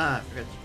Ah, I forgot to choose.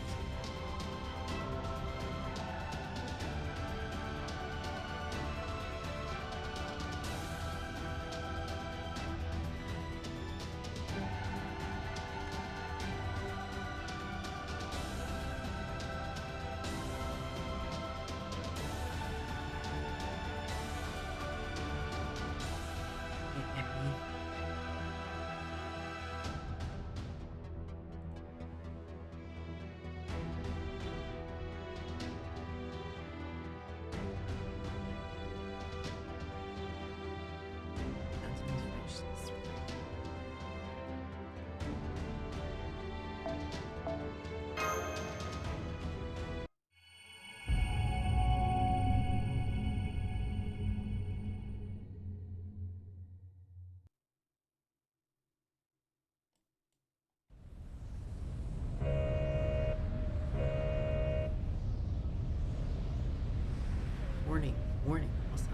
Warning, warning, also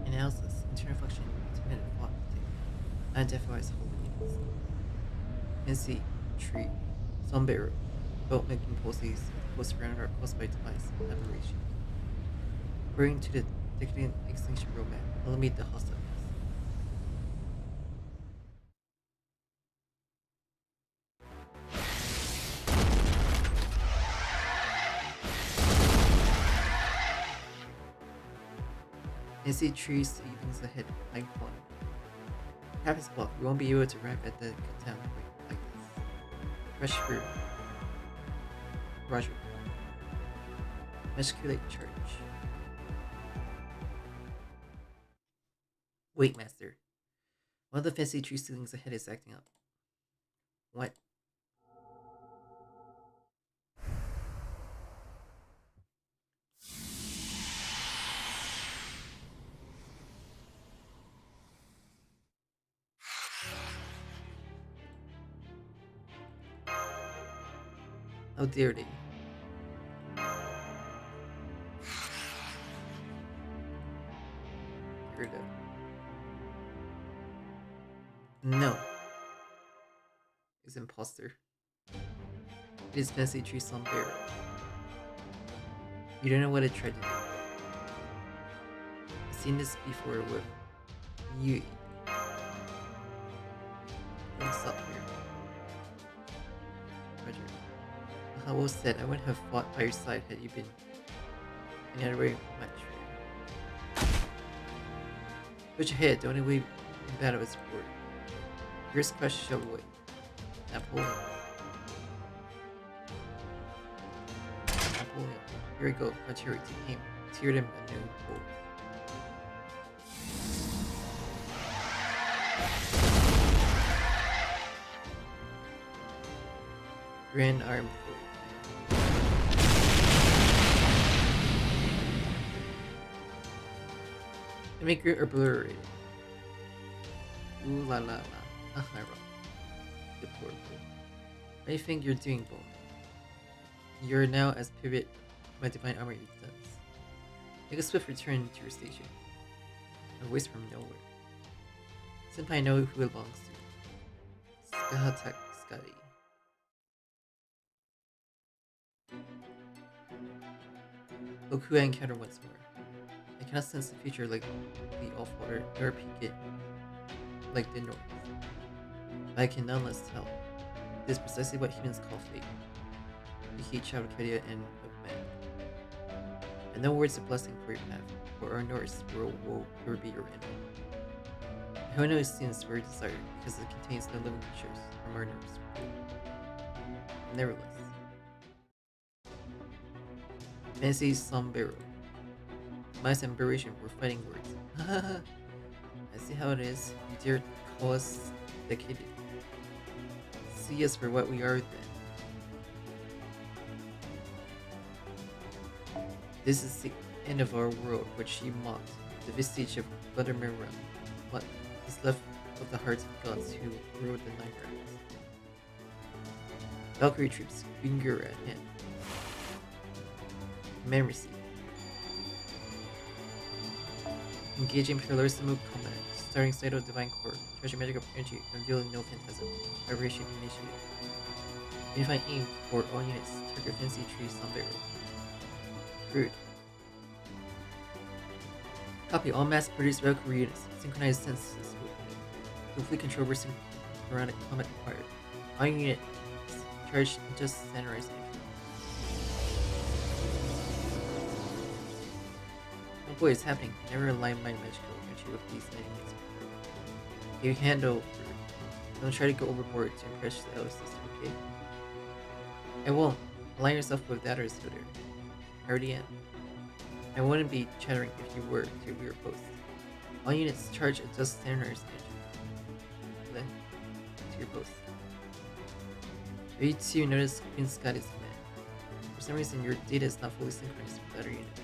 analysis, internal function, intermittent plot, identifies holdings. NC, tree, sombrero, boat making pulses, post ground are caused by device, aberration. According to the decadent extinction roadmap, eliminate the hostiles. And see trees savings ahead, like one. Traffic's blocked, we won't be able to arrive at the town like this. Rush through. Roger. Masculate charge. Wait, Master. One of the fancy tree ceilings ahead is acting up. What? How dare they? Weirdo. No. It's imposter. It is fancy tree sombrero. You don't know what I tried to do. I've seen this before with you. Don't stop here. Roger. How well said, I wouldn't have fought by your side had you been any other way much. Put your head, the only way in battle is forward. Here's crush shove away. Napoleon. Napoleon. Here we go, artillery to aim. Tear them a new bolt. Grand arm forward. The maker obliterated. Ooh la la la. Ah, I wrong. Deplorable. What do you think you're doing, Bowman? You're now as pivot my divine armor does. Make a swift return to your station. A voice from nowhere. Senpai, I know who it belongs to. Sky. Look who I encounter once more. I cannot sense the future like the off-water, nor peek it like the north. But I can nonetheless tell. It is precisely what humans call fate. The heat, child of Kedia, and of man. And no words of blessing for your path, for our Norse world will ever be your enemy. Hono is seen as very desired because it contains no living creatures from our Norse world. Nevertheless. Fancy sombrero. My aberration were fighting words. I see how it is. You dare call us decadent. See us for what we are then. This is the end of our world, which she mocked, the vestige of Vladimir realm. What is left of the hearts of gods who ruled the Nine Realms. Valkyrie troops, finger at hand. Command received. Engaging Pillar's move commands. starting Saito Divine Core. Treasure magical energy, revealing no phantasm. Vibration initiated. Unifying aim for all units. Target fancy tree sombrero. Rude. Copy all mass-produced Valkyrie units. Synchronize senses with me. Complete control over synchronic combat required. All units charged just standardized entry. Oh boy, it's happening. Never align my magical energy with these enemies. You handle. Don't try to go overboard to impress the other system, okay? I won't. Align yourself with that or Suitor. I already am. I wouldn't be chattering if you were to your post. All units charge adjust standards energy. Then to your post. You notice Queen Scotty's command. For some reason your data is not fully synchronized with other units.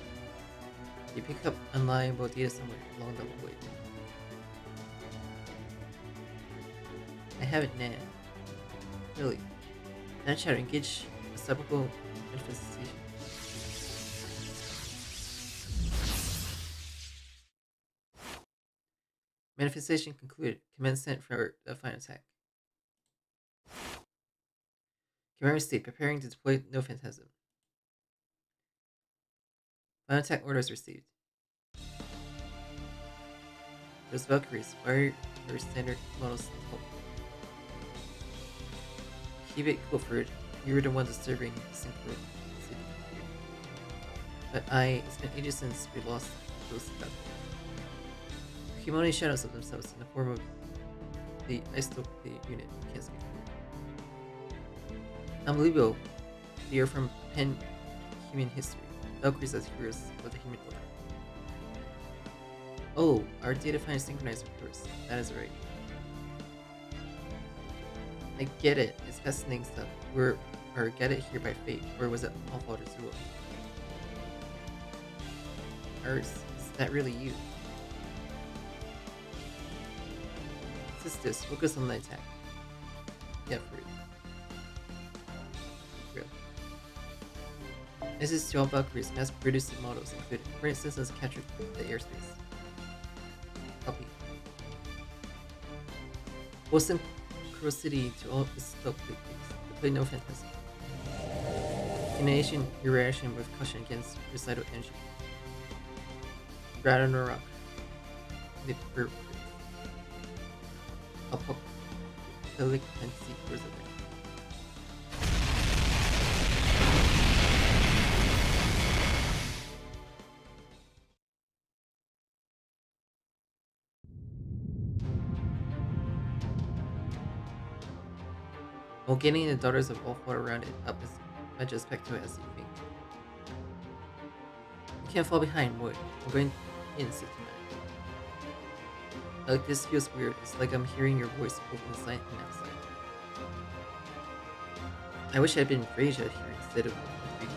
You pick up unreliable data somewhere along the way. I have it now. Really. Now chatter, engage reciprocal manifestation. Manifestation concluded. Command sent for the final attack. Command state, preparing to deploy no phantasm. Final attack orders received. Those Valkyries, fire your standard models. Keep it Clifford, you're the one disturbing synchronicity. But it's been ages since we lost those Valkyries. Only shadows of themselves in the form of the Dystopia unit can't speak for. Unbelievable. They are from pan-human history. Valkyries as heroes of the human order. Oh, our data finally synchronized with yours. That is right. I get it. It's fascinating stuff. Or get it here by fate. Or was it all Father's rule? Or is that really you? Sisters, focus on the attack. Yeah, for real. This is to all Valkyries, mass-produced models included. For instance, has captured the airspace. Copy. Full synchronicity to all Dystopia please. Deploy no phantasm. Initiation your reaction with caution against recital energy. Ragnarok. The perfect. Apocalyptic and seek resilience. While getting the daughters of all four around it up as much as Pecto as you think. You can't fall behind, Wood. I'm going in, sit tonight. Like this feels weird. It's like I'm hearing your voice both inside and outside. I wish I'd been Frasier here instead of a big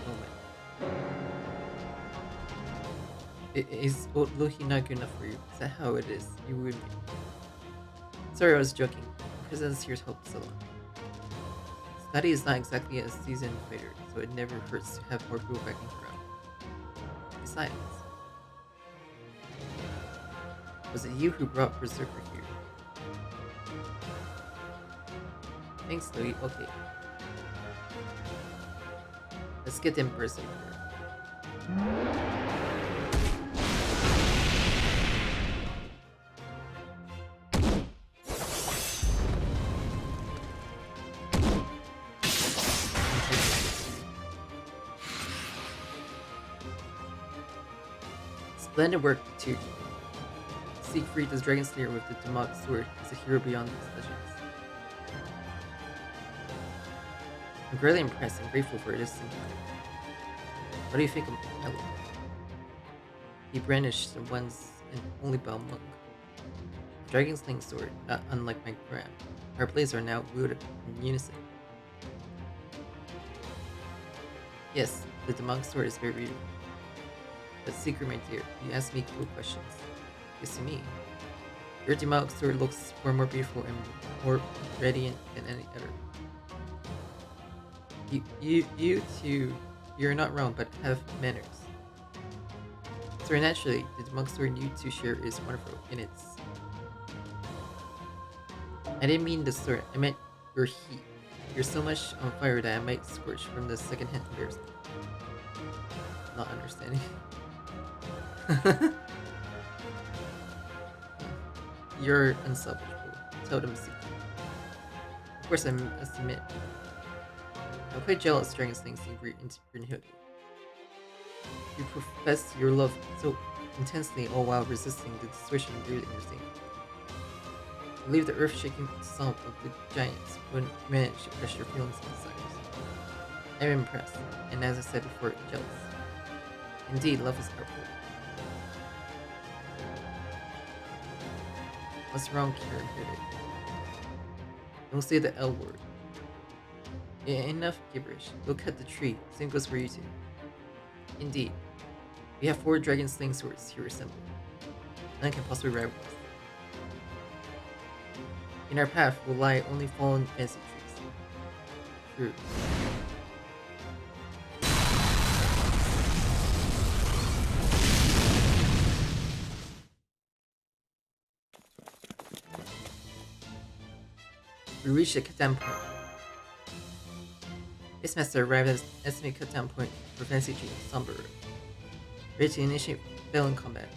moment. Is old Lohi not good enough for you? Is that how it is? You ruined me. Sorry, I was joking. My presence here helped so long. Scotty is not exactly a seasoned fighter, so it never hurts to have more people backing her up. Besides, was it you who brought Berserker here? Thanks, Louis. Okay. Let's get them Berserker. Splendid work, too. Siegfried, the Dragon Slayer with the Demonic Sword, is a hero beyond his legends. I'm greatly impressed and grateful for this encounter. What do you think of Elo? He brandished the once and only bound monk. A dragon sling sword, not unlike my gram. Our blades are now wielded in unison. Yes, the demonic sword is very beautiful. But secret, my dear, you ask me cool questions. Yes, to me. Your demonic sword looks far more beautiful and more radiant than any other. You too, you're not wrong, but have manners. So naturally, the demonic sword you two share is wonderful in its I didn't mean the sword, I meant your heat. You're so much on fire that I might scorch from the second-hand embarrassment. Not understanding. You're unselfish, tell them secret. Of course, I must admit, I'm quite jealous Dragon's things in Greenhood. You profess your love so intensely, all while resisting the swishing brewed in your stain. I believe the earth-shaking stomp of the giants wouldn't manage to crush your feelings and desires. I'm impressed, and as I said before, jealous. Indeed, love is powerful. What's wrong, Kieran? Don't say the L word. Enough gibberish. Go cut the tree. Same goes for you two. Indeed. We have 4 dragon sling swords here assembled. None can possibly rival us. In our path will lie only fallen fancy trees. True. We reached the cut-down point. This master arrived at the estimated cut-down point for fancy tree Somber. Ready to initiate battle combat.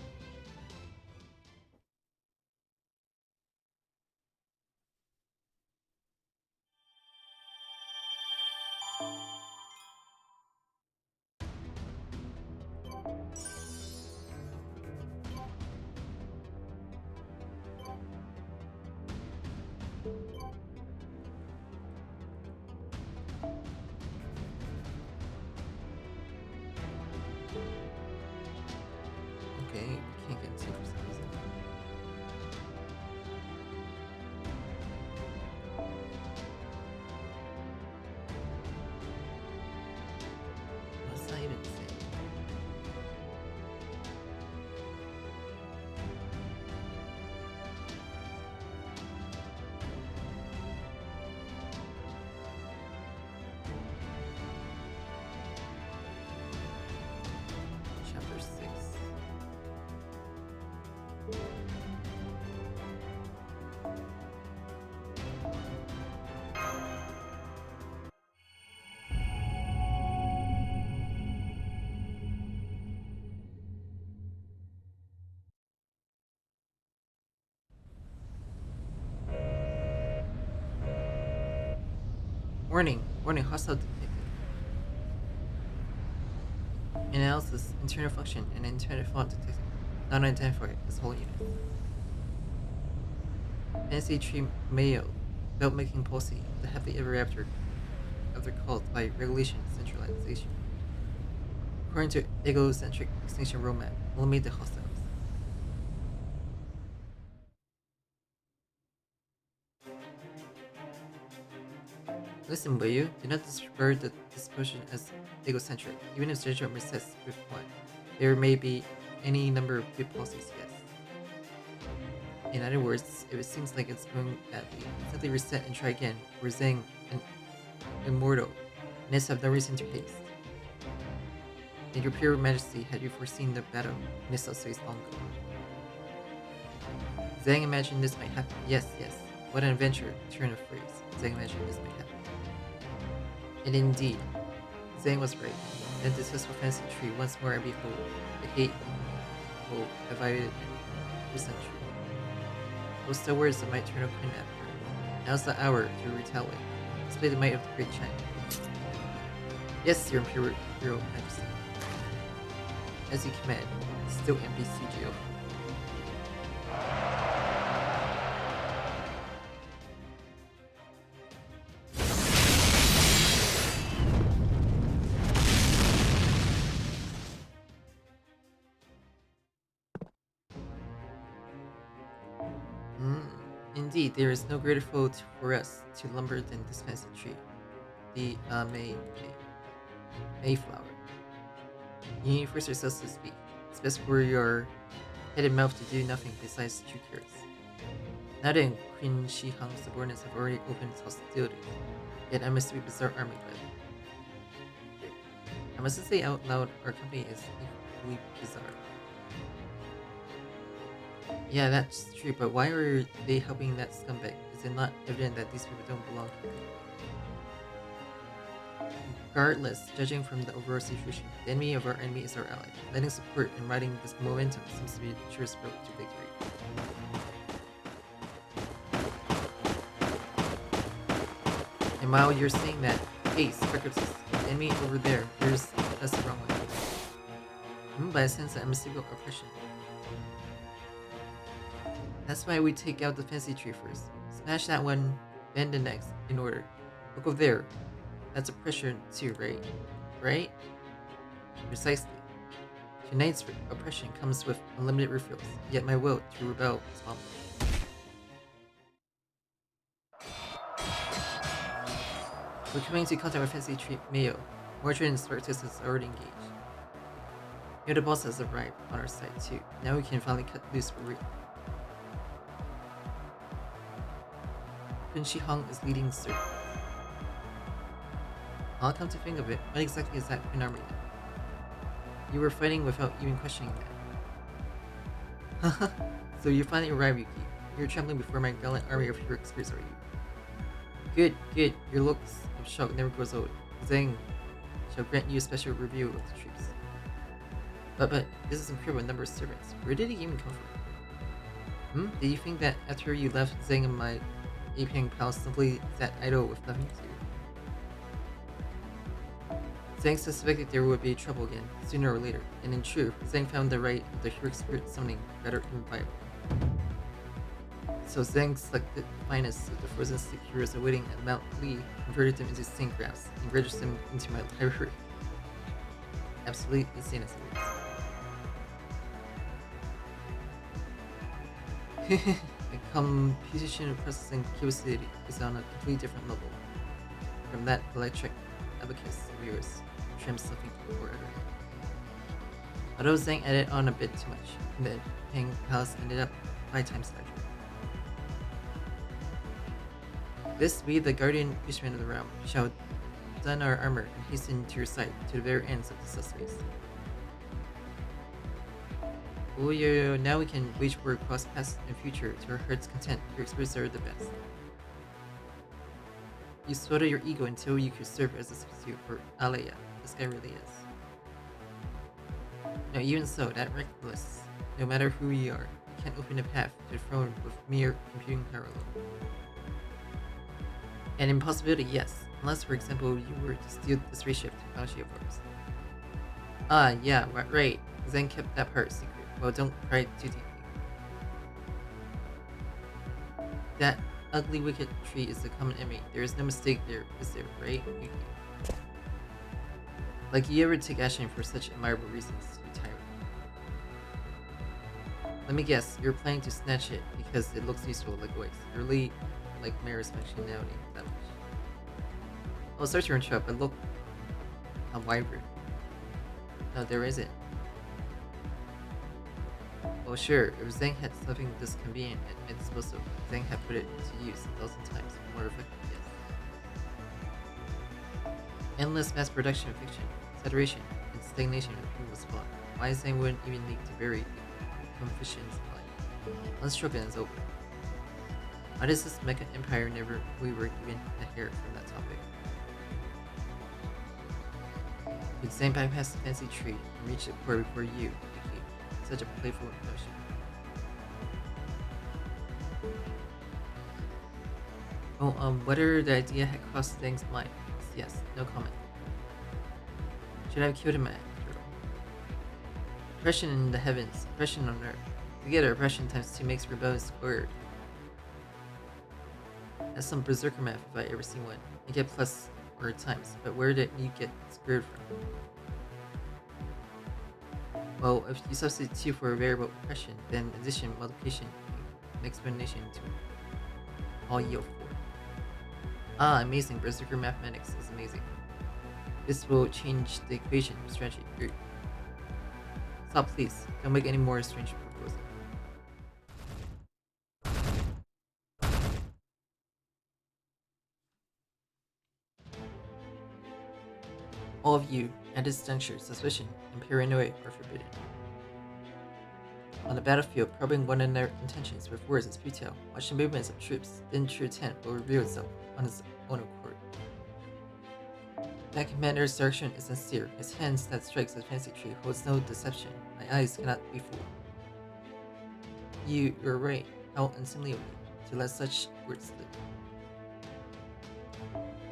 Okay, we can't get into for some reason. What's that even say? Chapter 6. Warning! Warning! Hostile detected. Analysis, internal function, and internal font detected. Not identified as whole unit. Fancy tree mayo, belt making policy, the happily ever after called by regulation centralization. According to egocentric extinction roadmap, eliminate the hostiles. Listen, will you? Do not disregard the disposition as egocentric, even if judgment resists with one. There may be any number of good policies, yes. In other words, if it seems like it's going badly, simply reset and try again. We're Zhang and immortal, and hence have no reason to haste. In your pure majesty, had you foreseen the battle, Nissa says long ago. Zhang imagined this might happen. Yes, yes. What an adventure, turn of phrase. Zhang imagined this might happen. And indeed, Zhang was right. And this was for fancy tree. Once more I behold, the hate, hope, divided, resentment. Those still words that might turn a queen after. Now's the hour to retaliate. Display the might of the great China. Yes, your imperial majesty. As you command, still MBCGO. Indeed, there is no greater foe for us to lumber than this fancy tree, the Mayflower. You need to force yourselves to speak. It's best for your head and mouth to do nothing besides true cures. Now then, Queen Shihang's subordinates have already opened hostility, yet I must be bizarre army by them. I mustn't say out loud, our company is equally bizarre. Yeah, that's true, but why are they helping that scumbag? Is is it not evident that these people don't belong here? Regardless, judging from the overall situation, the enemy of our enemy is our ally. Lending support and riding this momentum seems to be the surest road to victory. And while you're saying that, hey, Sparkles, the enemy over there, here's us the wrong way. But I sense that unmistakable oppression. That's why we take out the fancy tree first. Smash that one, then the next, in order. Look over there. That's oppression too, right? Right? Precisely. Tonight's oppression comes with unlimited refills, yet my will to rebel is boundless. We're coming to contact with fancy tree Mayo. Mordred and Spartus is already engaged. Here the boss has arrived on our side too. Now we can finally cut loose for real. Kun Shi Hong is leading the circle. I'll come to think of it, what exactly is that Queen Army then? You were fighting without even questioning that. Haha, so you finally arrived, Yuki. You're trembling before my gallant army of heroic spirits, are you? Good, good. Your looks of shock never grows old. Zhang shall grant you a special review of the troops. But this is incredible number of servants. Where did he even come from? Did you think that after you left Zhang and my Aping palace simply sat idle with nothing to do? Zhang suspected there would be trouble again, sooner or later, and in truth, Zhang found the right of the heroic spirit summoning rather inviolable. So Zhang selected the finest of the frozen sleep heroes awaiting at Mount Li, converted them into saint grafts, and registered them into my library. Absolutely insane as it is. The computation and processing capacity is on a completely different level from that electric abacus of yours, trim something for everyone. Although Zhang added on a bit too much, the Ping Palace ended up 5 times larger. This we, the guardian fishermen of the realm, shall don our armor and hasten to your side to the very ends of the subspace. Oh yeah, now we can wage war across past and future to our heart's content. Your experiences are the best. You swallowed your ego until you could serve as a substitute for Alyssa. This guy really is. Now even so, that reckless. No matter who we are, we can't open a path to the throne with mere computing power alone. An impossibility, yes. Unless, for example, you were to steal the spaceship technology of ours. Ah, yeah, right. Zhang kept that part secret. Well, don't pry too deeply. That ugly wicked tree is the common enemy. There is no mistake there, is there, right? Like you ever take action for such admirable reasons, you tyrant. Let me guess, you're planning to snatch it because it looks useful like voice. You really like Mara's functionality that much. Oh, sorry to interrupt, but look how vibrant. No, there isn't. Well, sure, if Zhang had something this convenient and explosive, Zhang had put it to use 1,000 times more effective, yes. Endless mass production of fiction, saturation, and stagnation of human supply. Why Zhang wouldn't even need to vary the efficient supply. Let's stroke it and it's over. Why does this mecha empire never we were given a hair from that topic? Did Zhang bypass the fancy tree and reach the core before you? Such a playful notion. Oh, whether the idea had crossed Zhang's mind. Yes, no comment. Should I have killed him after all? Oppression in the heavens, oppression on earth. Together, oppression times 2 makes rebellion squared. That's some berserker math if I ever seen one. You get plus or times, but where did you get squared from? Well, if you substitute 2 for a variable oppression, then addition, multiplication, and explanation to all yield 4. Ah, amazing. Berserker mathematics is amazing. This will change the equation strategy. Stop, please. Don't make any more strange proposals. All of you, at this juncture, suspicion and paranoia are forbidden. On the battlefield, probing one another's intentions with words is futile. Watch the movements of troops, then true intent will reveal itself on its own accord. That commander's direction is sincere. His hands that strikes the fancy tree holds no deception. My eyes cannot be fooled. You're right. How unseemly of me to let such words slip.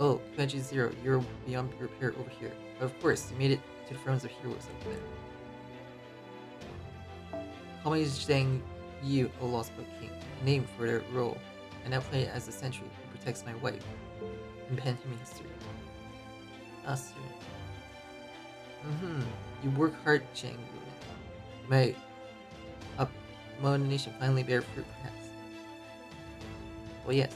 Oh, QNG0, you're beyond repair over here. But of course, you made it to the thrones of heroes over there. Call me Zhang Yu, O Lostbelt King, a name for their role. I now play as the sentry who protects my wife in pan-human history. Ah, student. You work hard, Zhang Yu. My admonition finally bear fruit, perhaps. Well, yes.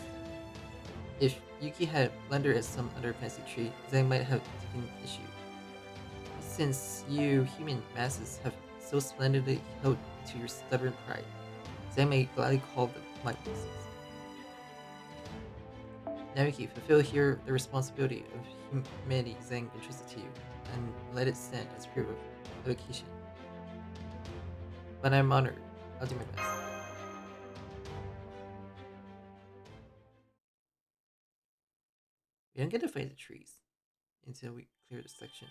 If Yuki had blundered at some other fancy tree, Zhang might have taken issue. Since you human masses have so splendidly held to your stubborn pride, Zhang may gladly call them my pieces. Now Yuki, fulfill here the responsibility of humanity Zhang entrusted to you, and let it stand as proof of dedication. But I'm honored. I'll do my best. We don't get to fight the trees until we clear the sections.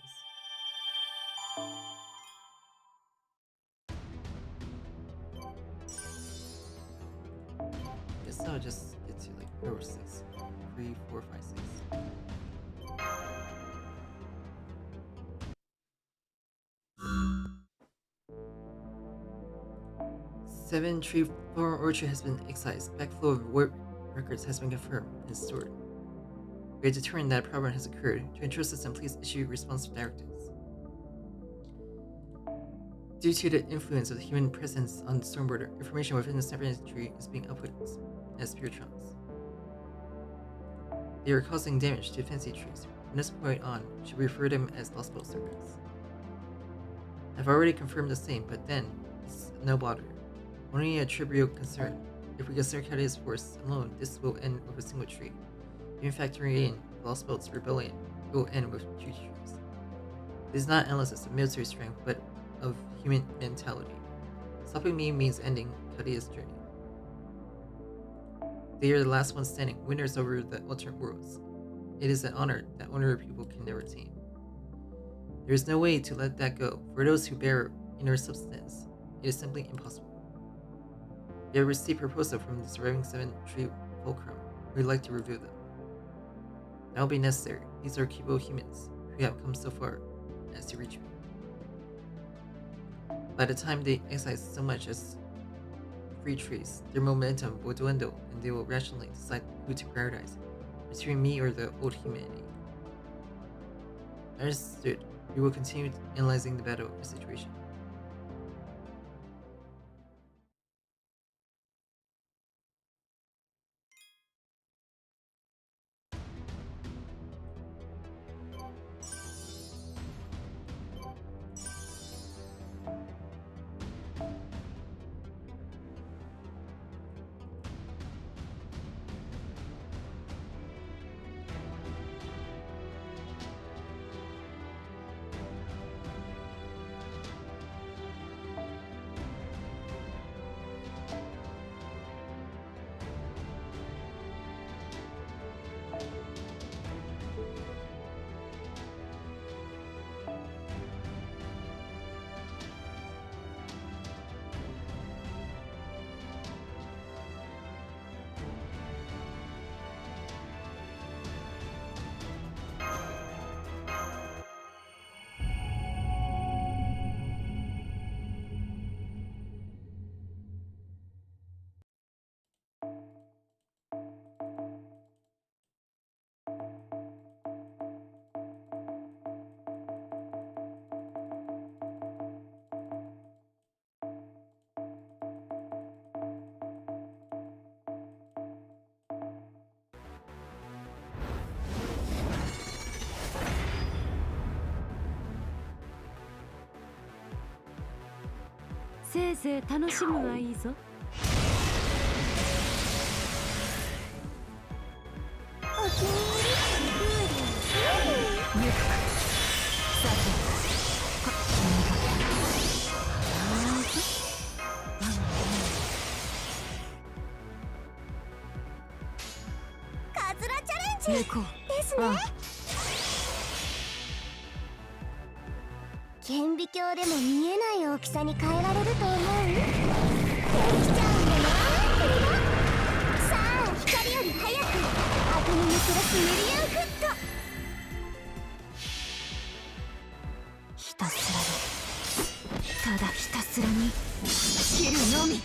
Guess I'll just get to like power 6. 3, 4, 5, 6. 7 tree flower orchard has been excised. Backflow of warp records has been confirmed and stored. We are determined that a problem has occurred. To ensure system, please issue responsive directives. Due to the influence of the human presence on the storm border, information within the separate tree is being output as spiritrons. They are causing damage to fancy trees. From this point on, we should refer to them as Lostbelt servants. I've already confirmed the same, but then, it's no bother. Only a trivial concern. If we consider Kade's force alone, this will end with a single tree. Even factoring in Lostbelt's rebellion, it will end with 2 trees. It is not analysis of military strength, but of human mentality. Stopping me means ending Kade's journey. They are the last ones standing, winners over the alternate worlds. It is an honor that ordinary people can never attain. There is no way to let that go. For those who bear inner substance, it is simply impossible. We have received proposal from the surviving 7 tree fulcrum. We'd like to review them. That will be necessary. These are capable humans who have come so far as to reach me. By the time they excise so much as 3 trees, their momentum will dwindle and they will rationally decide who to prioritize, between me or the old humanity. Understood. We will continue analyzing the battle situation. Se楽しむがいいぞ。お気に入り。さて。猫ですね。顕微鏡でも見えない大きさに変えられると思う。できちゃうんだな、これが。さあ、光より早くアトムにクロスミリアンフット。ひたすらに、ただひたすらに切るのみ。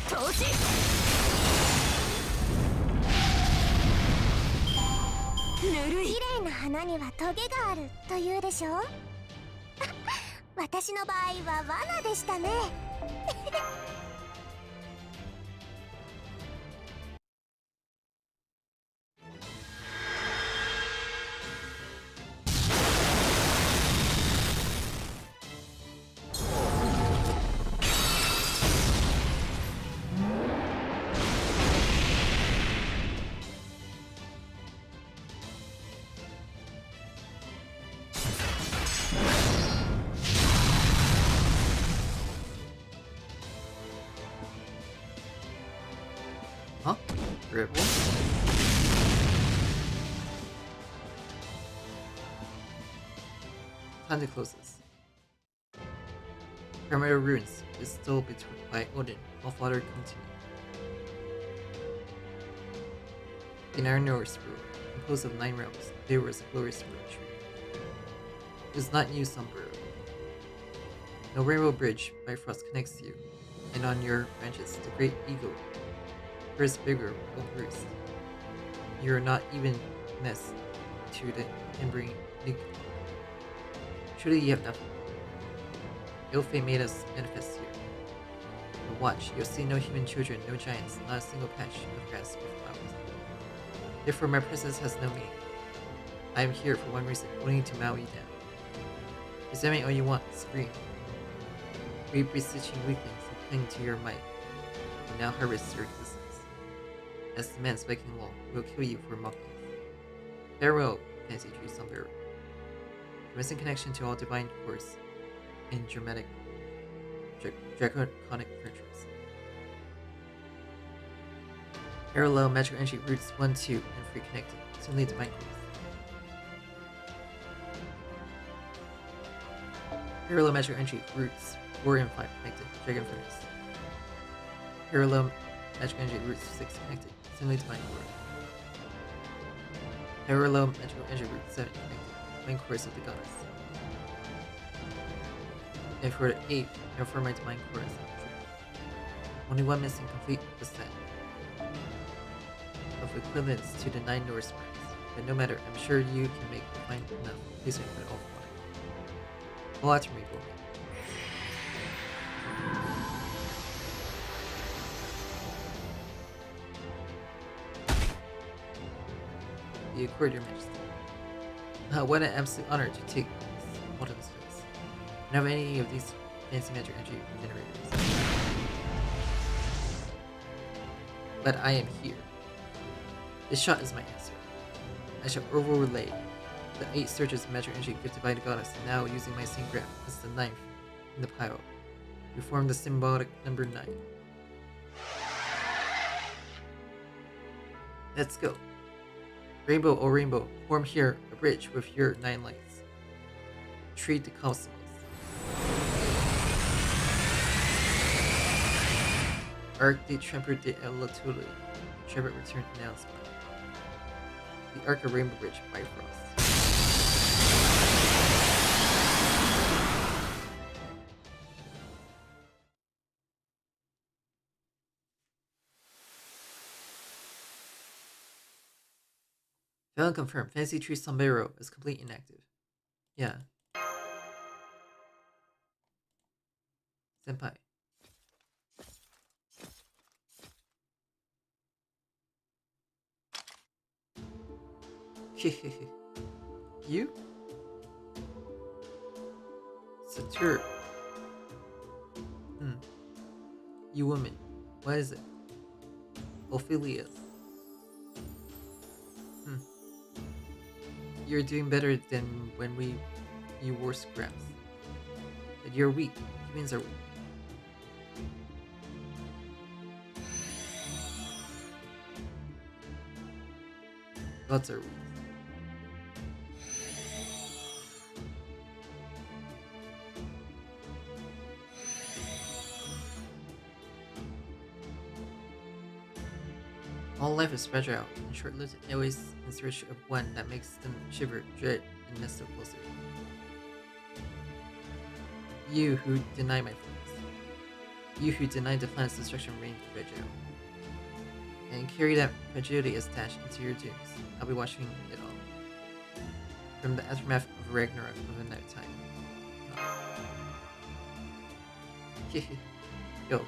投資ぬるい。綺麗な花にはトゲがあるというでしょ。私の場合は罠でしたね。Huh? Dribble? Time to close this. Perimeter ruins is still between by Odin, while Father continue. In our Norse rule, composed of 9 realms, there was a glorious road tree. It was not new sombrero. No rainbow bridge Bifrost connects you, and on your branches the great eagle, first bigger, will roost. You are not even nest to the embering ligon. Truly you have nothing. Ill fate made us manifest here. But watch, you'll see no human children, no giants, not a single patch of grass or flowers. Therefore my presence has no meaning. I am here for one reason, only to mow you down. Present me all you want, scream. Great beseeching weaklings who cling to your might, and now harvest your existence. As the man's waking law, will kill you for mocking us. Farewell, fancy tree sombrero. The missing connection to all divine force in dramatic draconic creatures. Parallel magical energy roots 1, 2, and 3 connected, suddenly divine course. Parallel magical energy roots 4 and 5 connected, dragon furnace. Parallel magical energy roots 6 connected, suddenly divine core. Parallel magical energy roots 7 connected, divine course of the goddess. And for the 8th, and for my divine chorus of the truth. Only one missing complete the set of equivalents to the 9 Norse words. But no matter, I'm sure you can make fine enough replacement for all 4. Pull out to me, boy. The accord, your majesty. What an absolute honor to take this Autumn's face. I don't have any of these fancy magic energy generators. But I am here. This shot is my answer. I shall overlay the 8 surges of magic energy gifted by the goddess, and now using my same graph as the 9th in the pile, we form the symbolic number 9. Let's go. Rainbow, oh rainbow, form here a bridge with your 9 lights. Treat the cosmos. Arc de Tremper de Elotuli. Tremper returned announcement. The Arc of Rainbow Bridge by Frost. Failed confirmed. Fancy Tree Sombrero is complete inactive. Yeah. Senpai. You? Satur. You woman. What is it? Ophelia. You're doing better than when you wore scraps. But you're weak. Humans are weak. gods are weak. All life is fragile, and short-lived, always in search of one that makes them shiver, dread, and nestle closer. You who deny my feelings. You who deny the planet's destruction reign fragile. And carry that fragility as dashed into your dooms. I'll be watching it all. From the aftermath of Ragnarok of a night time. Go.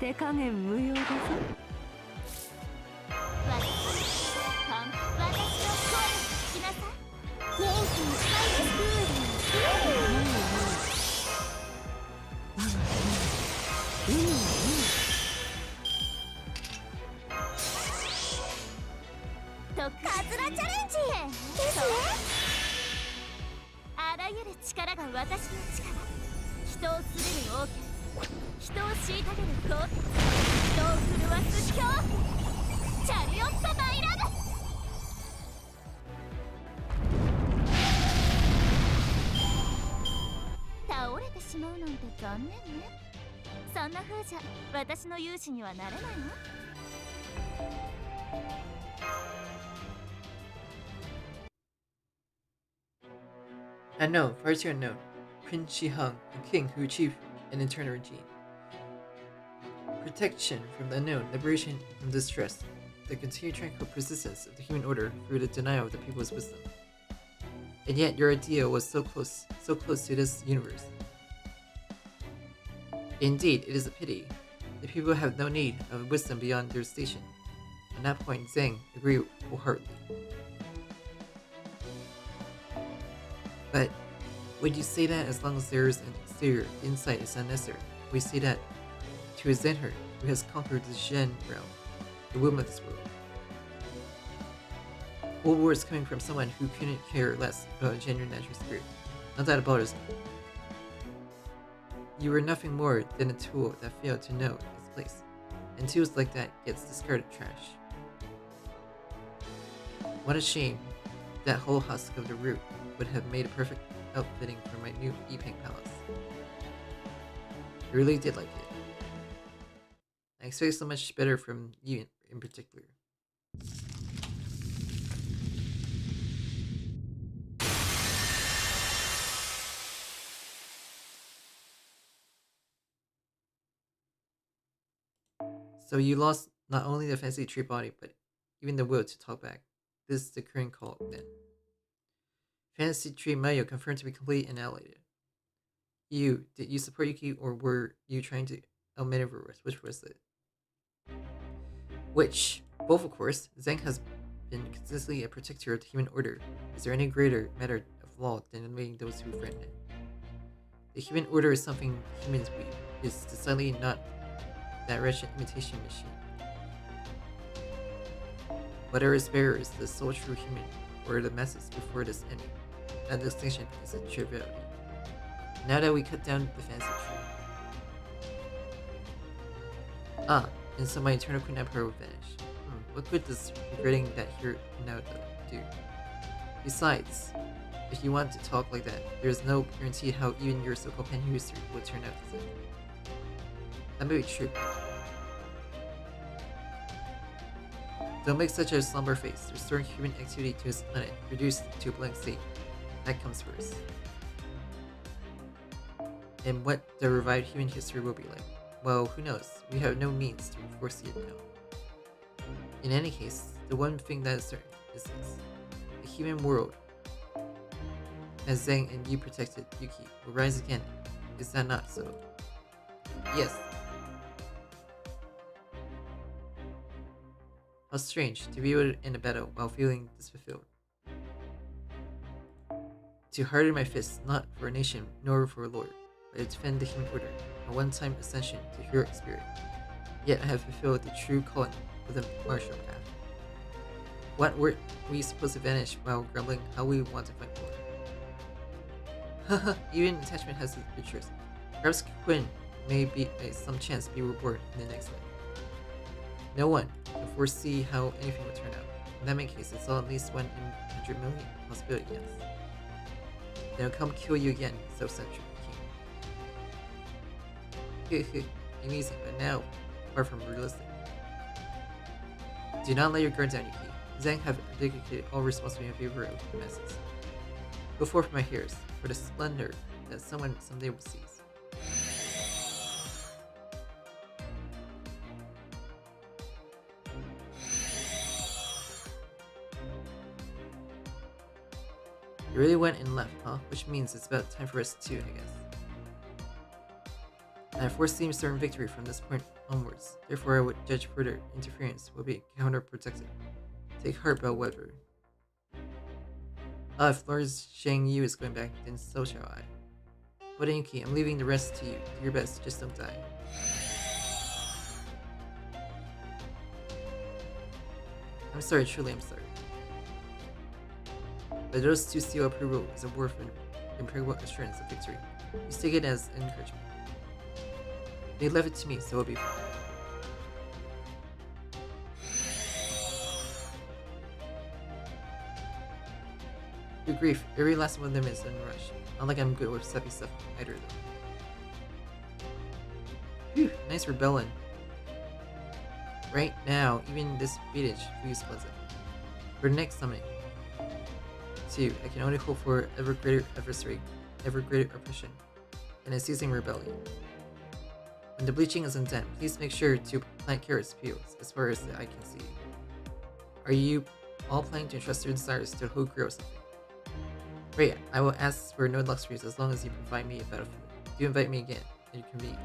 手加減無用だぞ。あらゆる力が私の力。人をすべる王家。人を虐げる皇帝。人を震わす恐怖。チャリオット・マイラブ。倒れてしまうなんて残念ね。そんな風じゃ私の勇士にはなれないわ。Unknown, far too unknown. Prince Shihung, a king who achieved an internal regime. Protection from the unknown, liberation from distress, the continued tranquil persistence of the human order through the denial of the people's wisdom. And yet your ideal was so close to this universe. Indeed, it is a pity. The people have no need of wisdom beyond their station. On that point, Zhang agreed wholeheartedly. But would you say that as long as there is an exterior, insight is unnecessary? We say that to a Zenher who has conquered the Zhen realm, the womb of this world. All words coming from someone who couldn't care less about a genuine natural spirit. Not that about us. You were nothing more than a tool that failed to know its place, and tools like that gets discarded trash. What a shame. That whole husk of the root would have made a perfect outfitting for my new Yipeng palace. I really did like it. I expect so much better from you in particular. So you lost not only the fancy tree body, but even the will to talk back. This is the current call, then. Fantasy Tree Mayo confirmed to be complete and annihilated. Did you support Yuki, or were you trying to outmaneuver us? Which was it? Which? Both, of course. Zhang has been consistently a protector of the human order. Is there any greater matter of law than eliminating those who threaten it? The human order is something humans weave. It's decidedly not that wretched imitation machine. Whether is bearer is the sole true human, or the masses before this enemy. That distinction is a triviality. Now that we cut down the fancy tree. Ah, and so my eternal Queen Emperor will vanish. What good does regretting that here now do? Besides, if you want to talk like that, there is no guarantee how even your so-called pen history will turn out to say. That may be true. Don't make such a slumber face. Restoring human activity to his planet, reduced to a blank state. That comes first. And what the revived human history will be like? Well, who knows? We have no means to foresee it now. In any case, the one thing that is certain is this. The human world, as Zhang and you protected Yuki, will rise again. Is that not so? Yes. How strange to be able to end a battle while feeling disfulfilled. To harden my fists not for a nation nor for a lord, but to defend the human order, a one-time ascension to heroic spirit. Yet I have fulfilled the true calling of the martial path. What were we supposed to vanish while grumbling how we want to fight more? Haha, even attachment has its features. Perhaps Quinn may be some chance be reborn in the next life. No one can foresee how anything will turn out. In that case, it's all at least 1 in 100 million possibility, yes. Then I'll come kill you again, self-centered king. Amusing, but now far from realistic. Do not let your guard down, Yuki. Zhang have abdicated all responsibility in favor of the masses. Go forth, my heroes, for the splendor that someone someday will seize. You really went and left, huh? Which means it's about time for us too, I guess. And I foresee certain victory from this point onwards. Therefore, I would judge further interference will be counterproductive. Take heart, bellwether. Ah, if Lord Zhang Yu is going back, then so shall I. But Yuki, I'm leaving the rest to you. Do your best, just don't die. I'm sorry, truly I'm sorry. But those two seal approval is a word of impeccable assurance of victory. You take it as encouragement. They left it to me, so it'll be fine. Good grief, every last one of them is unrushed. Not like I'm good with sappy stuff either though. Phew, nice rebellion. Right now, even this beatage feels pleasant. For the next summoning, 2. I can only hope for ever greater adversary, ever greater oppression, and a ceasing rebellion. When the bleaching is undone, please make sure to plant carrots peels as far as the eye can see. Are you all planning to entrust your desires to the whole grow or something? Great, I will ask for no luxuries as long as you provide me a battlefield. Do invite me again, at your convenience.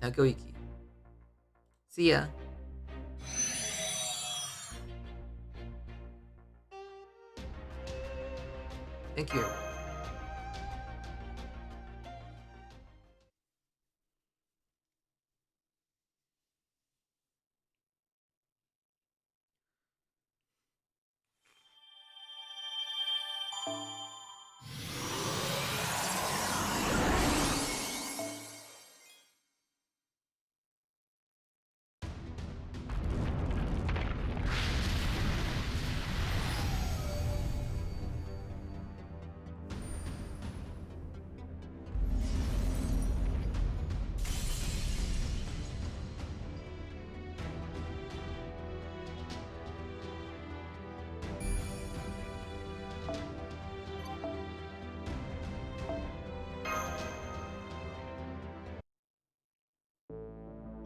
Now go, Iki. See ya. Thank you.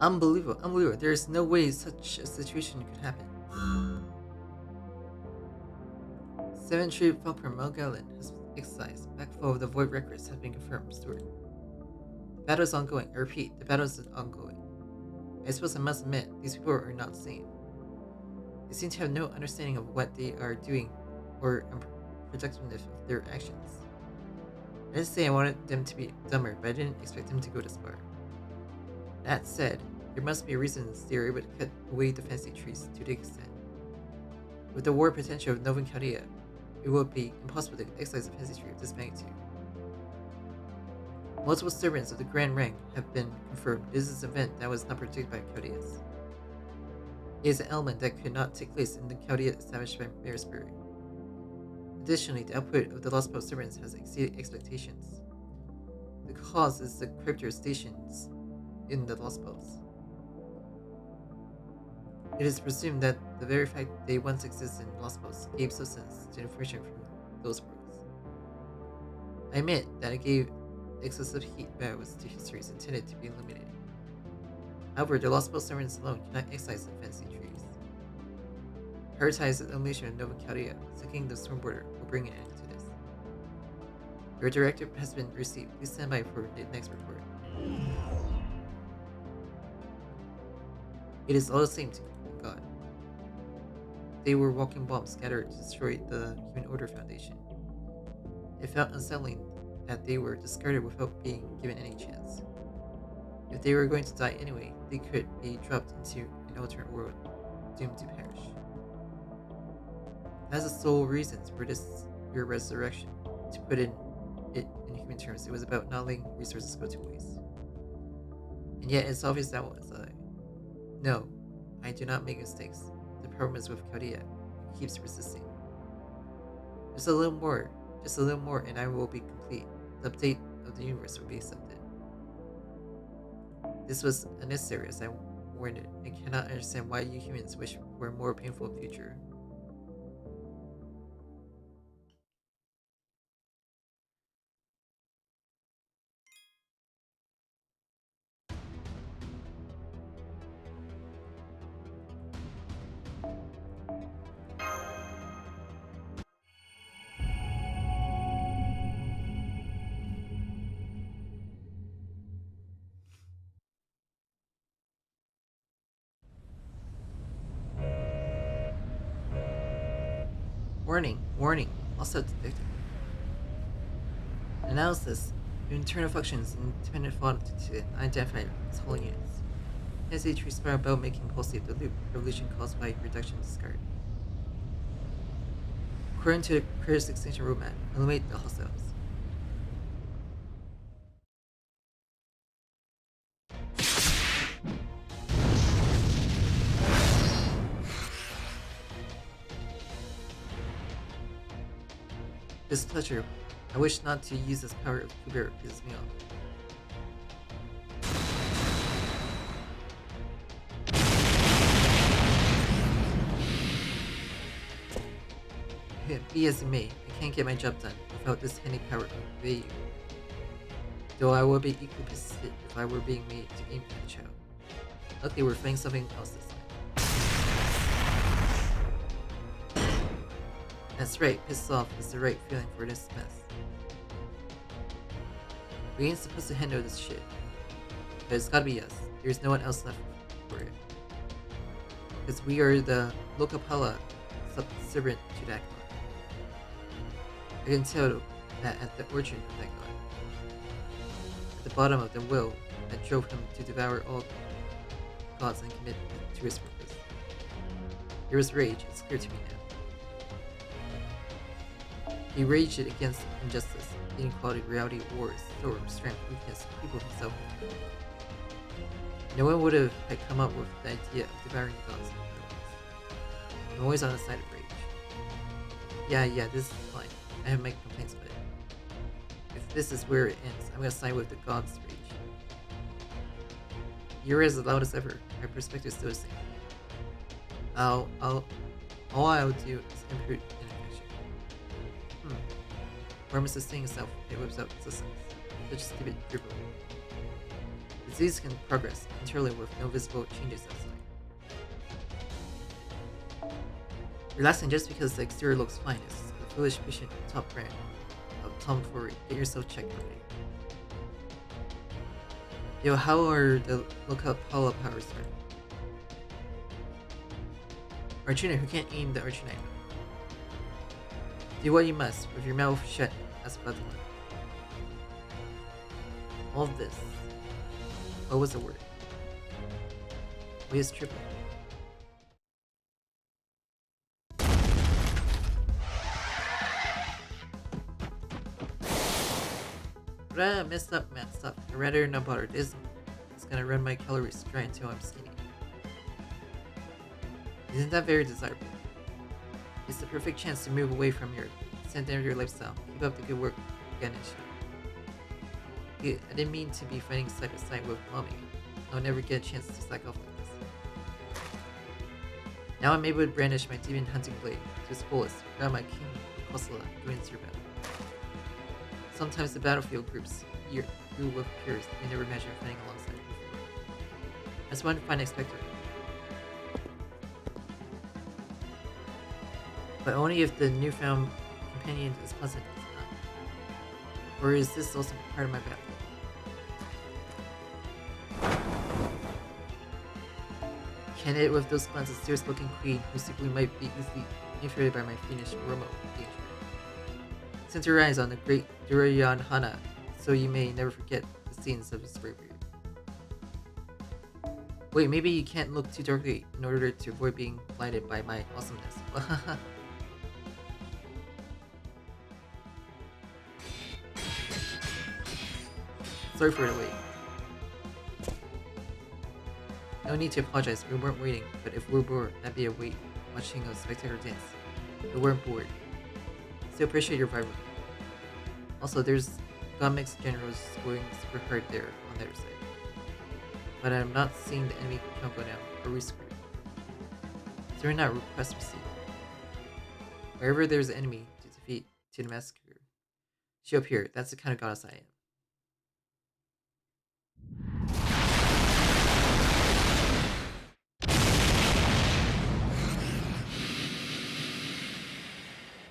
Unbelievable, unbelievable. There is no way such a situation could happen. 7 troops from Mogalan has excised. Backflow of the void records have been confirmed, Steward. The battle is ongoing. I repeat, the battle is ongoing. I suppose I must admit, these people are not sane. They seem to have no understanding of what they are doing or productiveness of their actions. I didn't say I wanted them to be dumber, but I didn't expect them to go this far. That said, there must be a reason this theory would cut away the fancy trees to the extent. With the war potential of Nova Chaldea, it would be impossible to excise a fancy tree of this magnitude. Multiple servants of the Grand Rank have been confirmed. This is an event that was not predicted by Chaldeans. It is an element that could not take place in the Chaldea established by Marisbury. Additionally, the output of the Lostbelt servants has exceeded expectations. The cause is the cryptor stations in the Lostbelts. It is presumed that the very fact they once existed in Lostbelts gave substance to information from those worlds. I admit that it gave excessive heat values to histories intended to be illuminated. However, the Lostbelt servants alone cannot excise the fancy trees. Prioritize the elimination of Nova Chaldea, seeking the storm border will bring an end to this. Your directive has been received. Please stand by for the next report. It is all the same to me, God. They were walking bombs scattered to destroy the Human Order Foundation. It felt unsettling that they were discarded without being given any chance. If they were going to die anyway, they could be dropped into an alternate world, doomed to perish. That's the sole reason for your resurrection. To put it in human terms, it was about not letting resources go to waste. And yet it's obvious that was No, I do not make mistakes. The problem is with Chaldea. It keeps resisting. Just a little more, and I will be complete. The update of the universe will be accepted. This was unnecessary, as I warned it. I cannot understand why you humans wish for a more painful future. Warning, also detected. Analysis. Your internal functions and dependent fault to identify as whole units. Fancy tree spiral belt making pulsate the loop revolution caused by reduction discard. According to the Curtis extinction roadmap, eliminate the hostiles. Displeasure. I wish not to use this power of Kubera pisses me off. Be as you may, I can't get my job done without this handy power of Vayu. Though I would be equally pissed if I were being made to aim at a child. Luckily we're fighting something else this time. That's right, pissed off is the right feeling for this mess. We ain't supposed to handle this shit. But it's gotta be us. There's no one else left for it. Because we are the Lokapala subservient to that god. I can tell that at the origin of that god. At the bottom of the will that drove him to devour all gods and commit to his purpose. There was rage, it's clear to me now. He raged against injustice, inequality, reality, wars, storm, strength, weakness, people himself. No one would have had come up with the idea of devouring gods otherwise. I'm always on the side of rage. Yeah, this is fine. I have my complaints with it. If this is where it ends, I'm gonna side with the gods' rage. You're as loud as ever. My perspective is still the same. All I'll do is improve in affection. Worm is sustaining itself, it whips out existence. Such a stupid dribble. Disease can progress entirely with no visible changes outside. Relaxing just because the exterior looks fine is a foolish patient top brand of tomfoolery. Get yourself checked already. Yo, how are the lookup hollow powers starting? Archuna, who can't aim the Archunite. Do what you must, with your mouth shut as Bloodline. All of this. What was the word? Wait, it's triple. Bruh, messed up. I'd rather not bother. This is gonna run my calories dry until I'm skinny. Isn't that very desirable? It's the perfect chance to move away from your sedentary lifestyle. Keep up the good work, Ganesh. I didn't mean to be fighting side by side with mommy. I'll never get a chance to slack off like this. Now I'm able to brandish my demon hunting blade to its fullest without my king Kosala joins your battle. Sometimes the battlefield groups you with peers you never imagined fighting alongside before. That's one fine expected. But only if the newfound companion is pleasant, is it not? Or is this also part of my battle? Can it with those glances serious looking queen who simply might be easily infuriated by my fiendish aroma of danger? Center your eyes on the great Durian Hana, so you may never forget the scenes of his bravery. Wait, maybe you can't look too darkly in order to avoid being blinded by my awesomeness. Sorry for the wait. No need to apologize, we weren't waiting, but if we're bored, that'd be a wait watching a spectacular dance. We weren't bored. Still appreciate your vibe. Also, there's Gomix generals going super hard there on the other side. But I'm not seeing the enemy count go down, or we screwed. During that request received. Wherever there's an enemy to defeat, to the massacre, she'll appear. That's the kind of goddess I am.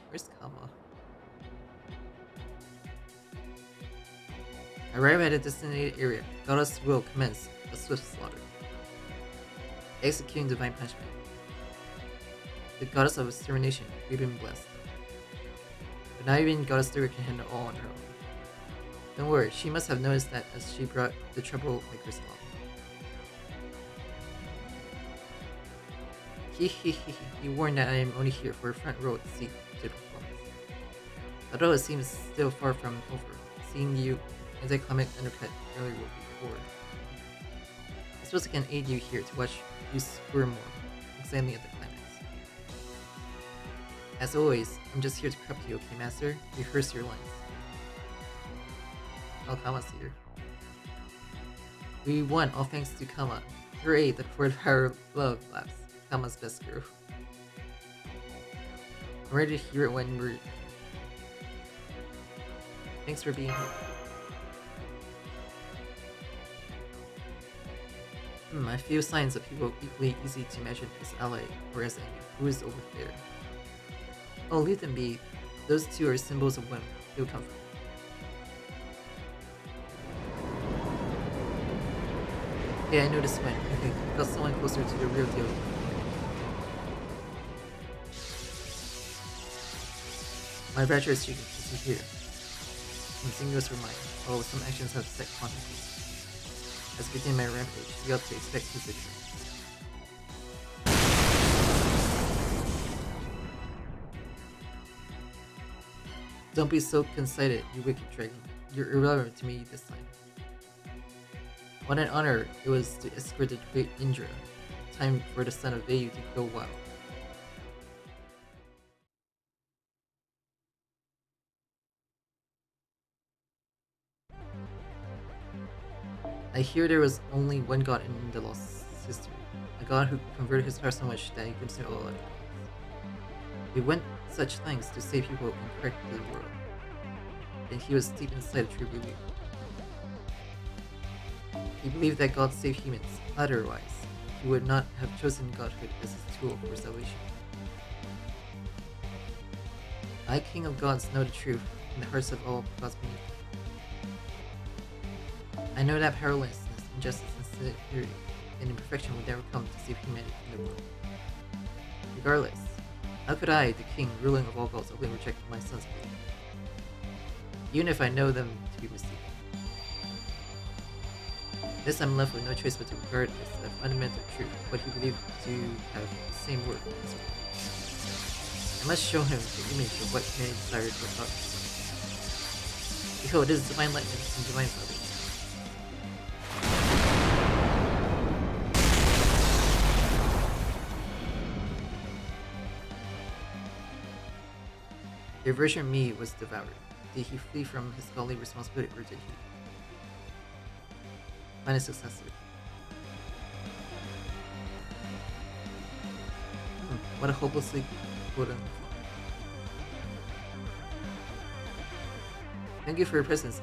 Where's Kama? Arrive at a designated area. Goddess will commence a swift slaughter. Executing divine punishment. The goddess of extermination, we've been blessed. But not even Goddess Dura can handle all on her own. Don't worry, she must have noticed that as she brought the troublemakers along. You warned that I am only here for a front row seat to the performance. Although it seems still far from over, seeing you anticlimactic undercut earlier will be bored. I suppose I can aid you here to watch you squirm more, examining at the climax. As always, I'm just here to prep you, okay, Master? Rehearse your lines. Oh, Kama's here. We won, all thanks to Kama. Hooray, the forward power love laps. Kama's best girl. I'm ready to hear it when we're... Thanks for being here. I feel signs of people equally easy to imagine as ally or as enemy. Who is over there? Oh, leave them be. Those two are symbols of women. Feel comfort. Yeah, I noticed when. Okay, got someone closer to the real deal. My rapture is shaking. Is he here? Continuous remind. Oh, some actions have set quantities. As I begin my rampage, you ought to expect position. Don't be so conceited, you wicked dragon. You're irrelevant to me this time. What an honor it was to escort the great Indra. Time for the son of Vayu to go wild. I hear there was only one god in the lost history. A god who converted his heart so much that he consumed all other gods. He went such lengths to save people and correct the world. And he was deep inside a true belief. He believed that God saved humans. Otherwise, he would not have chosen godhood as his tool for salvation. I, King of Gods, know the truth in the hearts of all gods beneath. I know that powerlessness, injustice, insecurity, and imperfection would never come to save humanity from the world. Regardless, how could I, the king, ruling of all gods, openly reject my son's belief? Even if I know them to be mistaken. This I'm left with no choice but to regard as a fundamental truth, what he believed to have the same word as well. I must show him the image of what humanity desired for us. Behold, it is divine lightning and divine feathers. The version of me was devoured. Did he flee from his godly responsibility, or did he find a successor? What a hopelessly Wulan. Thank you for your presence.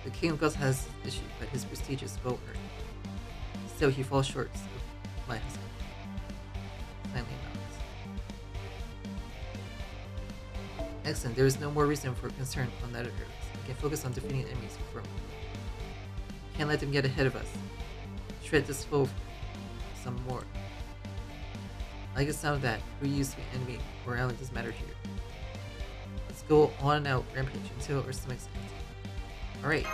The King of Gods has his issue, but his prestige is well earned. Still, he falls short of my husband. Finally nods. Excellent, there is no more reason for concern on that of yours. We can focus on defeating enemies with Rome. Can't let them get ahead of us. Shred this foe some more. I like the sound of that. Who used to be enemy or ally doesn't matter here. Let's go on and out rampage until our stomach's empty. Alright.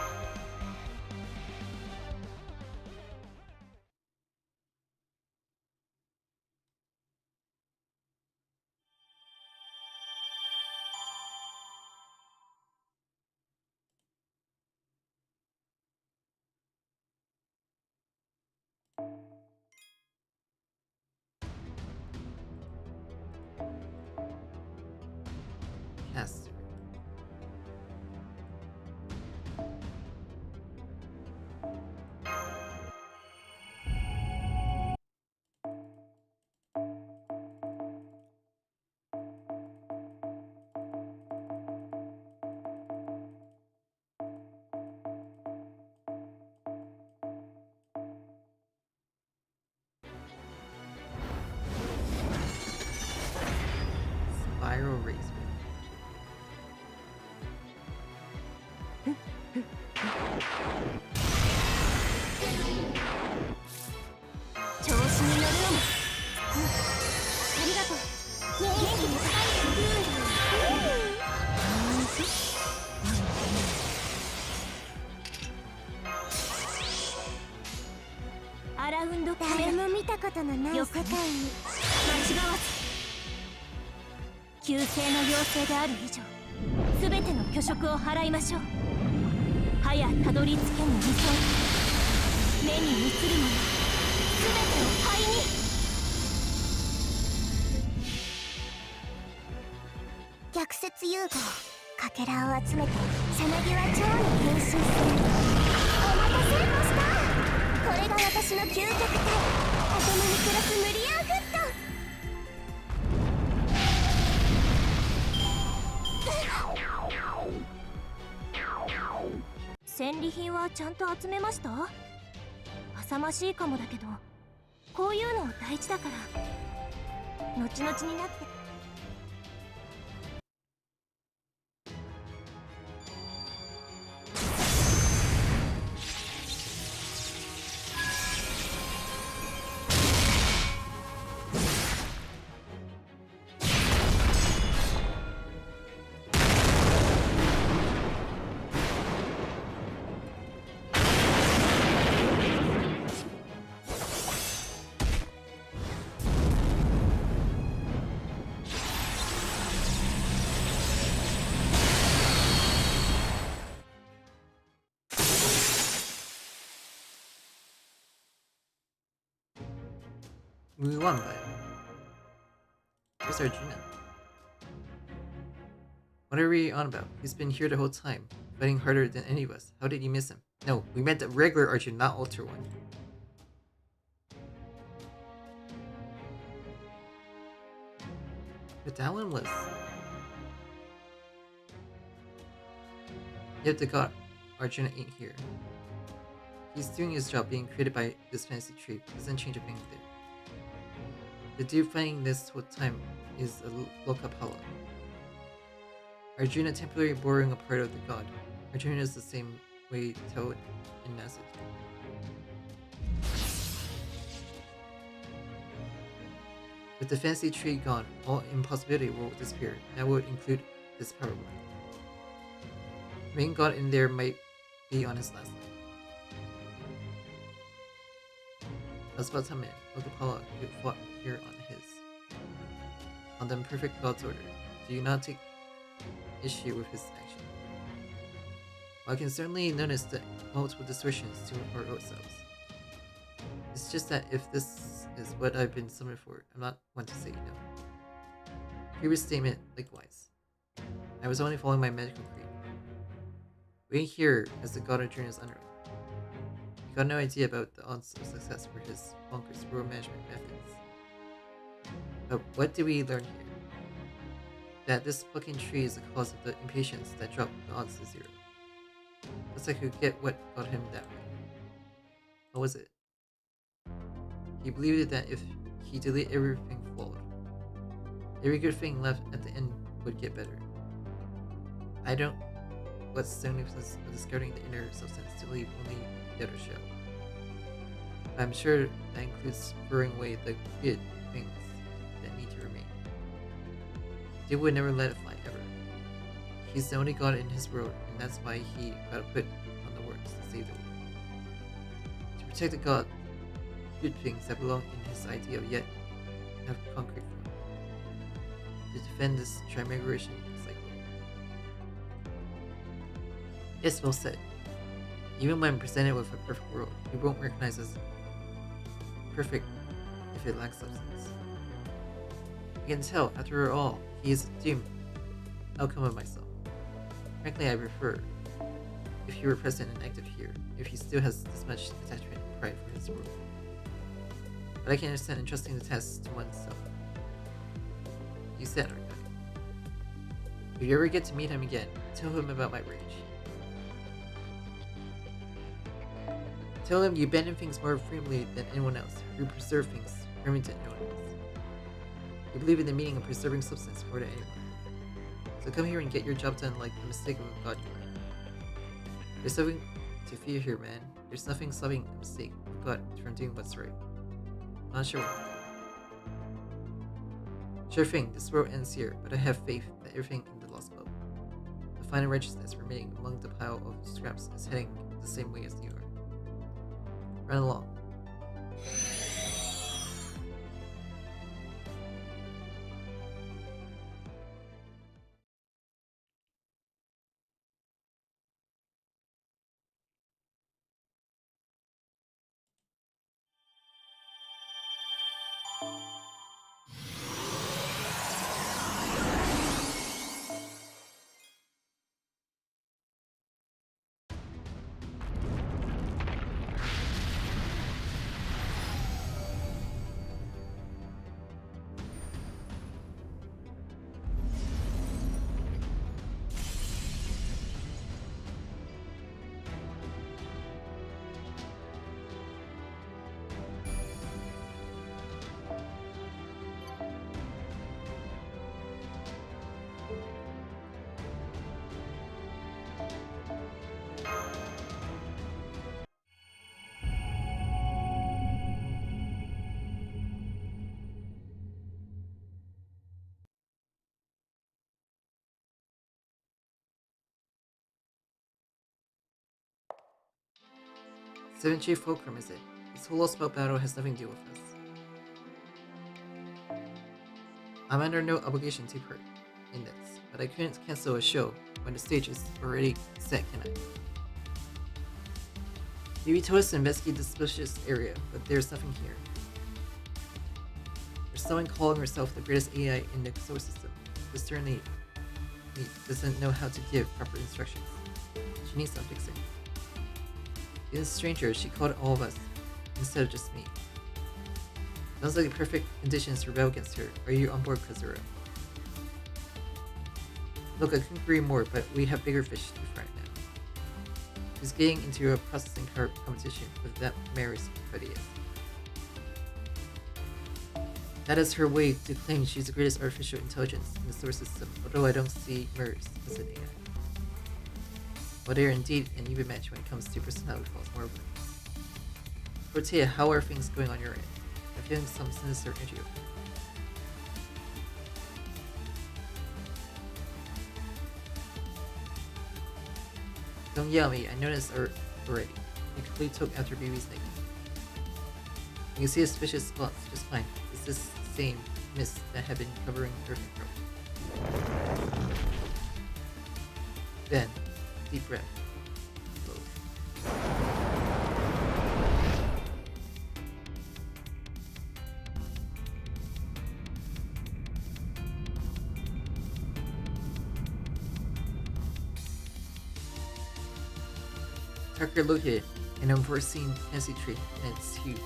Caster. Spiral Razor. Wulan, but where's Arjuna? What are we on about? He's been here the whole time, fighting harder than any of us. How did you miss him? No, we meant the regular Arjuna, not Alter one. But that one was... Yet the god Arjuna ain't here. He's doing his job being created by this fantasy tree. Doesn't change a thing there. The dude fighting this whole time is a Lokapala. Arjuna temporarily borrowing a part of the god. Arjuna is the same way Toad and Nazit. With the fantasy tree gone, all impossibility will disappear. That would include this power line. Main god in there might be on his last leg. I was about to admit, Okapala who fought here on his. On the perfect God's order, do you not take issue with his action? Well, I can certainly notice the multiple distortions to our ourselves. It's just that if this is what I've been summoned for, I'm not one to say no. Previous statement, likewise. I was only following my medical creed. Waiting here as the god of journeys under. He got no idea about the odds of success for his bonkers world management methods. But what do we learn here? That this fucking tree is the cause of the impatience that dropped the odds to 0. Looks like we could get what got him that way. What was it? He believed that if he deleted everything flawed, every good thing left at the end would get better. I don't what's the significance of discarding the inner substance to leave only the outer shell. But I'm sure that includes throwing away the good things that need to remain. They would never let it fly ever. He's the only god in his world, and that's why he gotta put on the works to save the world. To protect the god, good things that belong in his idea yet have concrete form. To defend this trimegaration cycle. Yes, well said. Even when presented with a perfect world, he won't recognize as perfect if it lacks substance. I can tell, after all, he is a doomed outcome of myself. Frankly, I prefer if he were present and active here, if he still has this much attachment and pride for his world. But I can understand entrusting the task to oneself. You said, Archive. If you ever get to meet him again, tell him about my rage. Tell him you abandon things more firmly than anyone else, you preserve things firmly than anyone else. You believe in the meaning of preserving substance more than anyone. So come here and get your job done like the mistake of a god you are. There's nothing to fear here, man. There's nothing stopping a mistake of God from doing what's right. Not sure why. Sure thing, this world ends here, but I have faith that everything in the Lostbelt, the final righteousness remaining among the pile of scraps, is heading the same way as you are. Run along. Seven Chief Fulcrum, is it? This whole Lostbelt battle has nothing to do with us. I'm under no obligation to her in this, but I couldn't cancel a show when the stage is already set, can I? You told us to investigate the suspicious area, but there's nothing here. There's someone calling herself the greatest AI in the solar system, who certainly doesn't know how to give proper instructions. She needs some fixing. Being a stranger, she called all of us, instead of just me. Sounds like a perfect conditions to rebel against her. Are you on board, Kazura? Look, I couldn't agree more, but we have bigger fish to fry now. She's getting into a processing power competition with that Mary's ideas. That is her way to claim she's the greatest artificial intelligence in the solar system, although I don't see Mers as an AI. But they are indeed an even match when it comes to personality flaws, more of them. Protea, how are things going on your end? I'm feeling some sinister energy over there. Don't yell at me, I noticed already. You completely took after baby's naked. You can see a suspicious spots just fine. It's this same mist that had been covering Earth and Crow. Then, deep breath. Slowly. Tucker looked at an unforeseen fancy tree, and it's huge.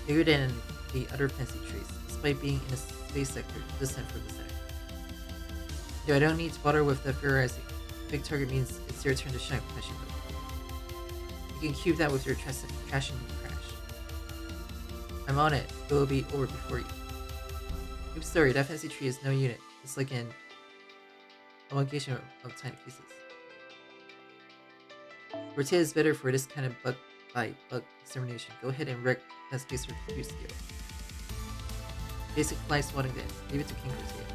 Bigger than the other fancy trees, despite being in a space sector distant from the center. Though I don't need to bother with the theorizing. Big target means it's your turn to shine, passionately. You can cube that with your trash and crash. I'm on it. It will be over before you. Oops, sorry, that fancy tree is no unit. It's like an amalgamation of tiny pieces. Rotate is better for this kind of bug extermination. Go ahead and wreck that space with compute skill. Basic fly swatting then. Leave it to King Rotate.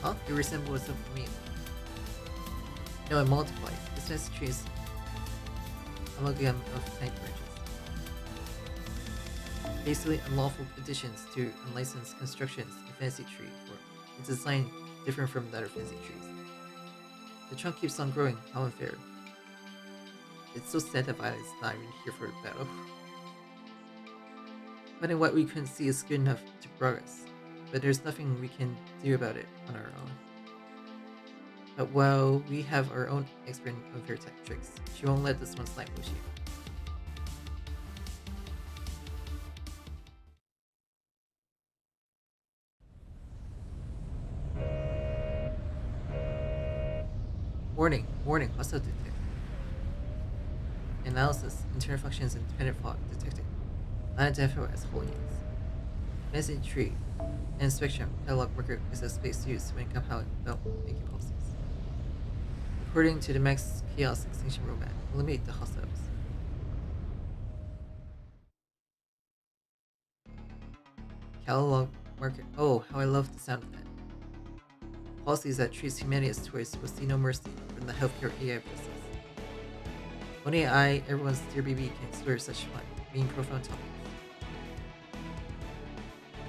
Huh? You resemble what's up for me. No, it multiplies. This fancy tree is amalgam of tiny branches. Basically unlawful additions to unlicensed constructions in fancy tree for its design different from the other fancy trees. The trunk keeps on growing, how unfair. It's so sad that Violet's not even here for the battle. Finding what we couldn't see is good enough to progress, but there's nothing we can do about it on our own. But while we have our own expert in unfair tech tricks, she won't let this one slide, will she? Warning, warning, hostile detected. Analysis, internal functions and dependent fault detected. Unidentified as whole units. Message tree and spectrum catalog marker is a space used when compiling belt making pulses. According to the max chaos extinction roadmap, eliminate the hostiles. Catalog marker. Oh, how I love the sound of that. Policies that treats humanity as toys will see no mercy from the healthcare AI process. Only I, everyone's dear baby, can explore such fun, being profound topics.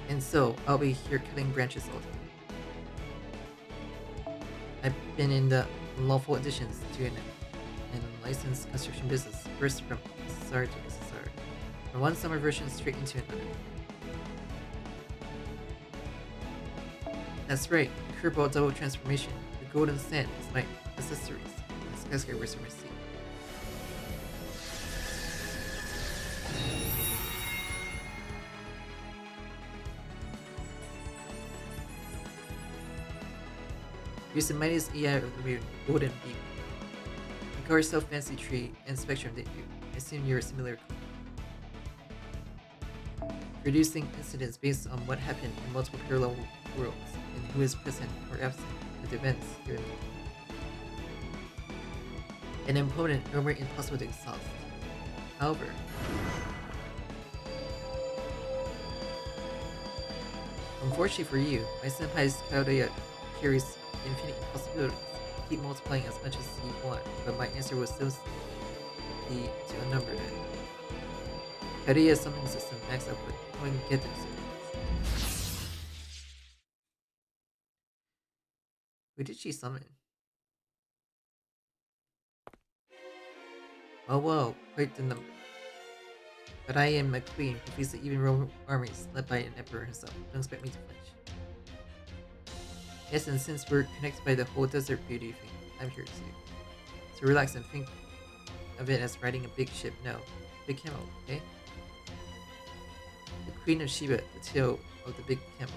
And so, I'll be here cutting branches all day. I've been in the unlawful additions to an unlicensed construction business, first from SSR to SSR, from one summer version straight into another. That's right, the curveball double transformation. The golden sand is my accessories. The skyscrapers are my seat. Use the mightiest AI of the moon, Golden Beam. You call yourself Fancy Tree and Spectrum, didn't you? I assume you're a similar producing incidents based on what happened in multiple parallel worlds and who is present or absent at the events given. An opponent normally impossible to exhaust. However, unfortunately for you, my senpai's Kaoria carries infinite possibilities. Keep multiplying as much as you want, but my answer will still be to unnumber it. Kaoria's summoning system max output. How can get them soon? Who did she summon? Well, quite the number. But I am a queen who feeds the even Roman armies led by an emperor himself. Don't expect me to flinch. Yes, and since we're connected by the whole desert beauty thing, I'm here too. So relax and think of it as riding a big ship. No, big camel, okay? The Queen of Sheba, the tail of the big camel.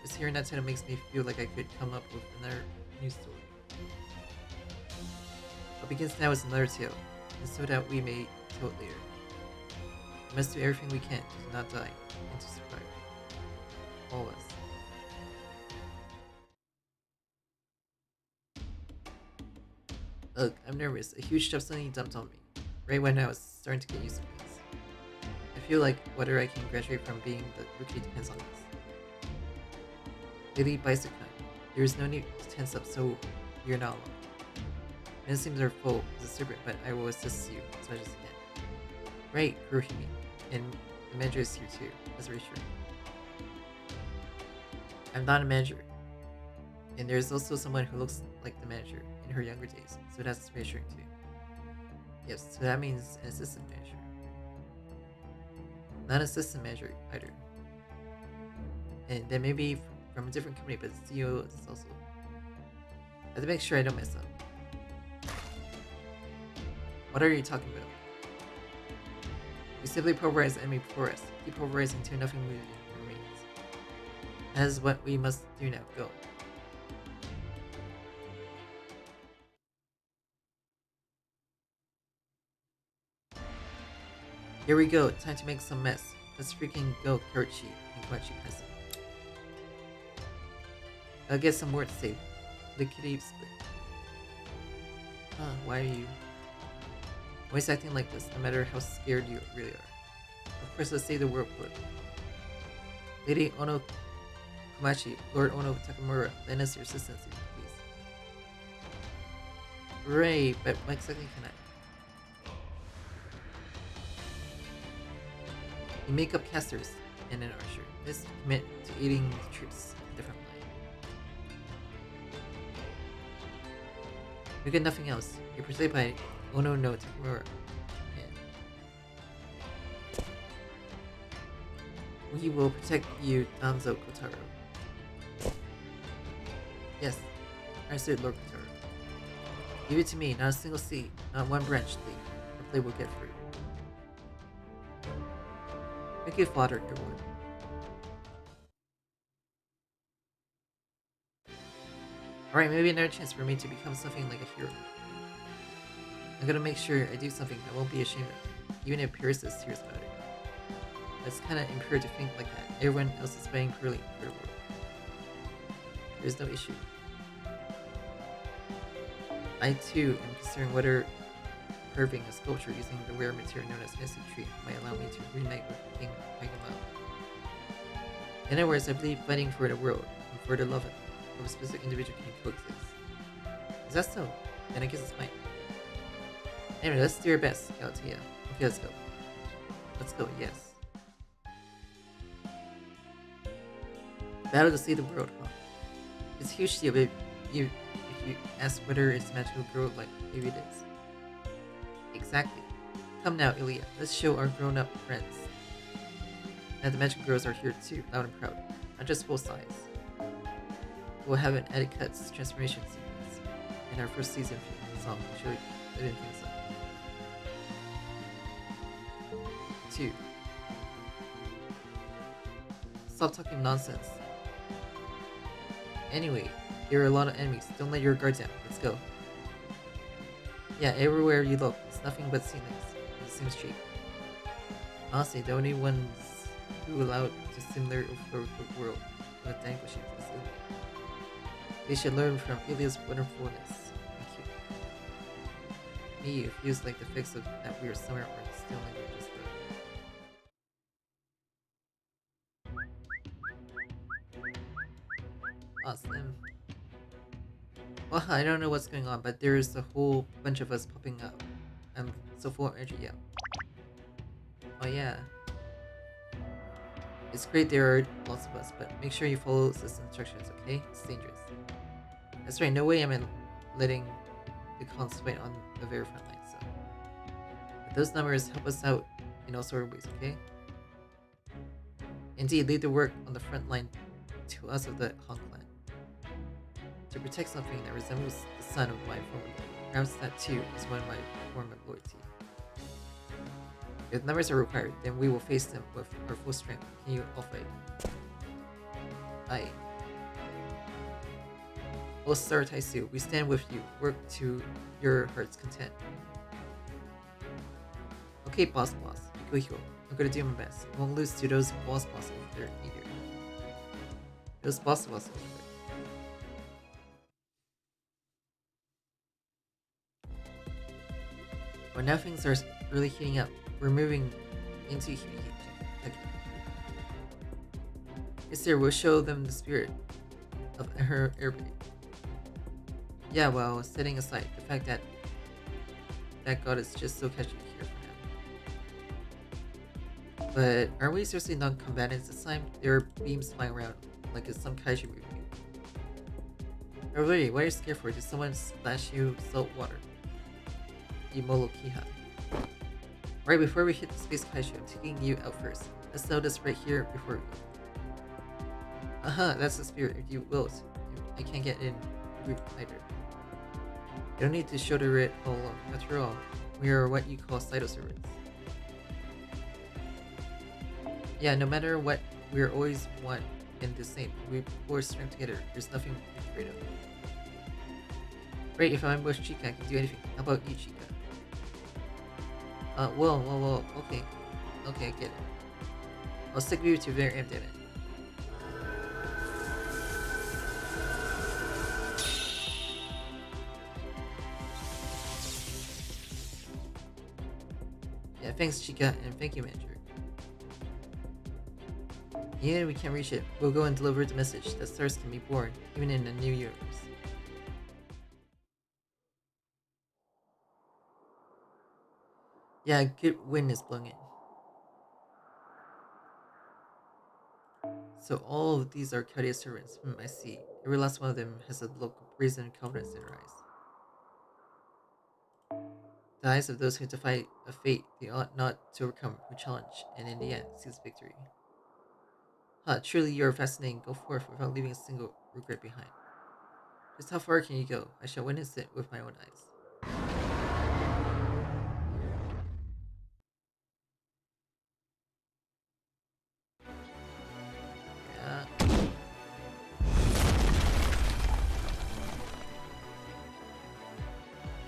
Just hearing that title makes me feel like I could come up with another new story. What begins now is another tale, and so that we may tell it later. We must do everything we can to not die and to survive. All of us. Ugh, I'm nervous. A huge stuff suddenly dumped on me. right when I was starting to get used to things. I feel like whether I can graduate from being the rookie depends on this. Lady Bicycle, there is no need to tense up, so you're not alone. Men seems are full as a serpent, but I will assist you as much as I can. Right, Kurohime, and the manager is here too. That's reassuring. I'm not a manager, and there's also someone who looks like the manager in her younger days, so that's reassuring too. Yes, so that means an assistant manager. Not an assistant manager either. And then maybe from a different company, but the CEO is also. I have to make sure I don't mess up. What are you talking about? We simply pulverize the enemy before us. Keep pulverizing until nothing remains. That is what we must do now. Go. Here we go. Time to make some mess. Let's freaking go, Karachi and Karachi peasant. I'll get some more to say. The kitty split. Why are you always acting like this, no matter how scared you really are? Of course, let's save the world for it. Lady Ono Komachi, Lord Ono Takamura, lend us your assistance, please. Hooray, but what exactly can I? You make up casters and an archer. This commit to aiding the troops in a different line. You get nothing else. You're pursued by Ono no Takamura. We will protect you, Danzo Kotaro. Yes, I said Lord Kotaro. Give it to me, not a single seed, not one branch leaf. The play will get through. Make it fodder, everyone. Alright, maybe another chance for me to become something like a hero. I'm gonna make sure I do something I won't be ashamed of, even if Paris is serious about it. It's kinda impure to think like that. Everyone else is fighting poorly for the world. There's no issue. I too am considering whether curving a sculpture using the rare material known as Fancy Tree might allow me to reunite with King McNamara. In other words, I believe fighting for the world and for the love of a specific individual can coexist. Is that so? Then I guess it's fine. Anyway, let's do our best, Galatea. Okay, let's go. Let's go, yes. Battle to save the world, huh? It's a huge deal, but if you ask whether it's a magical girl like maybe it is. Exactly. Come now, Ilya. Let's show our grown-up friends that the magical girls are here too, loud and proud. Not just full size. We'll have an added cuts transformation sequence in our first season song to show living things up. 2. Stop talking nonsense. Anyway, there are a lot of enemies. Don't let your guard down. Let's go. Yeah, everywhere you look, it's nothing but ceilings. It seems cheap. Honestly, the only ones who allowed to similar over the world with vanquishing is Ilya. They should learn from Ilya's wonderfulness and cute. Me, it feels like the fix of that weird summer or still like just Awesome. Well, I don't know what's going on, but there's a whole bunch of us popping up. I'm so full of energy, yeah. Oh yeah. It's great there are lots of us, but make sure you follow system instructions, okay? It's dangerous. That's right, no way I'm letting the cons fight on the very front line, so. But those numbers help us out in all sorts of ways, okay? Indeed, leave the work on the front line to us of the Han clan. To protect something that resembles the son of my former lord. Perhaps that too is one of my form of loyalty. If numbers are required, then we will face them with our full strength. Can you all fight? Aye. O Star Taisu, we stand with you. Work to your heart's content. Okay, boss. Hiko. I'm gonna do my best. I won't lose to those boss over there either. Those boss over there. But now things are really heating up. We're moving into Kentucky. Yes, sir, we'll show them the spirit of her airbase. Yeah, well, setting aside the fact that that god is just so catchy here for now. But are we seriously non-combatants this time? There are beams flying around like it's some kaiju movie. Oh really, what are you scared for? Did someone splash you with salt water? Imolo Kiha. Right before we hit the space kaiju, I'm taking you out first. Let's settle this right here before we go. That's the spirit, if you will. I can't get in group either. You don't need to shoulder it all alone. After all, we are what you call cytoservants. Yeah, no matter what, we are always one and the same. We pull our strength together. There's nothing to be afraid of. Right, if I ambush Chica, I can do anything. How about you, Chica? Well, okay. Okay, I get it. I'll stick with you to the very end, damn it. Yeah, thanks, Chica, and thank you, Manager. Yeah, we can't reach it. We'll go and deliver the message that stars can be born, even in a new universe. Yeah, a good wind is blowing in. So all of these are Kadia servants. I see. Every last one of them has a look of brazen confidence in their eyes. The eyes of those who defy a fate they ought not to overcome, who challenge, and in the end, seize victory. Truly you are fascinating. Go forth without leaving a single regret behind. Just how far can you go? I shall witness it with my own eyes. Yeah.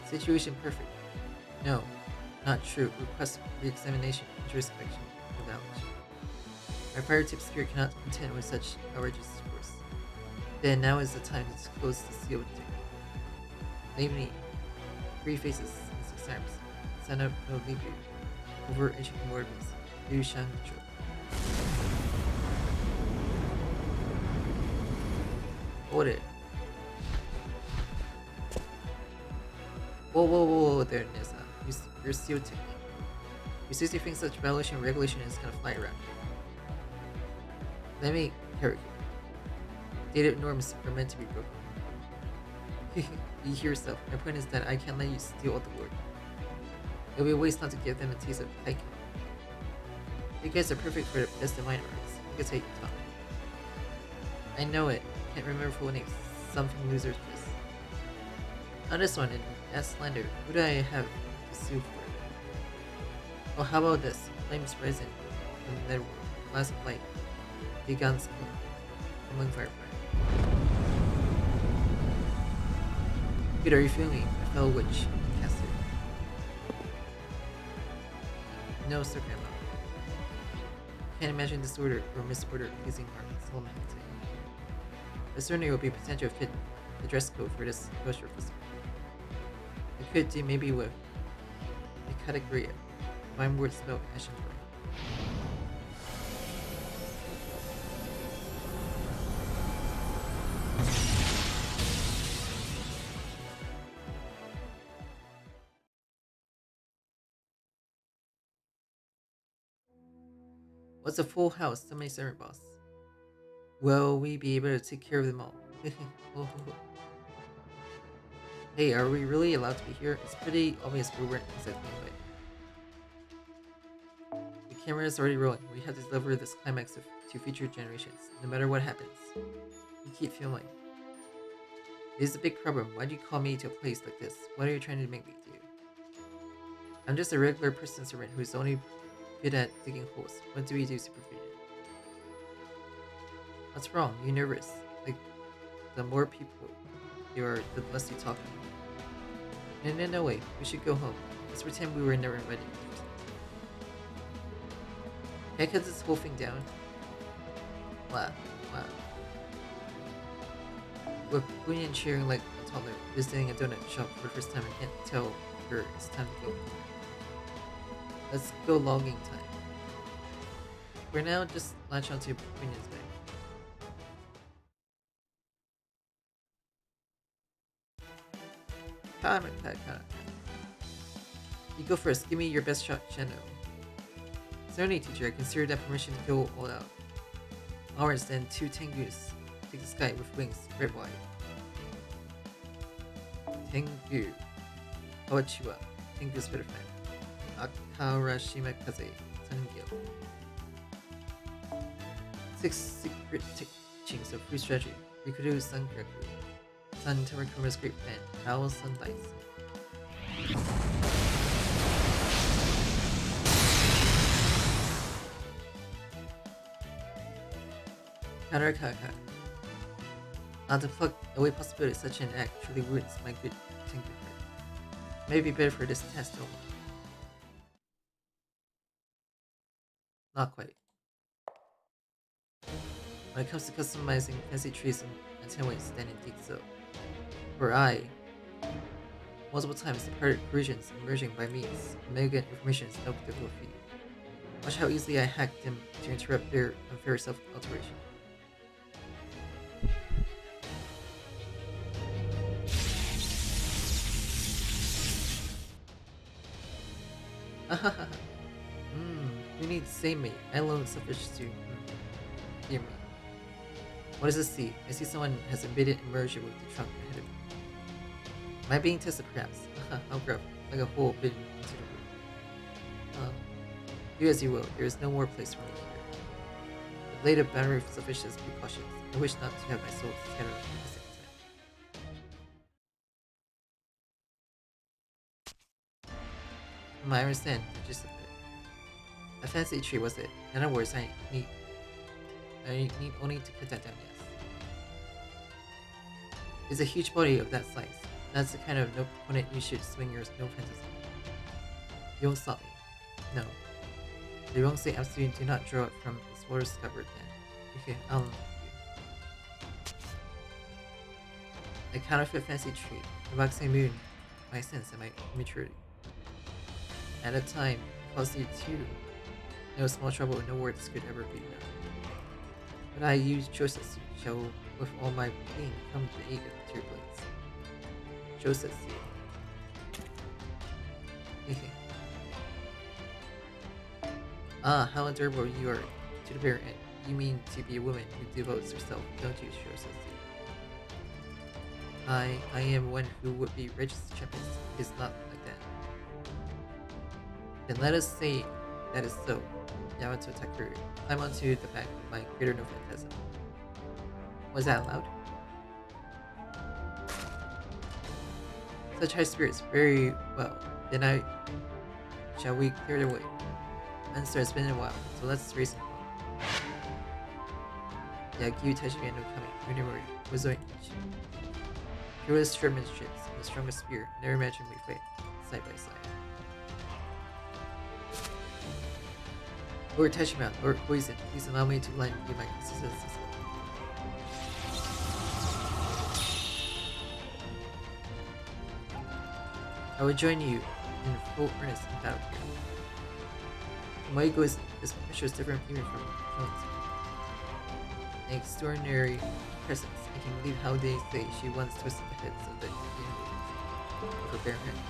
Situation perfect. No, not true. Request re-examination, introspection, evaluation. Our fire tip spirit cannot contend with such outrageous discourse. Then now is the time to close the sealed ticket. Namely, 3 faces and 6 arms. Sana no Libu. Over intricate morbis. Liu Shang Cho. Hold it. Whoa there, Nessa. You're sealed ticket. You seriously think such violation of regulation is gonna fly around here? Let me carry you. Data norms are meant to be broken. You hear yourself. My point is that I can't let you steal all the glory. It would be a waste not to give them a taste of hiking. You guys are perfect for the best of mine arts. You can take your time. I know it. Can't remember full names. Something losers this. On this one, in that slander, who do I have to sue for? Oh, how about this? Flames rising from the netherworld. Glass of light. Ligon's among firefire. Good, are you feeling me? A fellow witch. Cast it. No, Sir Grandma. Can't imagine disorder or misorder pleasing our solemn today. But certainly will be potential fit the dress code for this kosher festival. I could do maybe with a category of fine word spelled ashen right. What's a full house? So many servant boss. Will we be able to take care of them all? Hey, are we really allowed to be here? It's pretty obvious we weren't exactly invited. The camera is already rolling. We have to deliver this climax to future generations, no matter what happens. You keep filming. It is a big problem. Why'd you call me to a place like this? What are you trying to make me do? I'm just a regular person servant who's only good at digging holes. What do we do to prevent it? What's wrong? You nervous? Like, the more people you are, the less you talk. No, wait. We should go home. Let's pretend we were never invited. Can I cut this whole thing down? Wow. We're putting and cheering like a toddler, visiting a donut shop for the first time and can't tell her it's time to go. Let's go logging time. For now, just latch onto Queen's Bay. You go first. Give me your best shot, Shendo. Certainly, teacher. I consider that permission to go all out. Ours, then 2 Tengus. Take the sky with wings spread wide. Tengu. Kawachiwa. Tengu's better friend. Akarashima Kaze. Sangyo. 6 secret teachings of free strategy. Rikudo Sankaku. Sun Tamakuma's great friend. Owl Sunlight. Karakaka. Not to pluck away possibilities, such an act truly wounds my good Tengu friend. Maybe better for this test only. Not quite. When it comes to customizing fancy trees and attenuates, then indeed so. For I, multiple times the Parisians emerging by means of mega information is no difficult feat. Watch how easily I hacked them to interrupt their unfair self-alteration. You need to save me. I alone selfish to hear me. What does this see? I see someone has invaded and merged with the trunk ahead of me. Am I being tested perhaps? How gruff, like a hole bitten into the roof. Do as you will, there is no more place for me here. The blade of boundary of selfishness, be cautious. I wish not to have my soul scattered at the same time. I understand the gist of it. A fancy tree was it? In other words, I need only to cut that down, yes. It's a huge body of that size. That's the kind of opponent you should swing your no fences on. You won't stop me. No. You won't say absolutely do not draw it from its water scovered then. Okay, I'll let you. A counterfeit fancy tree, the waxing moon, my sense and my immaturity. At a time, it caused you too. No small trouble, no words could ever be known. But I use Joseph, shall with all my being come to the aid of your blades. Joseph. Ah, how adorable you are to the very end. You mean to be a woman who devotes herself, don't you, Joseph? I am one who would be registered champion. It is not like that. Then let us say that is so. Yamato Takuru, climb onto the back of my greater no phantasm. Was that allowed? Such high spirits, very well. Then shall we clear the way? Answer, it's been a while, so let's race and Yagu Tachibia no Kami, Unimori, Wazoi Ichi. Purest shipmenships, and the strongest spear, never imagined we fight side by side. Lord Tachibana, Lord Poison, please allow me to lend you my assistance as well. I will join you in full earnest in battle here. My ego is picture is different even from Yuwanti. An extraordinary presence. I can believe how they say she once twisted the heads of the Indians with her bare hands.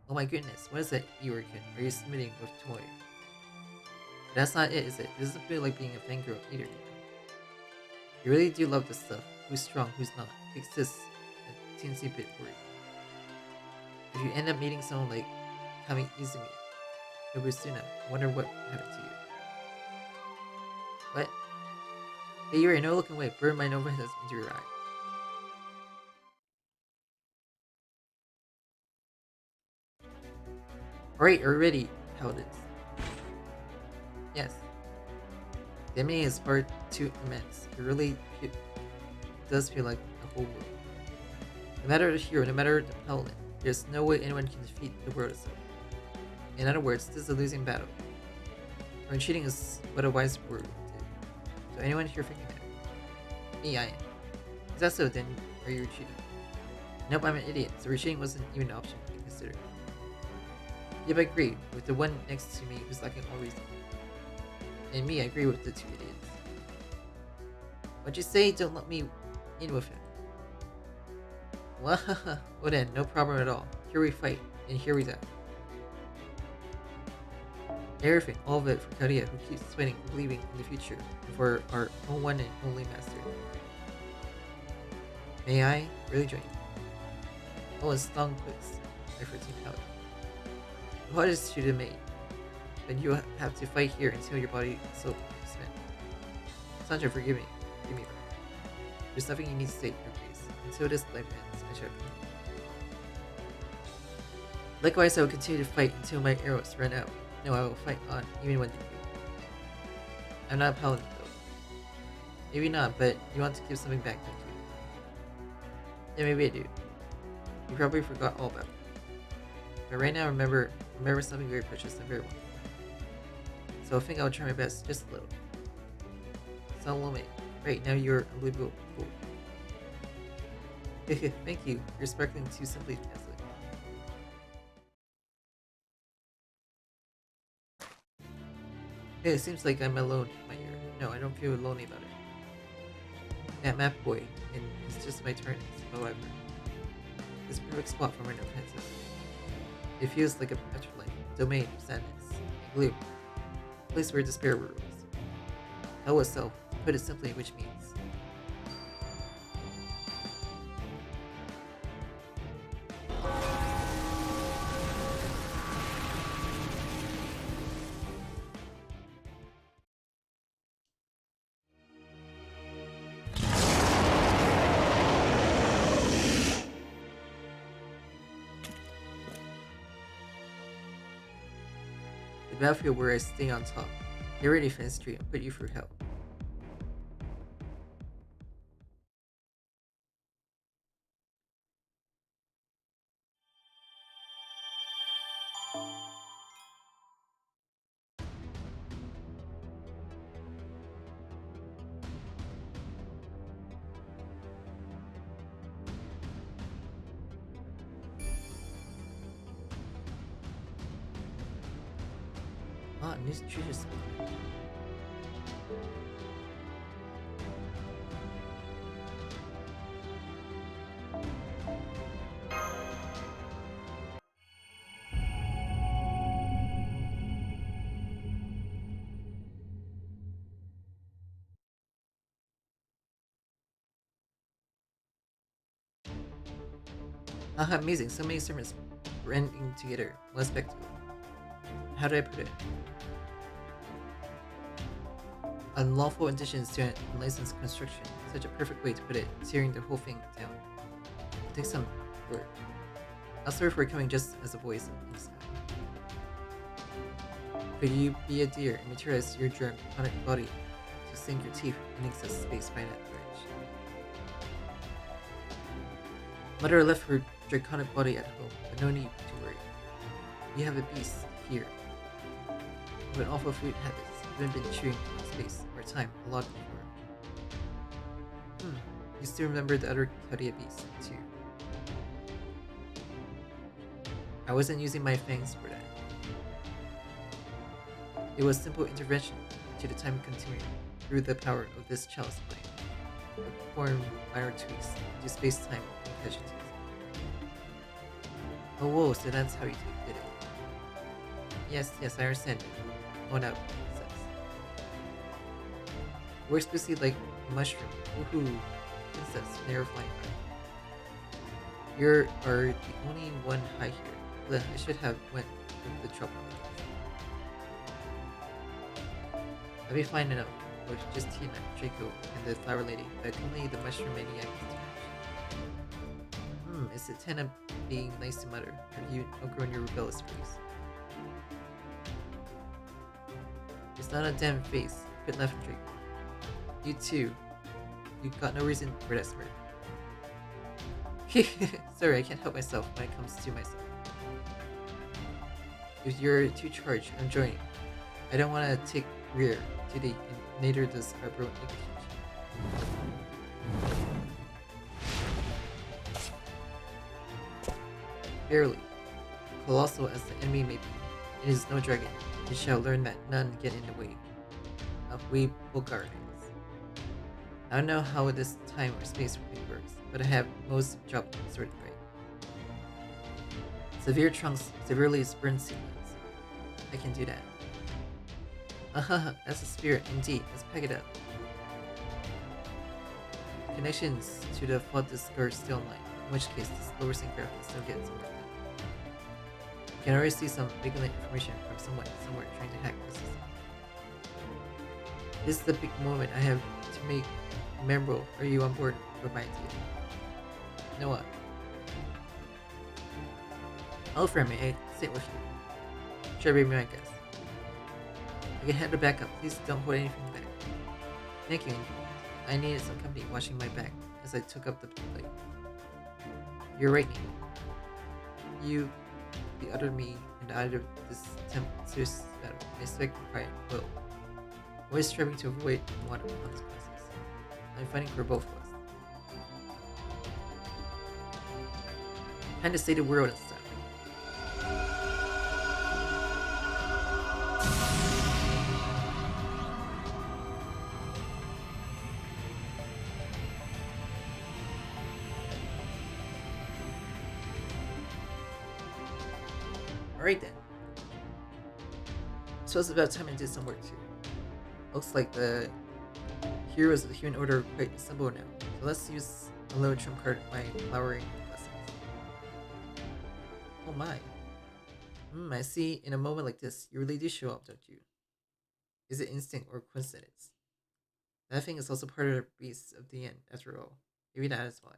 Oh my goodness, what is that, Iorkin? Are you submitting with toy? But that's not it, is it? It doesn't feel like being a fangirl either, you know. You really do love this stuff. Who's strong, who's not. Makes this a teensy bit worried. If you end up meeting someone like Kami Izumi, Nobusuna, I wonder what happened to you. What? Hey Yuri, no looking away. Burn my Nova has into your eye. Alright, are we ready, Paladins? Yes. The enemy is far too immense. It really does feel like a whole world. No matter the hero, no matter the Paladin, there's no way anyone can defeat the world itself. In other words, this is a losing battle. When cheating is what a wise word did. So anyone here thinking that? Me, I am. Is that so? Then are you cheating? Nope, I'm an idiot. So retreating wasn't even an option. consider. Yep, I agree with the one next to me who's lacking all reason. And me, I agree with the two idiots. What'd you say? Don't let me in with him. Well, well then, no problem at all. Here we fight, and here we die. Everything, all of it for Karia, who keeps sweating and believing in the future, and for our own one and only master. May I really join you? Oh, and strong puts my 14 power. What is to the maid? Then you have to fight here until your body is so spent. Sandra, forgive me. Give me that. There's nothing you need to say, your face. Until this life ends, I shall be. Likewise, I will continue to fight until my arrows run out. No, I will fight on, even when defeated. I'm not a paladin, though. Maybe not, but you want to give something back, don't you? Yeah, maybe I do. You probably forgot all about it. But right now, remember something very precious and very wonderful. So I think I'll try my best, just a little. Salome, right now you're unbelievable cool. Thank you. You're sparkling too simply, translate. It seems like I'm alone in my ear. No, I don't feel lonely about it. That map boy, and it's just my turn, however. It's a perfect spot for my offenses. It feels like a afterlife, domain of sadness, and gloom. A place where despair rules. Hell itself, put it simply, which means the battlefield where I stay on top. Get ready, Fenstry, I'll put you through hell. Ah, new treasure spot. Ah, amazing, so many sermons blending together. What a spectacle. How do I put it? Unlawful additions to an unlicensed construction. Such a perfect way to put it, tearing the whole thing down. It takes some work. I'll sorry for coming just as a voice in the sky. Could you be a deer and materialize your draconic body to sink your teeth in excess space by that bridge? Mother left her draconic body at home, but no need to worry. You have a beast here with awful food habits. Even been chewing in space or time a lot before. You still remember the other Karia beast too. I wasn't using my fangs for that. It was simple intervention to the time continuum through the power of this chalice plane. Perform minor tweaks to space-time and casualties. Oh whoa, so that's how you did it. Yes, I understand it. Oh no. Works basically like a mushroom. Woohoo! Princess, never flying high. You are the only one high here. I should have went with the trouble. I'll be fine enough with just Tina, Draco, and the Flower Lady, but only the Mushroom Maniac is too much. Is it Tana being nice to Mother? Have you outgrown your rebellious face? It's not a damn face. Bit left, Draco. You too. You've got no reason for that smirk. Sorry, I can't help myself when it comes to myself. If you're too charged, I'm joining. I don't want to take rear today, and neither does our bro Nick. Barely. colossal as the enemy may be, it is no dragon. It shall learn that none get in the way of we Bulgarians. I don't know how this time or space really works, but I have most job sorted right. Severe trunks, severely burned sequence. I can do that. That's a spirit indeed. Let's pack it up. Connections to the flood disk are still online, in which case this lower sync graphics still gets work done. You can already see some vigilant information from someone somewhere trying to hack the system. This is the big moment I have to make memorable. Are you on board with my idea? Noah. Hello friend, may I sit with you? Sure, be my guest. I can handle backup. Please don't hold anything back. Thank you. I needed some company watching my back as I took up the plate. You're right, Nina. You, the other me, and either of this serious battle. I expect quiet will. Always striving to avoid one of consequences. I'm fighting for both of us. Time to save the world and stuff. Alright then. So it's about time I did some work too. Looks like the heroes of the human order are quite assembled now. So let's use a little trump card of my flowering lessons. Oh my. I see in a moment like this, you really do show up, don't you? Is it instinct or coincidence? That thing is also part of the beast of the end, after all. Maybe that is why.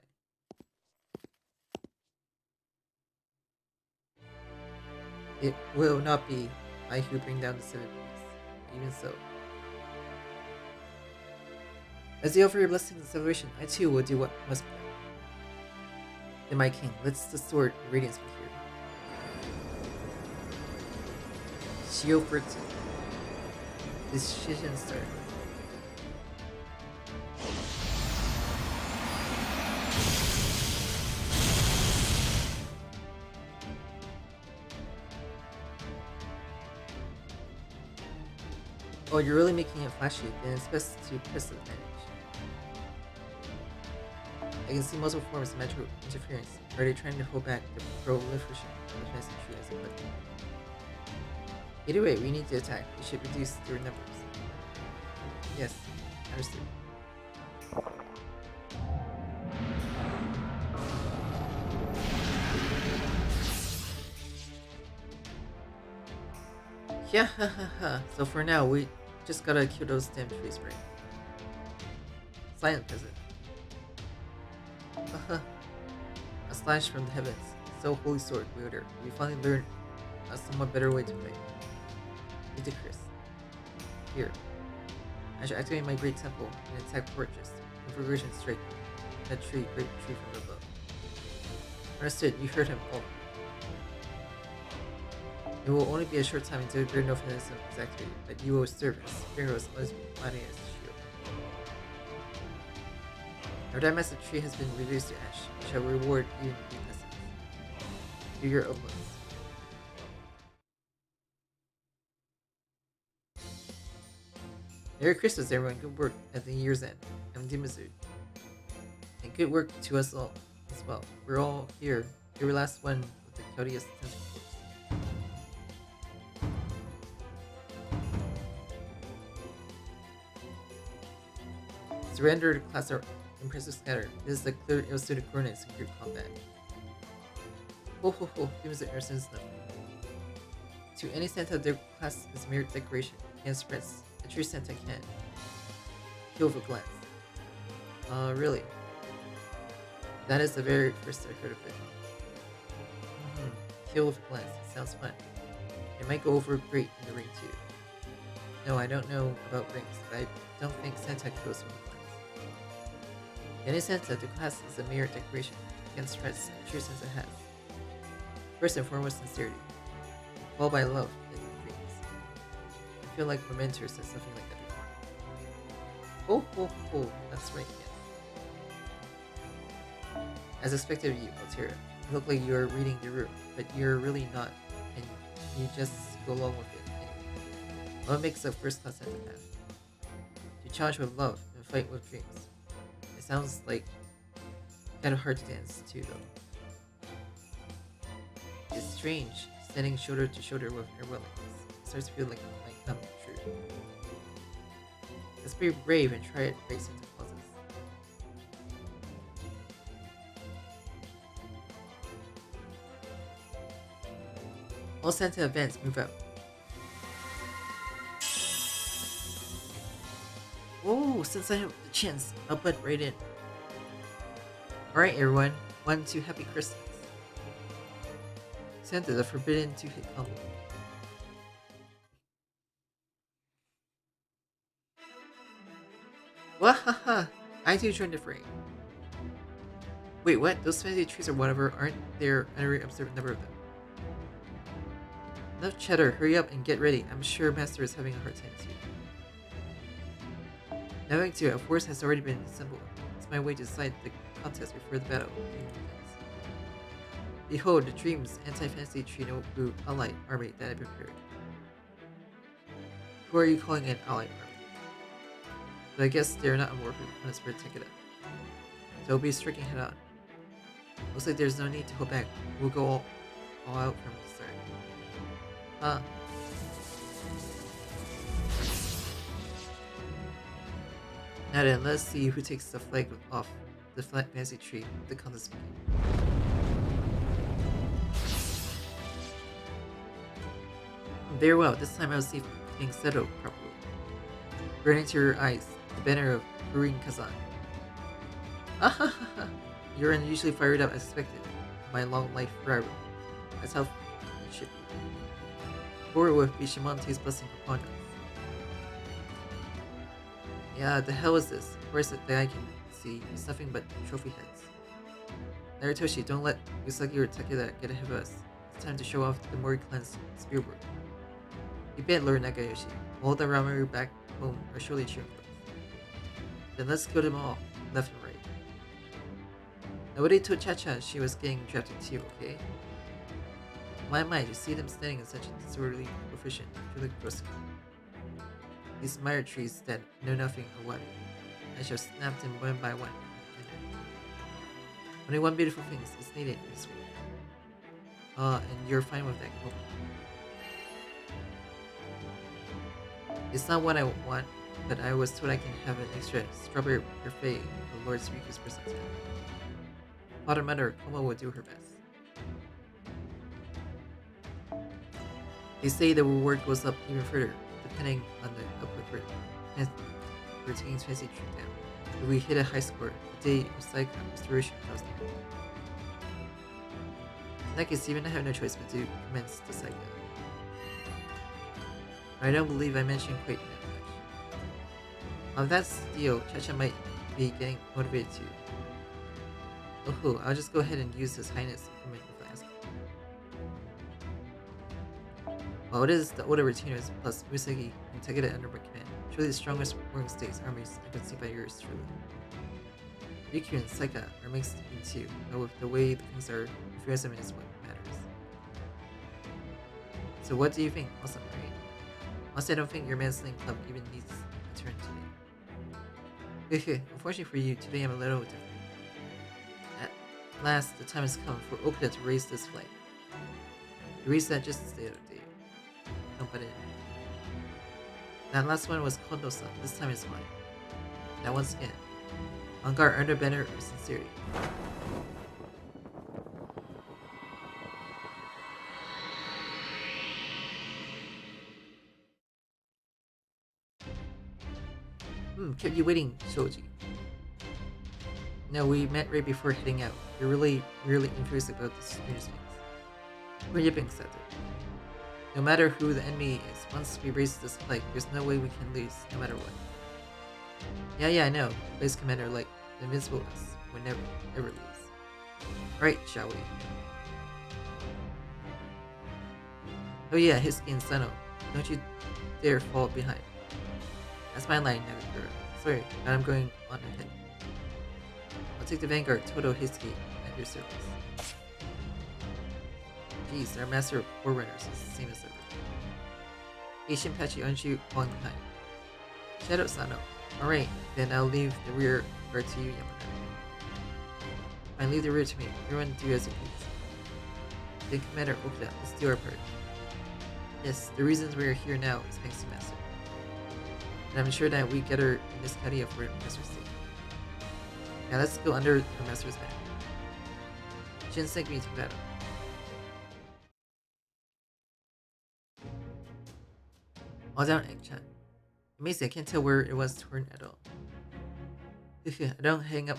It will not be I who bring down the seven beasts. Even so. As you offer your blessing and celebration, I too will do what must be done. Then my king, let's the sword and radiance be here. Shield Frickton. Decision start. Oh, you're really making it flashy, then it's best to press the advantage. I can see multiple forms of magical interference. Are they trying to hold back the proliferation of the fantasy tree as a put? Either way, we need to attack. We should reduce their numbers. Yes, understood. Yeah, so for now, we just gotta kill those damn trees, right? Silent peasant. A slash from the heavens. So, holy sword wielder, we finally learned a somewhat better way to fight. Ludicrous. Here. I should activate my great temple and attack fortress. Configuration strike. That tree, great tree from above. Understood, you heard him all. It will only be a short time until Great Mechanism is activated, but you will serve as heroes as mighty as the shield. Now that massive tree has been reduced to ash, we shall reward you in weaknesses. Do your utmost. Merry Christmas, everyone. Good work at the year's end. I'm Dimazu. And good work to us all as well. We're all here. You're the last one with the JP-rKyECtnz force. Surrender to class our impressive scatter. This is the clear illustrated coordinates in group combat. Ho ho ho, Dimazu understands them. To any Santa, their class is mere decoration. Can't express. A true Santa can. Kill with a glance. Really? That is the very first I heard of it. Kill with a glance. Sounds fun. It might go over great in the ring too. No, I don't know about rings, but I don't think Santa kills with a glance. In a sense that the class is a mere decoration against stress and true Santa has. First and foremost, sincerity. Followed by love and things. I feel like Memento said something like that before. Oh, that's right, yes. As expected of you, Altera. You look like you're reading the room, but you're really not, and you just go along with it anyway. What makes a first-class psychopath? To challenge with love and fight with dreams. It sounds like kind of hard to dance to, though. It's strange, standing shoulder to shoulder with her willingness. It starts to feel like it might come true. Let's be brave and try it racing to causes. All Santa events move out. Whoa, since I have the chance, I'll butt right in. Alright everyone, 1 2 happy Christmas. Santa the forbidden two-hit combo. Wahaha! I do join the fray. Wait, what? Those fancy trees or whatever, aren't there an observed number of them? Enough chatter, hurry up and get ready. I'm sure Master is having a hard time too. Knowing too, a force has already been assembled. It's my way to decide the contest before the battle. Behold, the Dream's anti-fantasy tree Nobu allied army that I prepared. Who are you calling an allied army? But I guess they're not unworthy opponents for Takeda. So we'll be striking head on. Looks like there's no need to hold back. We'll go all out from the start. Huh. Now then, let's see who takes the flag off the fantasy tree with the contest begin. Very well, this time I'll see things settled properly. Burn into your eyes, the banner of Rinka-san. Ahahaha! You're unusually fired up as expected. My long life forever. That's how it should be. Forward with Bishimonte's blessing upon us. Yeah, the hell is this? Of course, that I can see is nothing but trophy heads. Narutoshi, don't let Usagi or Takeda get ahead of us. It's time to show off the more cleansed spearboard. You bet, Lord Nagayoshi. All the Ramaru back home are surely cheering for us. Then let's kill them all, left and right. Nobody told Cha-Cha she was getting drafted too, okay? My, to see them standing in such a disorderly proficient, truly gross. These mire trees that know nothing or what. I shall snap them one by one. Only one beautiful thing is needed in this world. And you're fine with that, cool. It's not what I want, but I was told I can have an extra strawberry parfait of Lord Riku's for some time. Father Mother, Komo will do her best. They say the reward goes up even further, depending on the output for taking fancy trip down. If we hit a high score, the day of Psycho restoration comes near. In that case, even I have no choice but to commence the Psycho. I don't believe I mentioned quite that much. If that's the deal, Cha-Cha might be getting motivated too. Oh, I'll just go ahead and use His Highness implement if I ask. Well, it is the older retainers plus Usagi and Takeda under my command. Truly the strongest warring states armies I could see by yours truly. Riku and Saika are mixed in two, but with the way things are, realism is what matters. So what do you think? Awesome, right? Honestly, I don't think your manslaying club even needs a turn today. Unfortunately for you, today I'm a little different. At last, the time has come for Okuda to raise this flag. To raise that just the other day. Don't butt in. That last one was Kondo-san, this time it's mine. Now once again, on guard under banner of sincerity. Kept you waiting, Shoji. No, we met right before heading out. You're really interested about the Stranger Things. We're yipping, Sato. No matter who the enemy is, once we raise this flag, there's no way we can lose, no matter what. Yeah, I know. Base Commander like the Invincible us would never, ever lose. Right, shall we? Oh yeah, Hisky and Sano. Don't you dare fall behind. That's my line, Nugget. Sorry, but I'm going on ahead. I'll take the Vanguard, Toto, Hisky, at your service. Geez, our master of forerunners is the same as ever. Ancient Patchy, aren't you falling behind? Shadow Sano. Alright, then I'll leave the rear guard to you, Yamada. Fine, leave the rear to me. Everyone do as you please. Then Commander Okuda, let's do our part. Yes, the reasons we are here now is thanks to Master. And I'm sure that we get her in this Kadia for Master's sake. Now let's go under the Master's banner. Shinseki to battle. All down, Egg-chan. Amazing, I can't tell where it was torn at all. I don't hang up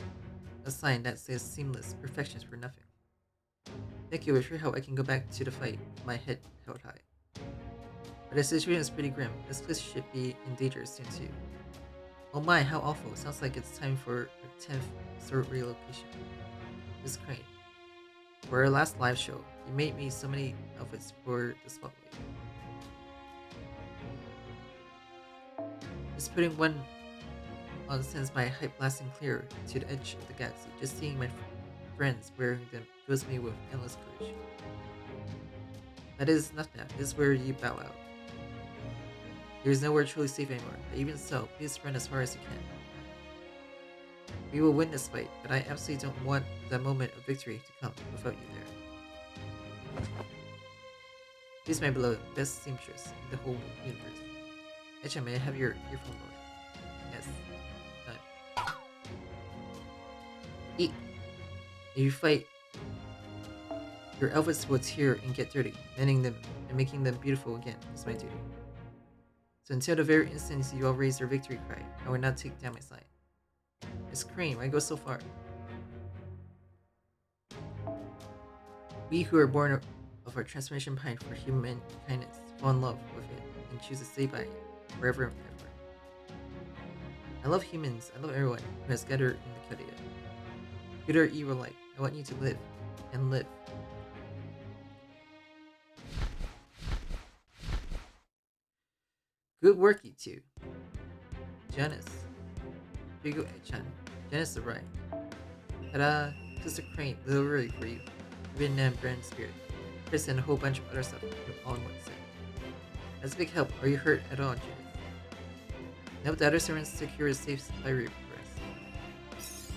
a sign that says seamless perfections for nothing. Thank you, with your help I can go back to the fight with my head held high. But the situation is pretty grim. This place should be in danger soon too. Oh my, how awful. Sounds like it's time for a 10th store relocation. Miss Crane. For our last live show, you made me so many outfits for the spotlight. Just putting one on sends my hype blasting clear to the edge of the galaxy. Just seeing my friends wearing them fills me with endless courage. That is not that. This is where you bow out. There is nowhere truly safe anymore, but even so, please run as far as you can. We will win this fight, but I absolutely don't want that moment of victory to come without you there. Please, my beloved, best seamstress in the whole universe. Echa, may I have your earphone mode? Yes. Done. Eat. If you fight, your outfits will tear and get dirty. Mending them and making them beautiful again is my duty. So until the very instant you all raise your victory cry, I will not take down my sign. Miss Crane, why go so far? We who are born of our transformation pine for human kindness fall in love with it and choose to stay by it forever and ever. I love humans, I love everyone who has gathered in the Kadia. Good or evil alike, I want you to live and live. Good work, you two. Janice. Here you go, Ed-chan. Janice arrived. Ta-da! Sister Crane, little early for you. Vietnam brand spirit. Chris and a whole bunch of other stuff all in one set. That's a big help. Are you hurt at all, Janice? Nope, the other servants secure a safe supply route for us.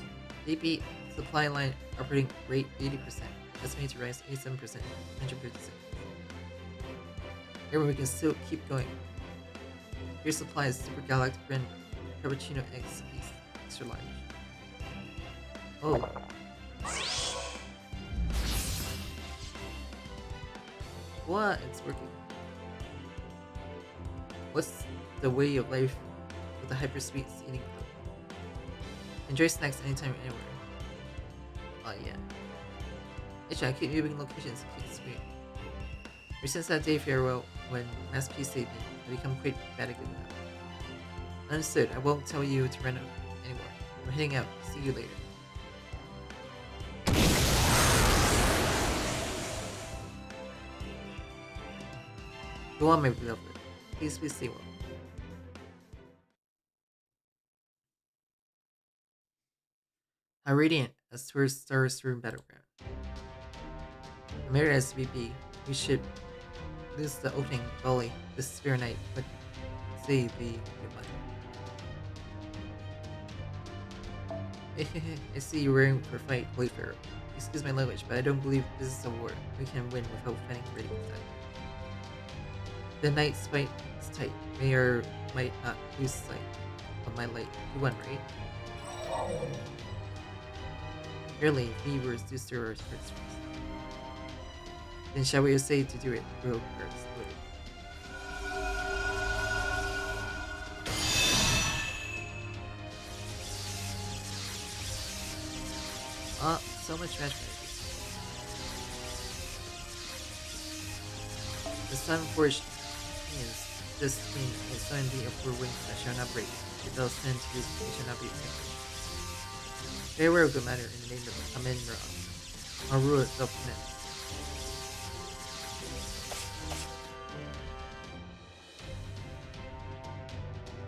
JP supply line operating rate 80%. Estimated to rise 87%. 156. Here we can still keep going. Your supply is Super Galactic brand Cappuccino X piece, extra large. Oh. What? It's working. What's the way of life with the hypersweet eating club? Enjoy snacks anytime, anywhere. Oh yeah. Actually, I keep moving locations to keep the screen. Ever since that day farewell when Mass P saved me, I become quite bad at giving up. Understood, I won't tell you to run anymore. I'm heading out. See you later. Go on, my beloved. Please stay well. How radiant a star-strewn battleground. No matter as we be, we should lose the opening volley this very night, but say the goodbye. I see you're wearing for fight, Wayfarer. Excuse my language, but I don't believe this is a war we can win without fighting ready inside. The night's fight is tight. May or might not lose sight of my light. You won, right? Barely, viewers do stir our hearts first. Then shall we essay to do it, real cards loaded. Ah, so much matchmaking. The sun forged hands this thing is so indeed of four wings that shall not break. If those stand to use, it shall not be extinguished. Farewell, good matter, in the name of McNamara, our ruler self-command.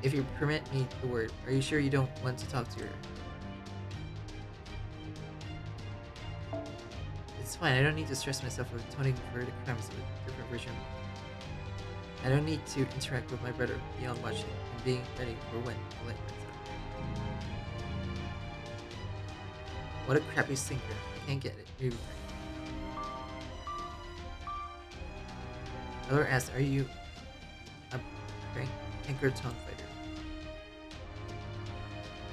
If you permit me the word, are you sure you don't want to talk to her? It's It's fine, I don't need to stress myself with atoning for the crimes of a different version. I don't need to interact with my brother beyond watching and being ready for when the light runs out. What a crappy sinker. I can't get it. Maybe Miller asks, are you a Pinkerton fighter?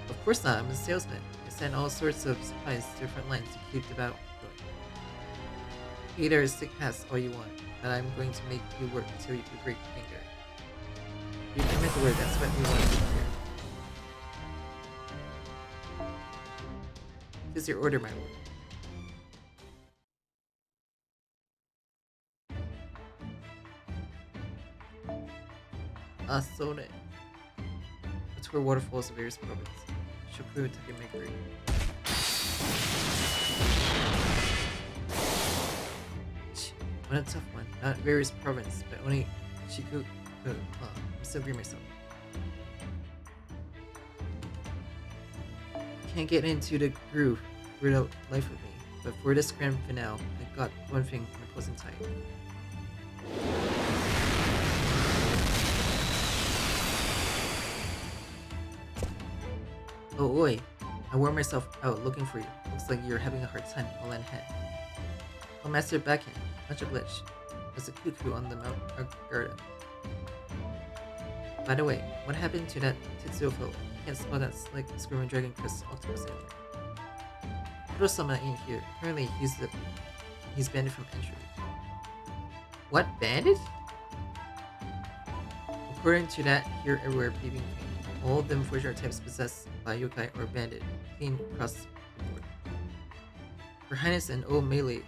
Of course not, I'm a salesman. I send all sorts of supplies to different lines to keep the battle going. Either stick past all you want, but I'm going to make you work until you can break your finger. You commit the word, that's what we want to hear. This is your order, my lord. Sone. That's where waterfalls of various province. Shoku Takemekuri. What a tough one. Not various province, but only Shiku. I'm still agree myself. Can't get into the groove for the life of me, but for this grand finale, I got one thing from opposing tight. Oh oi, I wore myself out looking for you. Looks like you're having a hard time, all in head. Oh, Master Backhand, much obliged. There's a cuckoo on the Mount Garden. By the way, what happened to that Tetsuo fellow? Can't spell that slick screaming dragon crest octopus anymore. Kurosama ain't here. Apparently he's banned from entry. What, bandit? According to that here everywhere peeping thing, all of them forger types possessed by yokai or bandit, clean across the board. Her Highness and old melee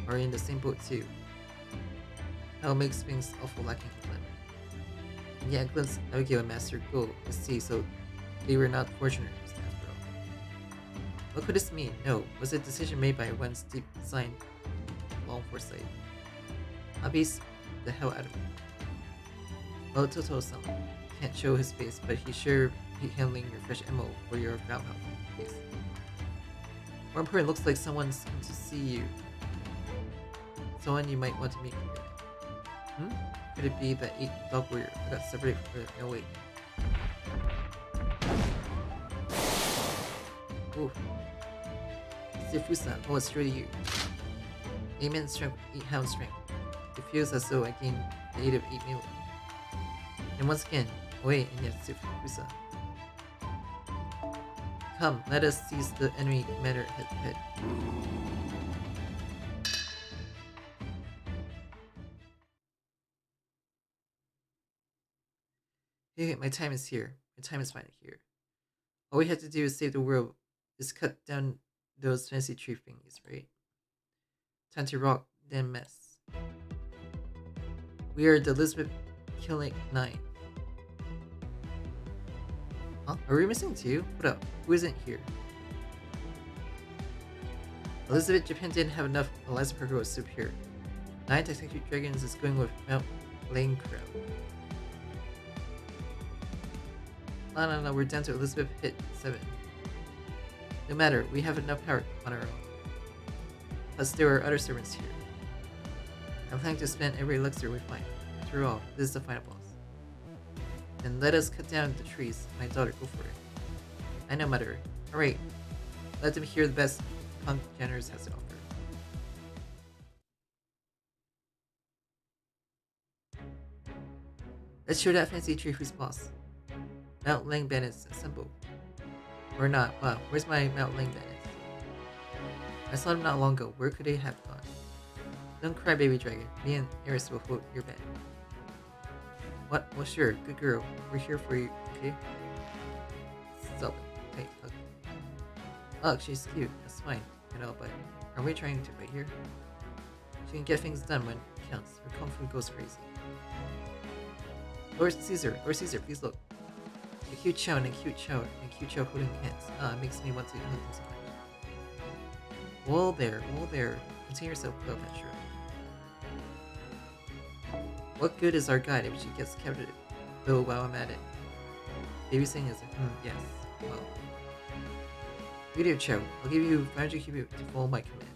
are in the same boat too. Hell makes things awful lacking in climate. And yet, glimpse Abigail and Master go to sea, so they were not fortunate after all. What could this mean? No, was it a decision made by one's deep design, long foresight? Abis the hell out of me. Well, Toto-sama can't show his face, but he sure be handling your fresh ammo for your ground health case. More important, looks like someone's come to see you. Someone you might want to meet today. Could it be that 8-dog warrior who got separated from the no wait? Oof. Sifusan, oh, it's really you. 8 man strength, 8 hound strength. It feels as though I gained the 8 of 8 melee. And once again, wait, and yet Sifusan. Come, let us seize the enemy commander head to head. Hey, my time is here. My time is finally here. All we have to do is save the world. Is cut down those fancy tree thingies, right? Time to rock them mess. We are the Elizabeth Killing 9. Huh? Are we missing 2? What up? Who isn't here? Elizabeth, Japan didn't have enough Eliza Pergo soup here. 9 Detective Dragons is going with Mount Lane Crown. No, we're down to Elizabeth hit 7. No matter, we have enough power on our own. Plus, there are other servants here. I'm planning to spend every elixir we find. After all, this is the final boss. Then let us cut down the trees. My daughter, go for it. I know, mother. Alright, let them hear the best punk Jenners has to offer. Let's show that fancy tree who's boss. Mount Lang Bandits assemble. Or not. Wow, where's my Mount Lang Bandits? I saw them not long ago. Where could they have gone? Don't cry, baby dragon. Me and Eris will hold your band. What? Well, sure. Good girl. We're here for you, okay? Stop it. Hey, hug. Ugh, she's cute. That's fine. I know, but are we trying to fight here? She can get things done when it counts. Her kung fu goes crazy. Lord Caesar, please look. A cute chow and a cute chow holding hands. It makes me want to hug them so much. Whoa there. Contain yourself, Cleopatra. What good is our guide if she gets captured? Oh, while I'm at it. Baby saying is yes. Well. Video chow, I'll give you 500 cubit to follow my commands.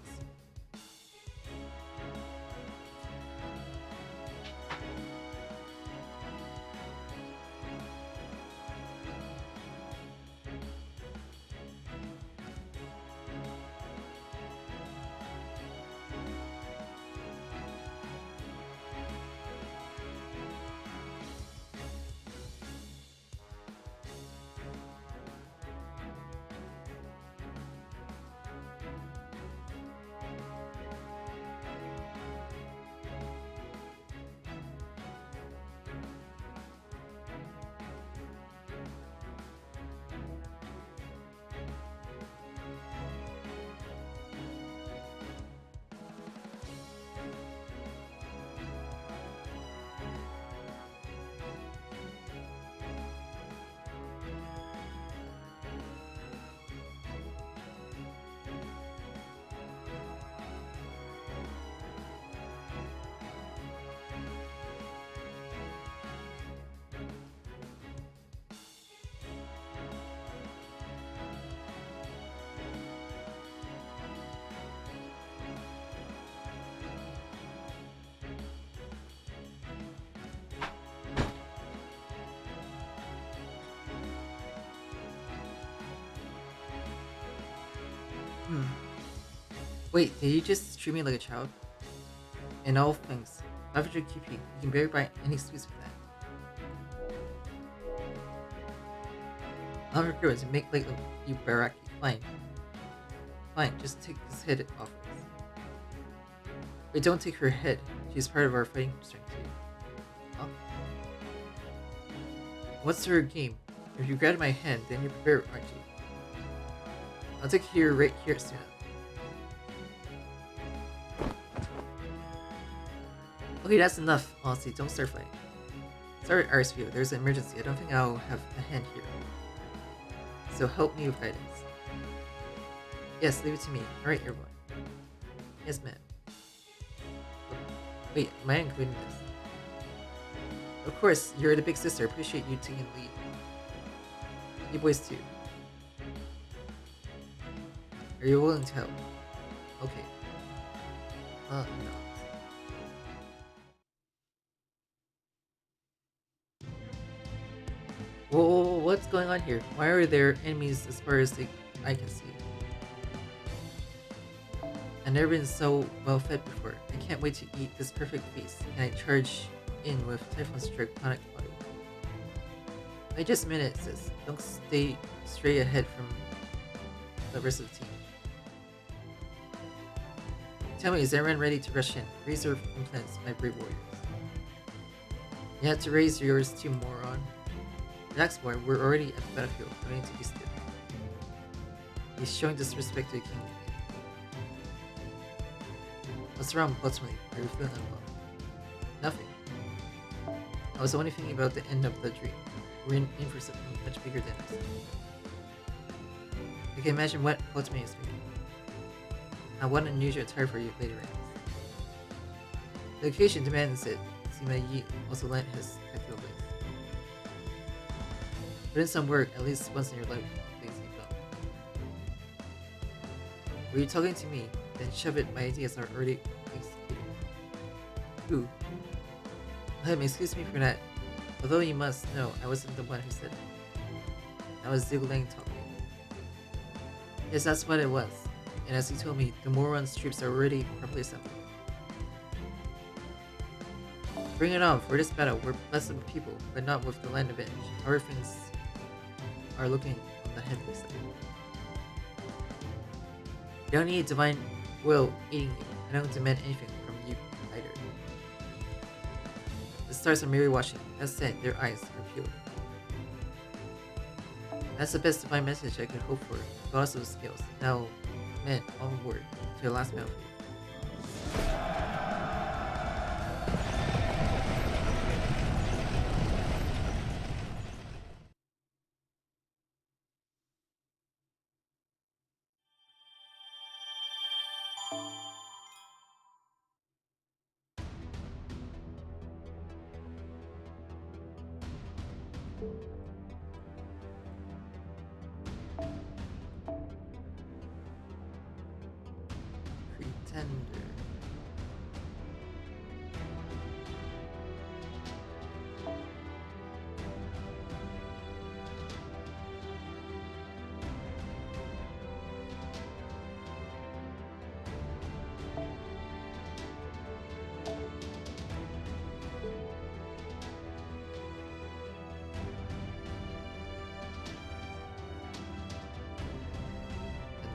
Wait, did you just treat me like a child? In all things, 500 QP, you can barely buy any sweets for that. I'll regret it to make like you baraki. Fine. Fine, just take this head off. Wait, don't take her head. She's part of our fighting strength too. Huh? What's her game? If you grab my hand, then you're prepared, aren't you? I'll take you right here soon. Okay, that's enough. Honestly, don't start fighting. Sorry, RSVO, there's an emergency. I don't think I'll have a hand here. So help me with guidance. Yes, leave it to me. Alright, everyone. Yes, ma'am. Wait, am I including this? Of course, you're the big sister. Appreciate you taking the lead. You boys too. Are you willing to help? Okay. No. Whoa, what's going on here? Why are there enemies as far as I can see? I've never been so well fed before. I can't wait to eat this perfect feast, and I charge in with Typhoon Strike tonic bottle. Wait just a minute, sis. Don't stay straight ahead from the rest of the team. Tell me, is everyone ready to rush in? Raise your implants, my brave warriors. You have to raise yours too, moron. Relax, boy. We're already at the battlefield. We need to be still. He's showing disrespect to the king. What's wrong, ultimately? Are you feeling unwell? Nothing. I was only thinking about the end of the dream. We're in for something much bigger than us. I can imagine what ultimately is thinking. I want an unusual attire for you later on. The occasion demands it. See my Yi also lent his technical ways. Put in some work at least once in your life, things you felt. Were you talking to me? Then shove it, my ideas are already executed. Who? Excuse me for that. Although you must know, I wasn't the one who said it. That was Zhuge talking. Yes, that's what it was. And as he told me, the Moron's troops are already properly assembled. Bring it on, for this battle, we're blessed with people, but not with the land of edge. Our things are looking on the heavenly side. You don't need divine will eating you. I don't demand anything from you either. The stars are merely watching. That said, their eyes are pure. That's the best divine message I could hope for, but also the skills. Now, men, onward to the last battlefield. Pretender.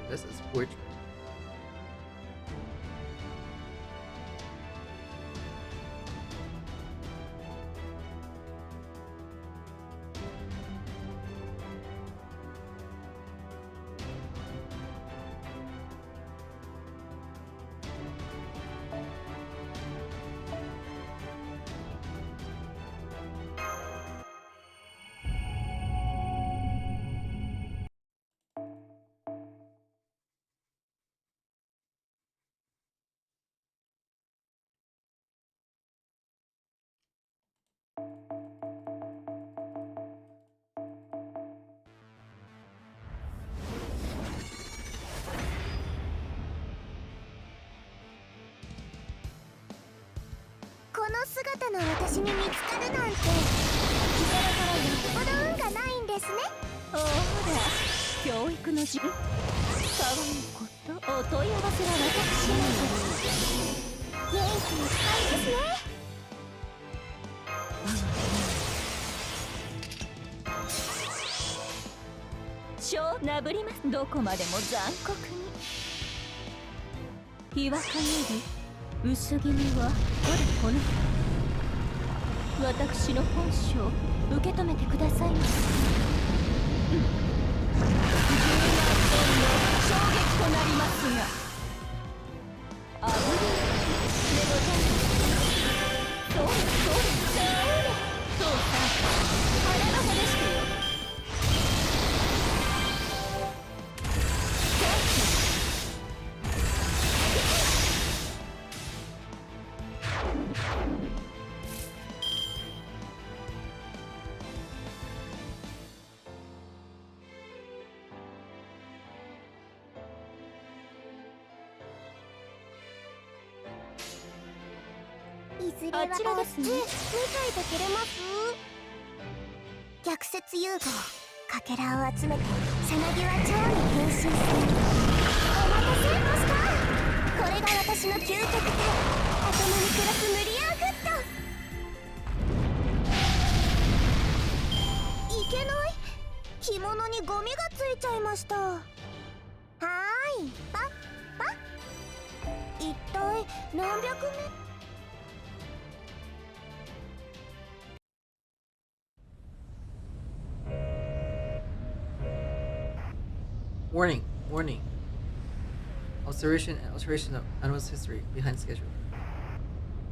And this is portrait. 可愛いことお問い合わせは私に。元気いっぱいですね。超なぶります。どこまでも残酷に。日は陰り薄気味はほらこの私の本性受け止めてくださいませ。10万トンの衝撃となりますが、あぶりでございます。そうさ腹が激しくよ。いずれはこっち見といてくれます？逆説融合かけらを集めてさなぎは蝶に変身する。お待たせマスター、これが私の究極体、頭に暮らす無理やフット。いけない、着物にゴミがついちゃいました。はーい、パッパッ。一体何百年。Warning, warning. Observation and alteration of animals' history behind schedule.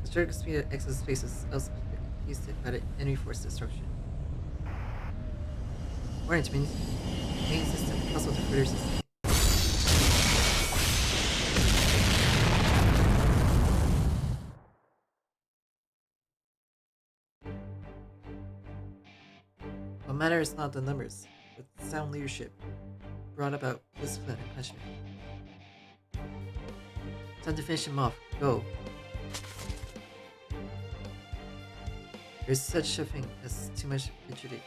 Constructed speed at excess spaces outpaced by the enemy force destruction. Warning to main system, possible to further sustain. What matters is not the numbers, but sound leadership brought about discipline and punishment. Time to finish him off. Go. There's such a thing as too much rigidity.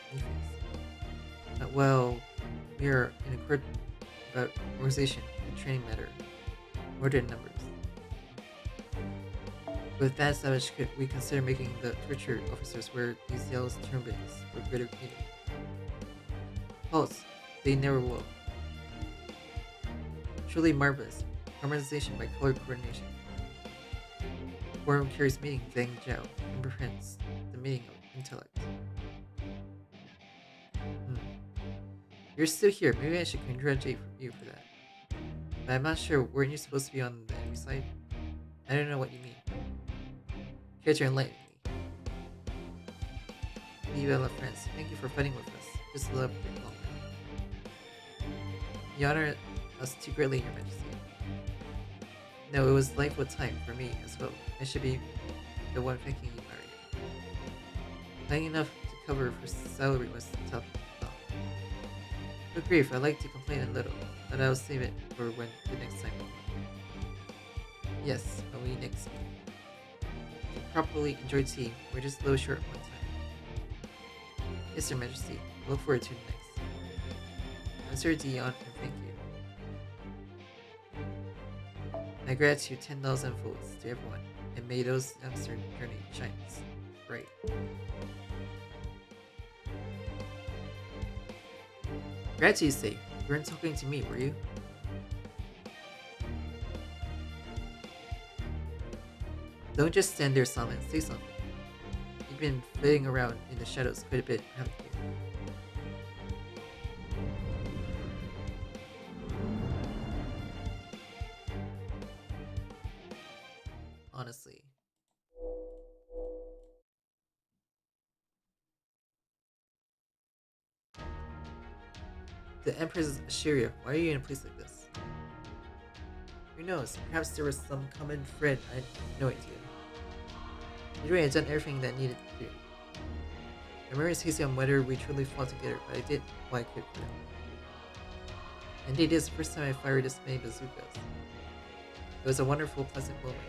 Well, we are in accord about organization and training matter more than numbers. With that established, could we consider making the torture officers wear these yellow turbans for greater meaning? Halt! They never will. Truly marvelous. Harmonization by color coordination. Form carries meaning Zhang Jiao and comprehends the meaning of intellect. You're still here. Maybe I should congratulate you for that. But I'm not sure. Weren't you supposed to be on the enemy side? I don't know what you mean. Care to enlighten me? Viva la France. Thank you for fighting with us. Just a little bit longer. You honor us too greatly, Your Majesty. No, it was life with time for me as well. I should be the one thanking you, Maria. Paying enough to cover for salary was tough. Good grief, I like to complain a little, but I'll save it for when the next time. Yes, when we next meet. To properly enjoy tea, we're just a little short one time. Yes, Your Majesty. Look forward to next. I'm Sir Dion, and thank you. My gratitude 10,000 folds to everyone, and may those youngster journey shines bright. Gratitude sake, you weren't talking to me, were you? Don't just stand there silent, say something. You've been flitting around in the shadows quite a bit, haven't you? Honestly. The Empress is Assyria. Why are you in a place like this? Who knows? Perhaps there was some common thread I had no idea. Either way, I've done everything that needed to do. I remember hazy on whether we truly fought together, but I did what I could for them. Indeed, this is the first time I fired this many bazookas. It was a wonderful, pleasant moment.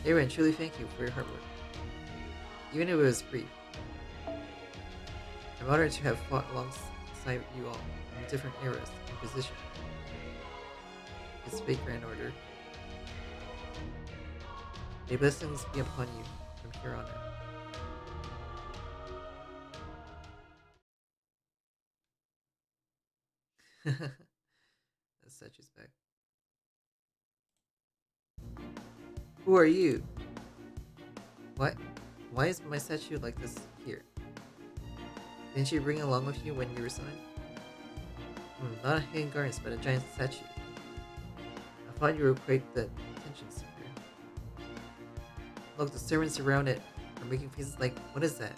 Everyone, truly thank you for your hard work. Even if it was brief. I'm honored to have fought alongside you all in different eras and positions. His fate Grand Order. May blessings be upon you from here on out. That's statue's back. Who are you? What? Why is my statue like this here? Didn't you bring it along with you when you were summoned? Not a hidden gardens, but a giant statue. I thought you were quite the attention seeker. Look, the servants around it are making faces like, what is that?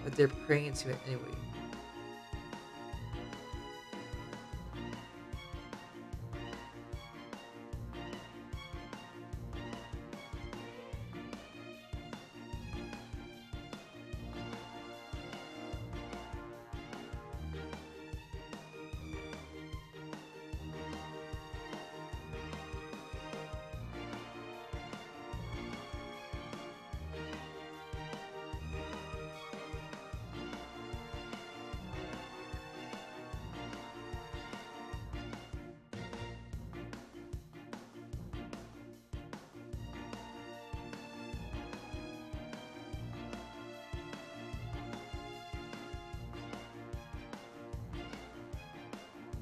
But they're praying into it anyway.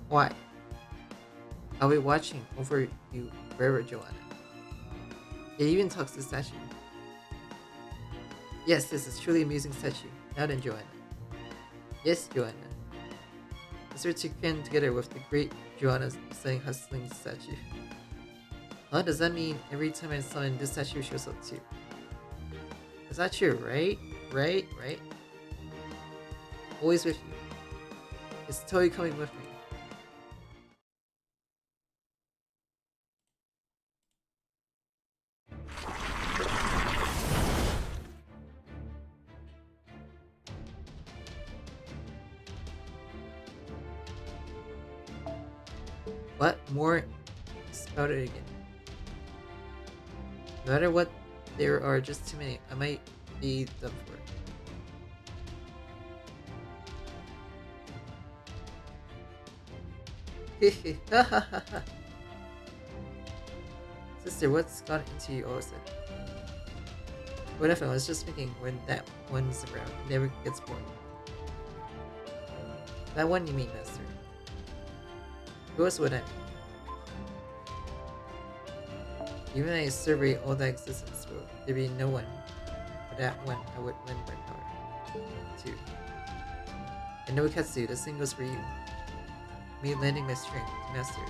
Why? I'll be watching over you forever, Joanna. It even talks to the statue. Yes, this is truly amusing statue. Now then, Joanna. Yes, Joanna. Let's to kin together with the great Joanna's stunning hustling statue. Huh? Does that mean every time I summon, this statue shows up too? Is that true, right? Right? Always with you. It's totally coming with me. What? More spout it again. No matter what, there are just too many. I might be done for. Hehe, ha ha ha ha. Sister, what's got into you all of a sudden? Whatever, I was just thinking when that one's around, it never gets bored. That one you mean, Master? Who else would I mean? Even if I survey all that existence, will there be no one but that one I would lend my power to. And Noahblomberg, the same goes for you. Me lending my strength to Master.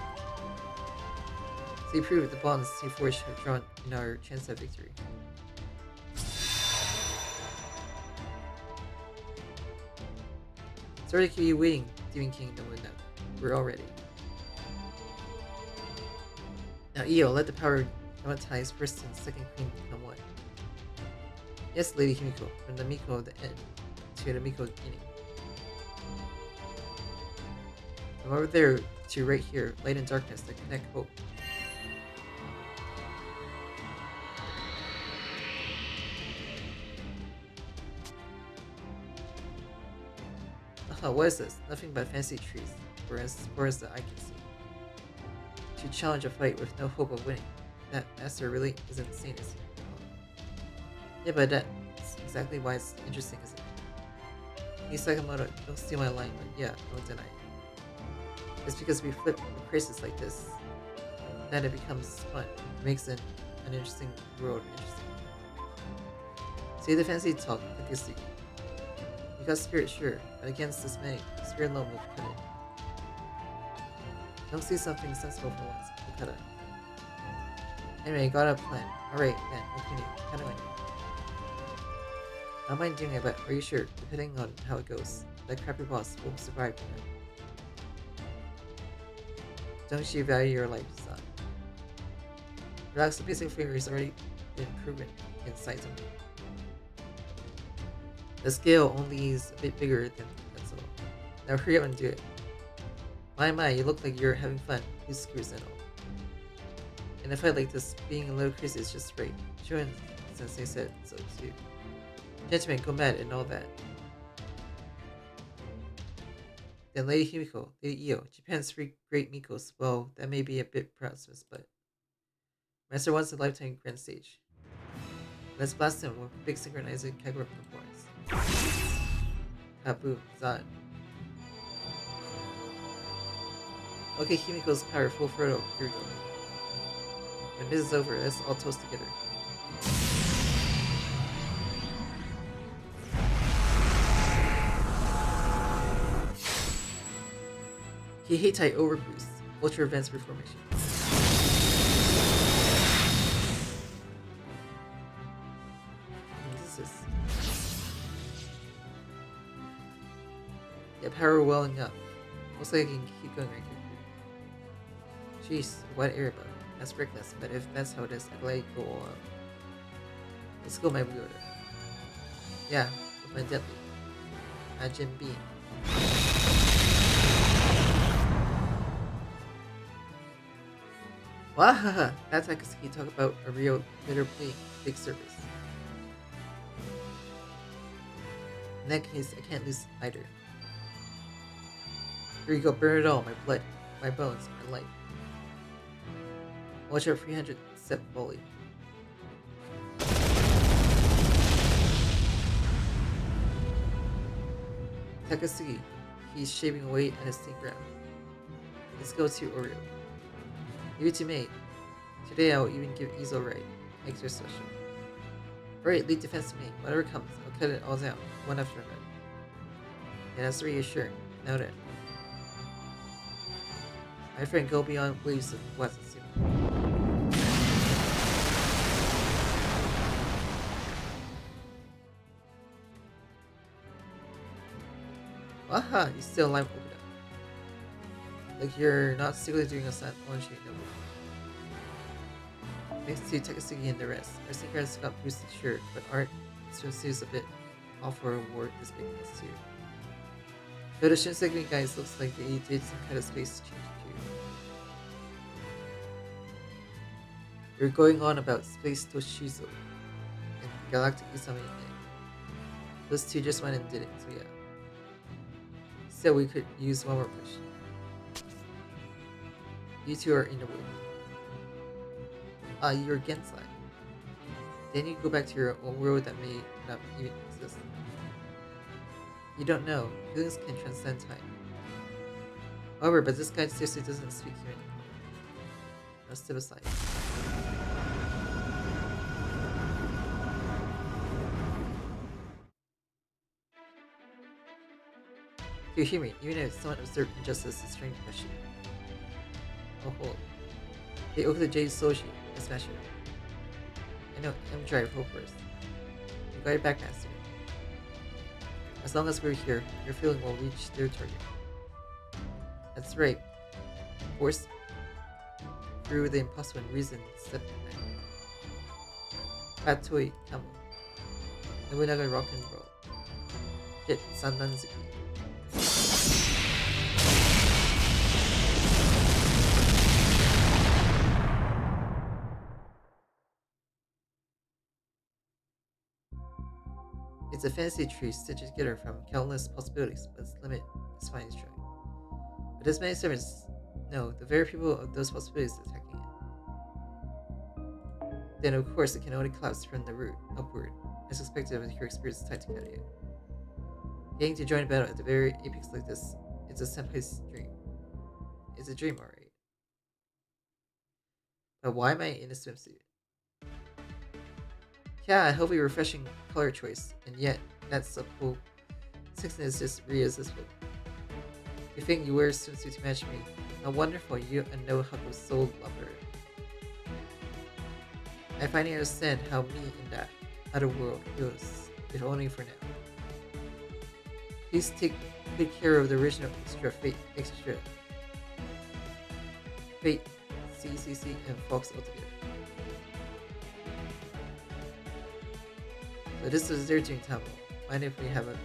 So you prove the bonds you forged have drawn in our chance at victory. Sorry to keep you waiting, Demon King no one know. We're all ready. Now Io, let the power traumatize first and second queen become one. Yes, Lady Himiko, from the Miko of the end to the Miko beginning. From over there to right here, light and darkness that connect hope. What is this? Nothing but fancy trees, for as far as the eye can see. To challenge a fight with no hope of winning. That Master really isn't seen as he. Yeah, but that's exactly why it's interesting, isn't it? Hey Sakamoto, don't steal my line, but yeah, don't deny it. It's because we flip the crisis like this that it becomes fun. It makes an interesting world interesting. See the fancy talk, like a secret. You got spirit, sure, but against this many, spirit alone will cut it. Don't see something sensible for once, we'll cut it. Anyway, got a plan. Alright, then, what can you do? How do I know? I don't mind doing it, but are you sure? Depending on how it goes, that crappy boss won't survive tonight. Don't you value your life, son? Relax, the basic figure has already been proven in sight of me. The scale only is a bit bigger than the pencil. Now hurry up and do it. My, you look like you're having fun. Who screws and all? In a fight like this, being a little crazy is just right. Shonen Sensei said so too. Gentlemen, go mad and all that. Then Lady Himiko, Lady Io, Japan's three great Mikos. Well, that may be a bit presumptuous, but Master wants a lifetime grand stage. Let's blast him with big synchronizing Kagura performance. Kaboom, Zan. Okay, Himiko's power, full throttle. Here we go. When this is over, let's all toast together. Kiheitai overboost. Ultra advanced reformation. What is this? Yeah, power welling up. Looks like I can keep going right here. Jeez, what air about? That's reckless, but if that's how it is, I'd like go all out. Let's go, my weirdo. Yeah, with my deadly. Ajin Beam. Wahaha! That's Akatsuki talk about a real bitter plea, big service. In that case, I can't lose either. Here you go, burn it all, my blood, my bones, my life. Watch out 300 step volley. Takasugi, he's shaving away at his sneak ground. Let's go to Oreo. Give it to me. Today I'll even give Izo right. Extra special. Alright, lead defense to me. Whatever comes, I'll cut it all down, one after another. Yeah, that's reassuring. Now then. My friend, go beyond waves of Watsutsume. Aha, you still alive, Okuda. Like you're not secretly doing us that one sheet noble. Thanks to Takasugi and the rest, our synchronized got boosted sure, but art swimsuits a bit off for a war this bigness too. Though the Shinsegumi guys looks like they did some kind of space change too. You're going on about Space Toshizo and Galactic Isame. Those two just went and did it, so yeah. Still, we could use one more push. You two are in the way. You're Gensai. Then you go back to your own world that may not even exist. You don't know. Feelings can transcend time. However, but this guy seriously doesn't speak human. Now step aside. You hear me? Even if someone observed injustice is trying to question you. Oh, hold. They open the J Soji and smash it. I know, M drive, hope first. You got your back, Master. As long as we're here, your feeling will reach their target. That's right. Force through the impossible and reason step back. Fatoi Kamo. Nobunaga rock and roll. Jet Sandanzuki. It's a fantasy tree stitched together from countless possibilities, but its limit is finely tried. But as many servants know, the very people of those possibilities attacking it. Then of course it can only collapse from the root upward, as expected with your experience tied to Kadia. Getting to join battle at the very apex like this, it's a senpai's dream. It's a dream, alright. But why am I in a swimsuit? Yeah, a healthy, refreshing color choice, and yet that subtle sexiness is just irresistible. You think you wear a swimsuit to match me? How wonderful, you and know how to soul lover. I finally understand how me in that other world feels, if only for now. Please take good care of the original extra fate, CCC, and Fox altogether. So this is their doing Tamil. Mind if we have a talk?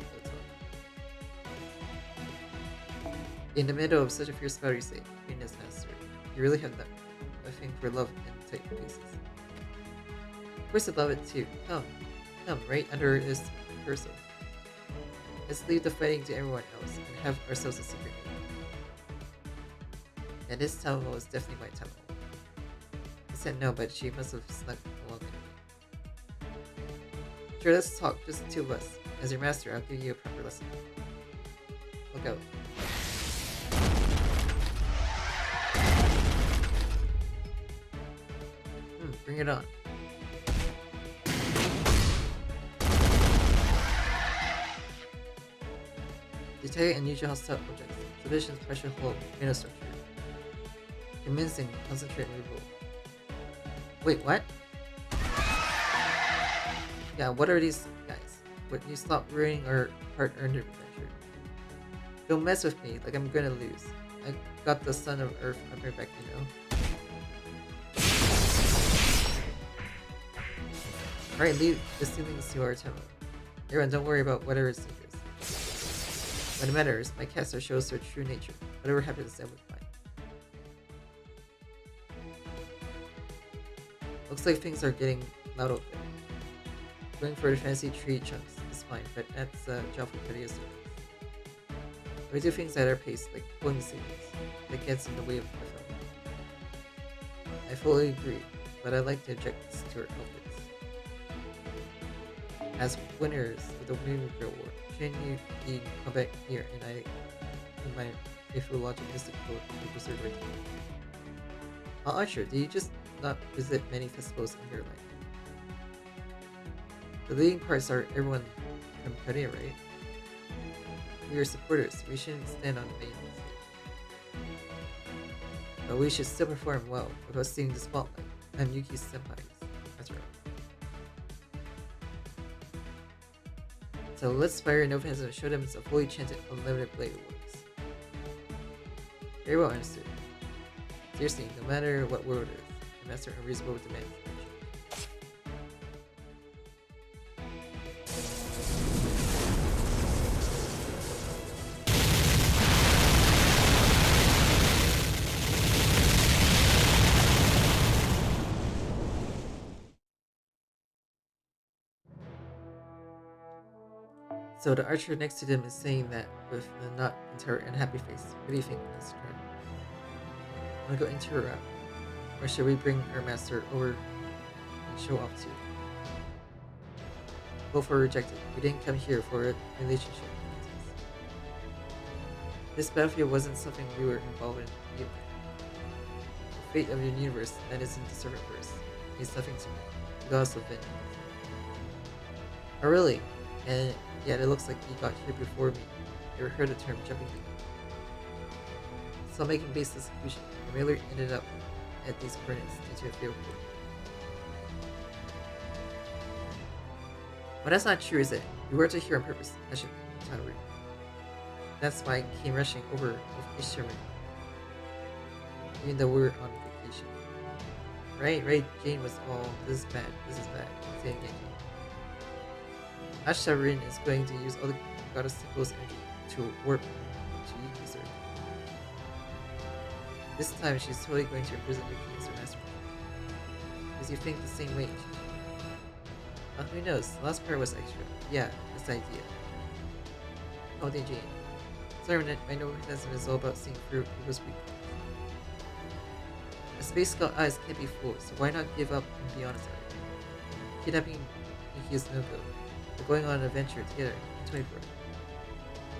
In the middle of such a fierce battle, you say, Queen's Master, you really have that a thing for love in tight places. Of course I love it too. Come, right under this cursor. Let's leave the fighting to everyone else and have ourselves a secret meeting. And this town hall is definitely my town hall. I said no, but she must have snuck along anyway. Sure, let's talk, just the two of us. As your master, I'll give you a proper lesson. Look out. Bring it on. Detect unusual hostile objects. Sufficient pressure hold nanostructure. Convincing, concentrate removal. Wait, what? Yeah, what are these guys? Would you stop ruining our hard-earned adventure? Don't mess with me, like I'm gonna lose. I got the son of Earth on my back, you know? Alright, leave the ceilings to our temple. Everyone, don't worry about whatever is dangerous. What matters, my caster shows their true nature. Whatever happens, then with mine. Looks like things are getting loud out there. Going for the fancy tree chunks is fine, but that's a job for petty servants. We do things at our pace, like pulling ceilings, that gets in the way of my film. I fully agree, but I like to object to our outfits. As winners of the Winning Award, shouldn't you be combat here and I in my mythologistic code to preserve our team? Archer, do you just not visit many festivals in your life? The leading parts are everyone from Korea, right? We are supporters, we shouldn't stand on the main stage. But we should still perform well without seeing the spotlight. I'm Yuki's senpai, after all. So let's fire no fans and show them some fully chanted unlimited blade awards. Very well understood. Seriously, no matter what world it is, the master unreasonable demands. So the archer next to them is saying that with a not entirely unhappy face. What do you think, Mr. Wanna go interrupt? Or should we bring our master over and show off too? Both were rejected. We didn't come here for a relationship. This battlefield wasn't something we were involved in either. The fate of your universe, that isn't the servantverse, means nothing to me, regardless of vengeance. Oh really? And yet it looks like you got here before me. Never heard the term jumping the gun. So making base execution, I merely ended up at these coordinates due to a field goal. But that's not true, is it? We were to here on purpose. I should tolerate. That's why I came rushing over with instrument. Even though we were on vacation. Right, Jane was all, this is bad, saying again. Asharin is going to use all the goddess Tickle's energy to warp to Yuki's Earth. This time she's totally going to imprison Yuki as her master. Because you think the same way. Well, who knows? The last part was extra. Yeah, that's the idea. Oh, dear Jane. Sorry, my noahblomberg is all about seeing through people's weaknesses. A space scout eyes can't be fooled, so why not give up and be honest about it? Kidnapping Yuki is no go. We're going on an adventure together in 24.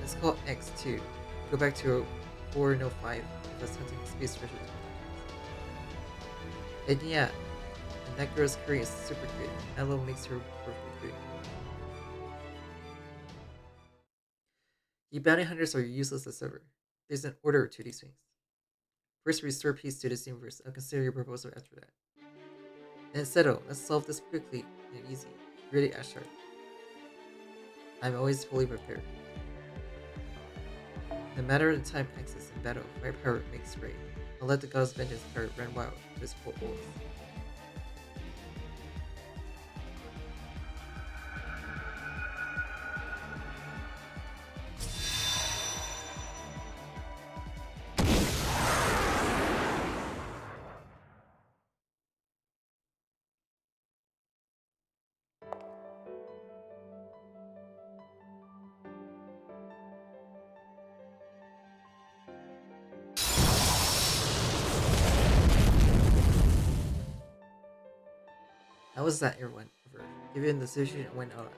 Let's call X2. Go back to 405 with us hunting space treasure technologies. And yeah, and that girl's curry is super good. That alone makes her perfectly good. You bounty hunters are useless as ever. There's an order to these things. First, restore peace to this universe. I'll consider your proposal after that. And settle. Let's solve this quickly and easy. Really, Ashar. I'm always fully prepared. No matter the time axis in battle, my power makes great. I'll let the god's vengeance power run wild to his full force. was that, everyone? Given the situation, it went all out.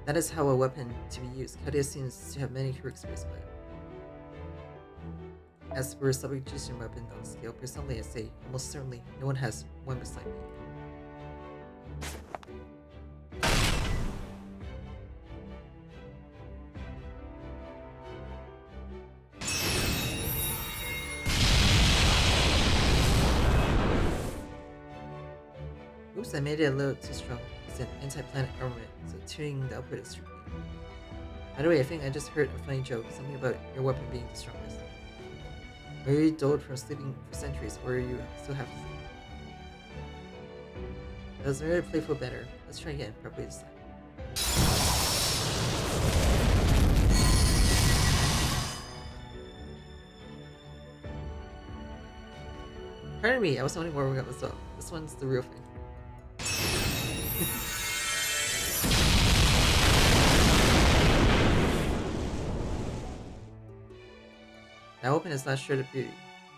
That is how a weapon to be used. Kadia seems to have many heroics raised by it. As for a subjugation weapon on scale, personally I say, almost certainly, no one has one beside me. Oops, I made it a little too strong. It's an anti-planet armament, so tuning the output is tricky. By the way, I think I just heard a funny joke, something about your weapon being the strongest. Are you dulled from sleeping for centuries, or are you still have to sleep? That was a very playful banner. Let's try again, probably this time. Pardon me, I was only warming up myself. This one's the real thing. That weapon is not shred of beauty.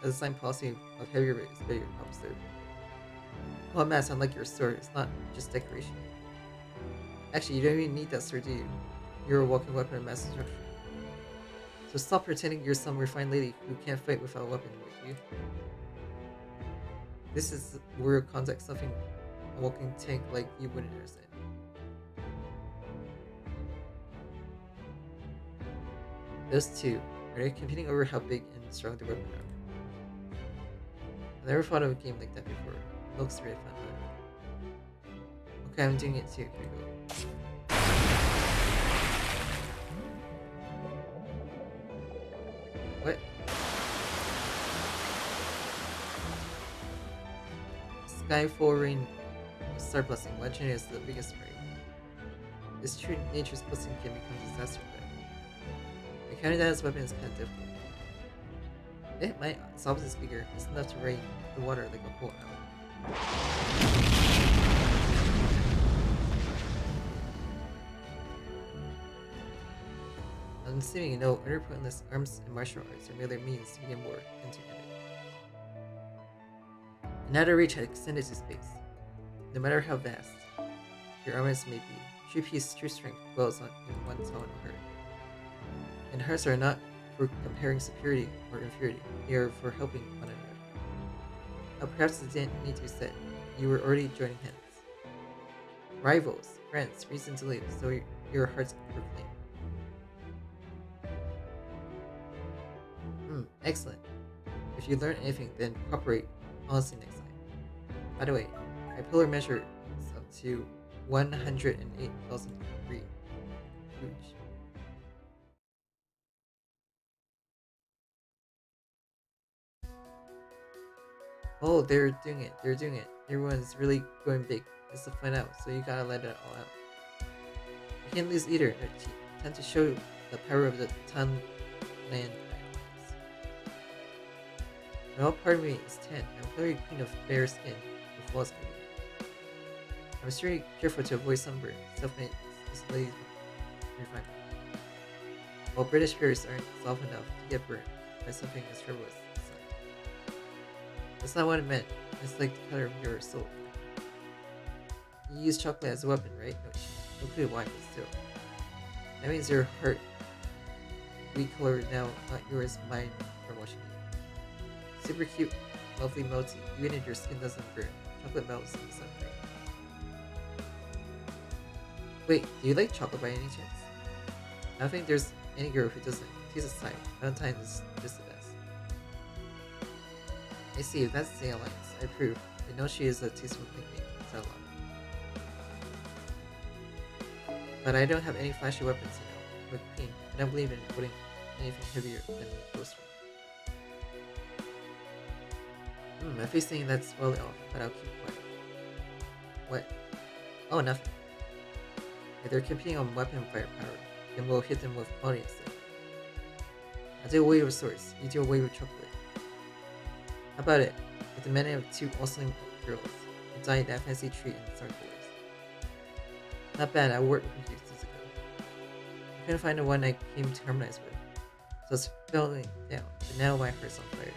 The design policy of heavier weight is very observed. Well, mass, unlike your sword, it's not just decoration. Actually, you don't even need that sword, do you? You're a walking weapon of mass destruction. So stop pretending you're some refined lady who can't fight without a weapon, would you? This is real context, something a walking tank like you wouldn't understand. Those two, are they competing over how big and strong their weapons are? I never thought of a game like that before. It looks really fun, but... Okay, I'm doing it too. Here we go. What? Sky full rain start blessing. Legend is the biggest rain. It's true nature's blessing can become disaster, but accounting that as weapon is kind of difficult. My solves is bigger. It's enough to rain the water like a whole island. I'm assuming you know other pointless arms and martial arts are merely means to begin war and to end it. And out of reach had extended to space. No matter how vast your armaments may be, true peace, true strength dwells in one's own heart. And hearts are not for comparing superiority or inferiority, they are for helping one another. Perhaps it didn't need to be said, you were already joining hands. Rivals, friends, reason to live, so your hearts proclaim. Excellent. If you learn anything, then cooperate honestly next time. By the way, my pillar measure is up to 108,000 degrees. Huge. Oh, they're doing it. They're doing it. Everyone's really going big. It's to find out, so you gotta let it all out. You can't lose either. It's time to show the power of the Tan Land. Well, part of me is 10. I'm clearly queen of fair skin with flaws. I'm extremely careful to avoid sunburn. Self-made is lazy refinement. While British hairs aren't soft enough to get burnt by something as terrible as the sun. That's not what I meant. It's like the color of your soul. You use chocolate as a weapon, right? No clue why, but still. That means your heart we color now, not yours, mine, from watching you. Super cute, lovely melty, even if your skin doesn't burn. Chocolate melts in the sun, right? Wait, do you like chocolate by any chance? I don't think there's any girl who doesn't. Tease aside, Valentine is just the best. I see, if that's the alliance, I approve. I know she is a tasteful nickname, so long. But I don't have any flashy weapons, you know. With queen, I don't believe in putting anything heavier than close range. My face saying that's well off, but I'll keep quiet. What? Oh, nothing. If they're competing on weapon firepower, then we'll hit them with quality instead. I'll do away with swords, you do away with chocolate. How about it? With the men of two awesome girls who died in that fancy tree in the Star Wars. Not bad, I worked with you since ago. I couldn't find the one I came to harmonize with, so it's falling down, but now my heart's on fire.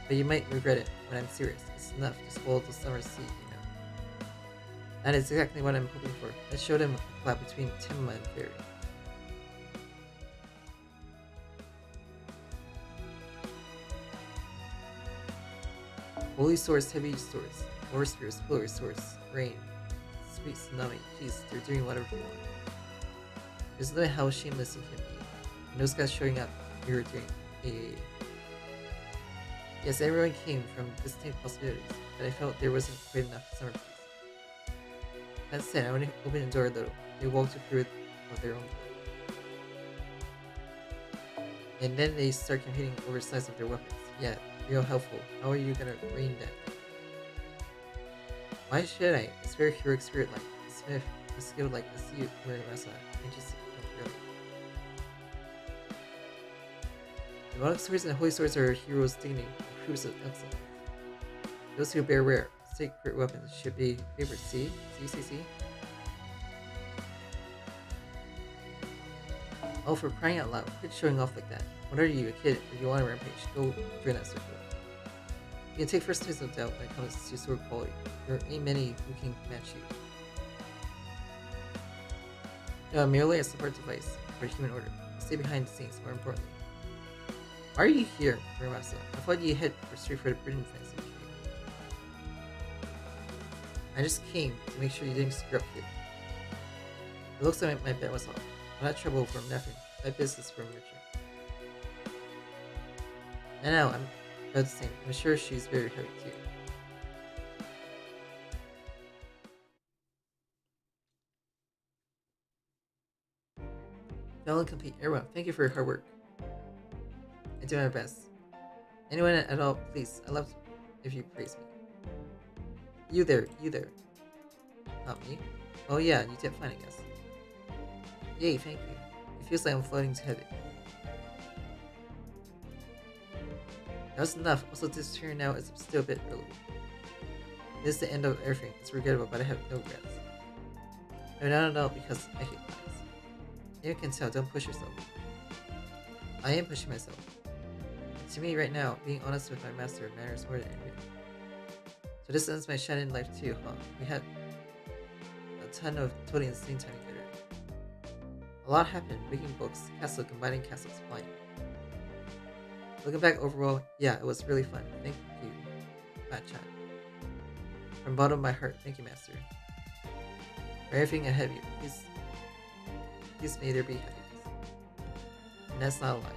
But you might regret it when I'm serious. It's enough to spoil the summer sea, you know. That is exactly what I'm hoping for. Let's show them a collab between Tenma and Fairy. Holy Source, Heavy Source, War Spears, Pillar Source, Rain, Sweet Tsunami. Jeez, they're doing whatever they want. There's no how shameless you can be. And those guys showing up, you're doing a... Yes, everyone came from distinct possibilities, but I felt there wasn't quite enough summer peace. That said, I want to open the door a little. They walked through of their own blood. And then they start competing over the size of their weapons. Yeah, real helpful. How are you gonna rain that? Why should I? It's very heroic spirit-like. The smith is skilled like a sea wearing Mesiah. I just don't really. The Monarch Swords and Holy Swords are heroes' dignity and proofs of excellence. Those who bear rare, sacred weapons should be favored. See? See? Oh, for crying out loud, quit showing off like that. What are you, a kid? If you want a rampage, go join that circle. You can take first place of doubt when it comes to sword quality. There ain't many who can match you. No, I'm merely a support device for the human order. Stay behind the scenes, more importantly. Why are you here, Muramasa? I thought you head for straight for the Britain fancy. I just came to make sure you didn't screw up, kid. It looks like my bet was off. I'm not trouble from nothing. My business from Richard. And now I'm about the same. I'm sure she's very heavy too. Well and complete. Everyone, thank you for your hard work. I do my best. Anyone at all, please. I love if you praise me. You there. Not me. Oh yeah, you did fine, I guess. Yay, thank you. It feels like I'm floating to heaven. That was enough. Also, this turn now is still a bit early. This is the end of everything. It's regrettable, but I have no regrets. No, not at all, because I hate lies. You can tell, don't push yourself. I am pushing myself. To me, right now, being honest with my master matters more than anything. So this ends my shining life too, huh? We had a ton of totally insane time together. A lot happened, making books, castle, combining castles, flying. Looking back overall, yeah, it was really fun. Thank you, Matt-chan. From the bottom of my heart, thank you, Master. For everything ahead of you, please may there be happiness. And that's not a lie.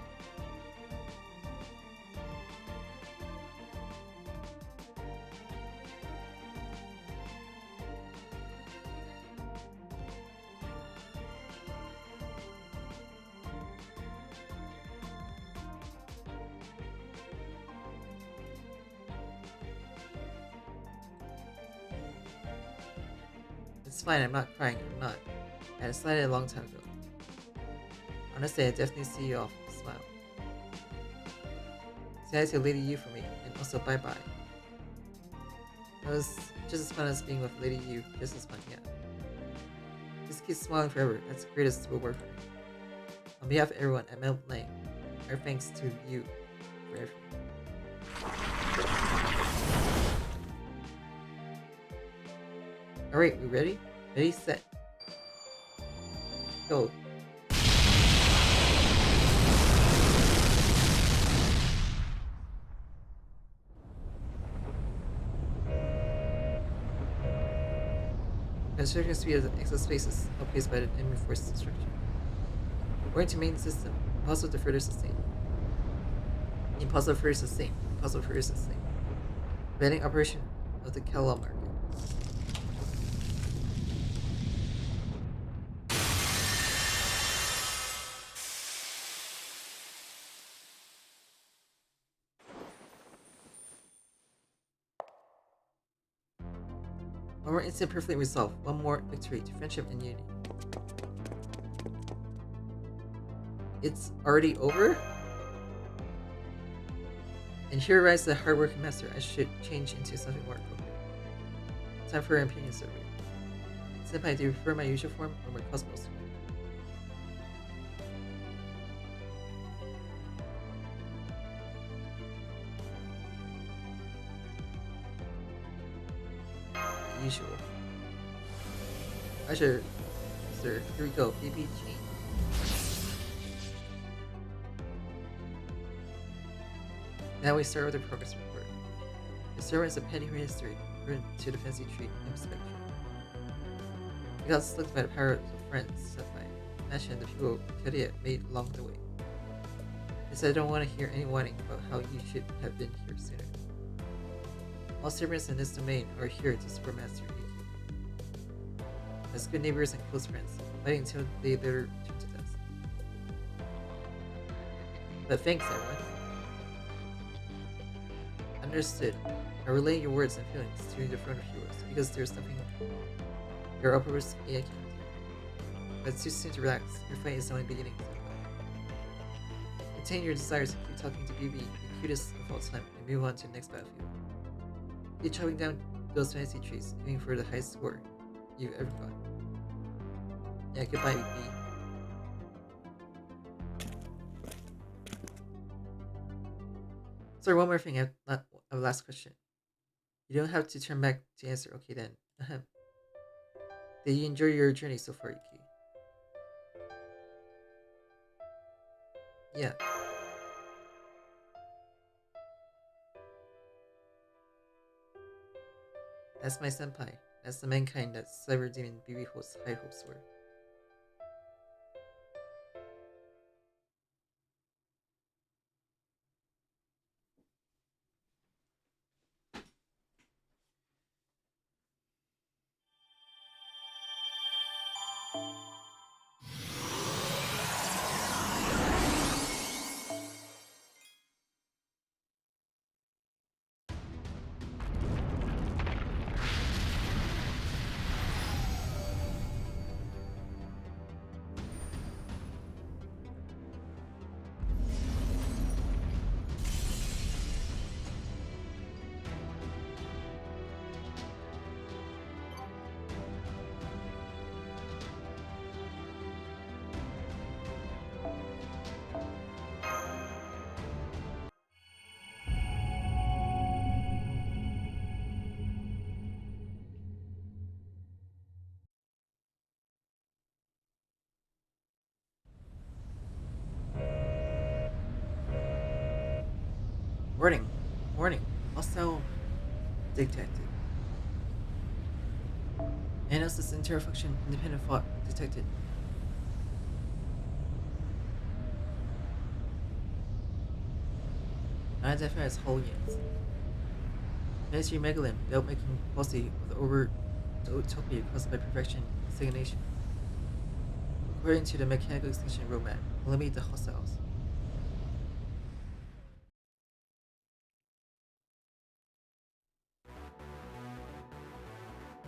It's fine, I'm not crying, I'm not. I decided a long time ago. Honestly, I definitely see you off. Smile. Say hi to Lady Yu for me, and also bye-bye. It was just as fun as being with Lady Yu, just as fun, yeah. Just keep smiling forever, that's the greatest reward for me. On behalf of everyone at Mount Lang, our thanks to you for everything. Alright, we ready? Ready, set. Go. Construction speed of exospace is outpaced by the enemy force destruction. According to main system, impossible to further sustain. Impossible to further sustain. Impossible to further sustain. Preventing operation of the Kellogg market. One more instant perfectly resolved. One more victory to friendship and unity. It's already over? And here arrives the hardworking master. I should change into something more appropriate. Time for an opinion survey. Senpai, do you prefer my usual form or my cosmos form? Usual. Roger, sir. Here we go, baby Jane. Now we start with the progress report. The server is a petty history written to the fancy tree inspection. We got slicked by the power of friends set by Nash and the people Kadia made along the way. They said I don't want to hear any whining about how you should have been here sooner. All servants in this domain are here to support Master Yuki. As good neighbors and close friends, fighting until they later turn to dust. But thanks, everyone. Understood. I relay your words and feelings to the front of yours because there's nothing your uppermost I can't do. But it's too soon to relax. Your fight is only beginning. Contain your desires to keep talking to BB, the cutest of all time, and move on to the next battlefield. Keep chopping down those fancy trees, aiming for the highest score you've ever got. Yeah, goodbye, BB. Sorry, one more thing. I have a last question. You don't have to turn back to answer. Okay then. Ahem. Did you enjoy your journey so far, Yuki? Yeah. That's my senpai. That's the mankind that Cyber Demon BB holds high hopes for. Warning. Warning. Also detected. Analysis interfunction independent fault detected. Unidentified as whole units. Ministry Megalyn dealt making policy with over the utopia caused by perfection stagnation. According to the mechanical extinction roadmap, eliminate the hostiles.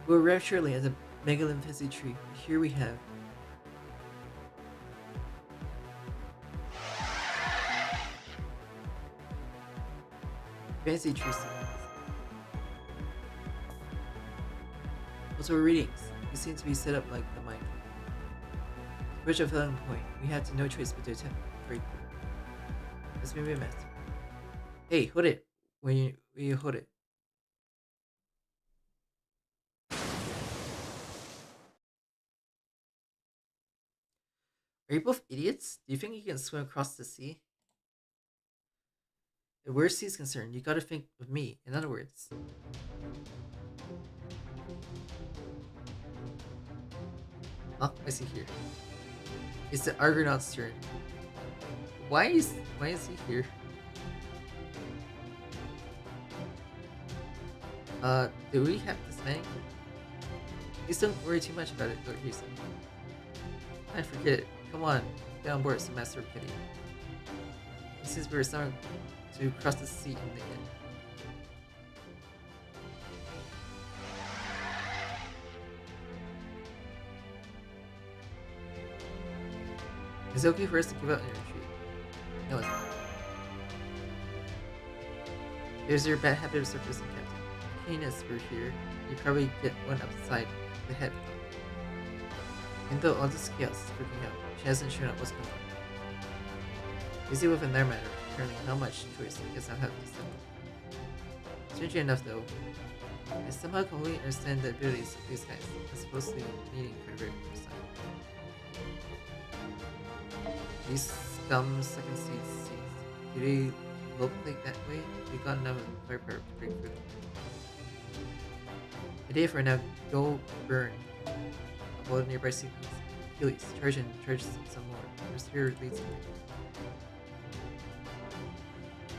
We'll arrive shortly at the Megalyn Fancy Tree. Here we have Fancy Tree scenes. Also readings. They seem to be set up like the mine. To reach a filling point, we had no choice but to attempt break. Let's move it, master. Hey, hold it. When you hold it. Are you both idiots? Do you think you can swim across the sea? Where sea is concerned, you gotta think of me. In other words. Oh, I see here. It's the Argonaut's turn. Why is he here? Do we have this many? Please don't worry too much about it, Lord Houston. I forget it. Come on, get on board, some Master of Pity. It seems we're starting to cross the sea in the end. Is it okay for us to give up and retreat? No, it's not. There's your bad habit of surfacing, Captain. Heinous, we're here. You probably get one upside the head. Even though all this chaos is freaking out, she hasn't shown up what's going on. Busy with another matter, apparently not much choice I guess I'll have to settle. Strangely enough though, I somehow completely understand the abilities of these guys, as opposed to meeting for the very first time. These scum second seeds, do they look like that way? We got enough firepower to break through them. Idea for now, go burn. Avoid nearby sequence. Achilles, charge and charge some more. Your spirit leads me.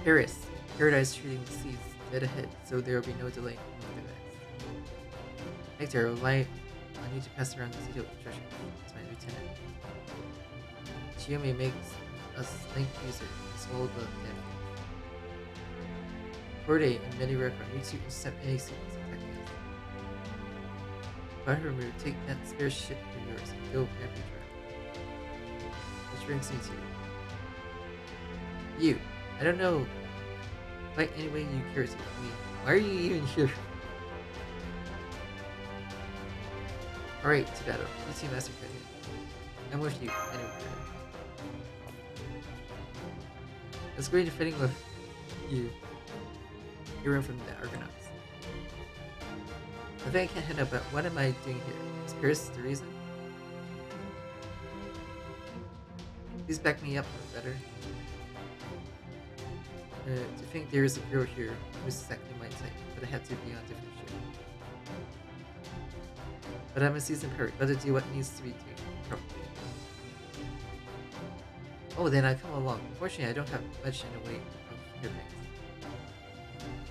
Paris, Paradise treating the seas dead ahead, so there will be no delay in moving next. Hector, I rely on you to pass around the detailed instructions to my lieutenant. Chiyomi makes us link user to swallow the dead. Corday and Magia Record need to intercept any sequence attacking us. Fire remove, take that spare ship of yours and go rapid track. Which brings me to you. I don't know. Fight any way you care to. I mean, why are you even here? Alright, to battle. You two Master Credit. I'm with you, anyway. It's great defending with you. You're in from the Argonauts. I think I can't head up, but what am I doing here? Is Paris the reason? Please back me up better. To think there is a girl here who's exactly my type, but I have to be on a different ship. But I'm a seasoned pirate, gotta do what needs to be done properly. Oh, then I come along. Unfortunately, I don't have much in the way of your things.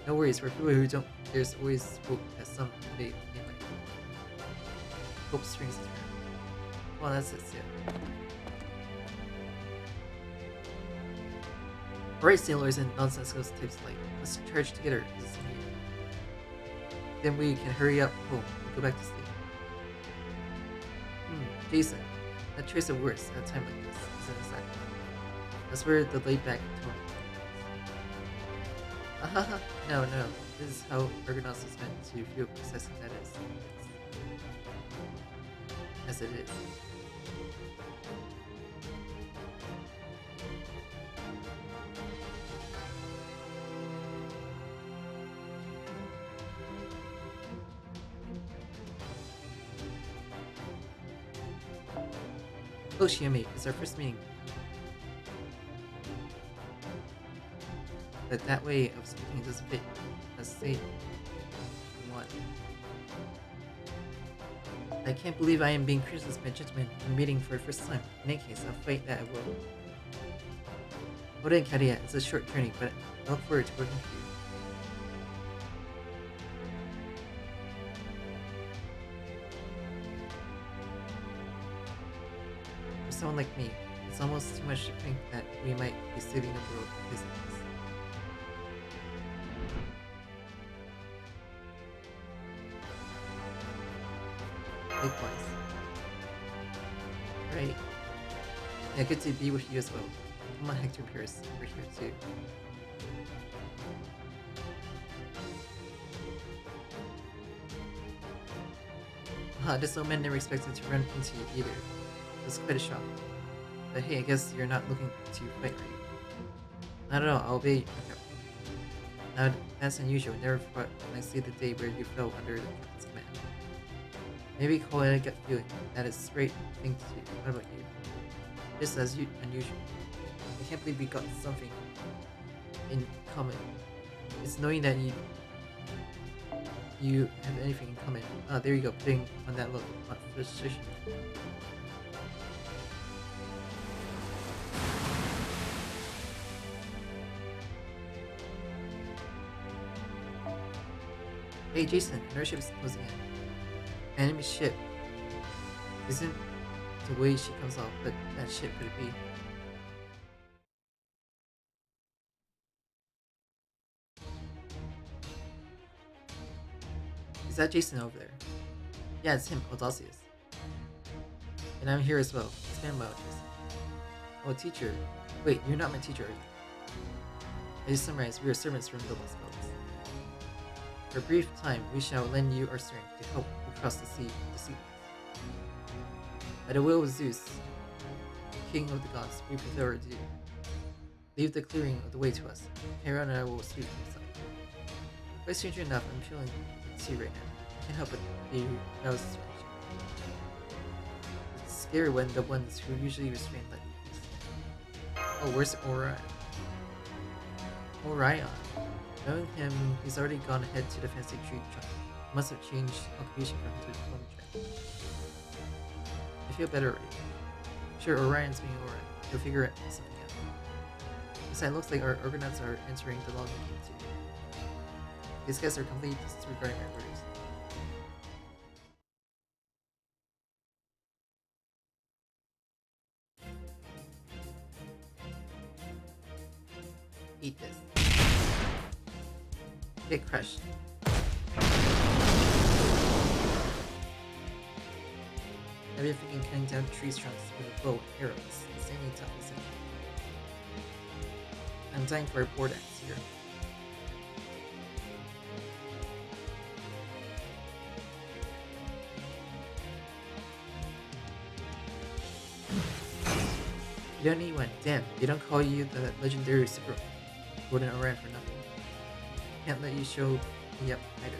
No worries, for people who don't, there's always hope that someday they might. Hope strings is around. Well, that's it, yeah. Alright, sailors and nonsensical types like, let's charge together. Then we can hurry up home and go back to sleep. Jason, that choice of words at a time like this isn't exactly. That's where the laid-back tone comes. No, this is how Argonauts is meant to feel precisely that is. As it is. Oh, Shiyomi, it's our first meeting. But that way of speaking doesn't fit. Let's say one. I can't believe I am being criticized by gentlemen in meeting for the first time. In any case, I'll fight that I will. Oda and Karia, it's a short journey, but I look forward to working with you. For someone like me, it's almost too much to think that we might be saving the world with business. Likewise. Right. Yeah, good to be with you as well. Come on, Hector and Paris, we're here too. This old man never expected to run into you either. It was quite a shock. But hey, I guess you're not looking to fight, right? Not at all, I'll obey you. Now, that's unusual. Never thought when I see the day where you fell under the captain's command. Maybe call it a gut feeling. That is the right thing to do. What about you? Just as unusual. I can't believe we got something in common. It's knowing that you have anything in common. Ah, there you go, putting on that look on frustration. Hey Jason, another ship is closing in. Enemy ship. Isn't the way she comes off, but that ship could it be? Is that Jason over there? Yeah, it's him, Audacious. And I'm here as well. It's been a while, Jason. Oh, teacher. Wait, you're not my teacher, are you? I just summarized, we are servants from the Lostbelt. For a brief time, we shall lend you our strength to help you cross the sea to see. By the will of Zeus, king of the gods, we fulfill our duty. Leave the clearing of the way to us. Hera and I will sweep inside. Quite strangely enough, I'm feeling tea right now. I can't help but be nose switching. It's scary when the ones who usually restrain let loose. Oh, where's Orion? Orion. Knowing him, he's already gone ahead to the fancy tree trunk. He must have changed occupation from him to a home track. I feel better already. Sure, Orion's being Orion. He'll figure something out. Besides, it looks like our Argonauts are entering the logging game too. These guys are completely disregarding my orders. Eat this. Get crushed. I've been thinking cutting down tree trunks with a bow and arrows, insanely tough essentially. I'm dying for a board axe here. You don't need one. Damn, they don't call you the legendary Superman. Golden Orion for nothing. Can't let you show me up either.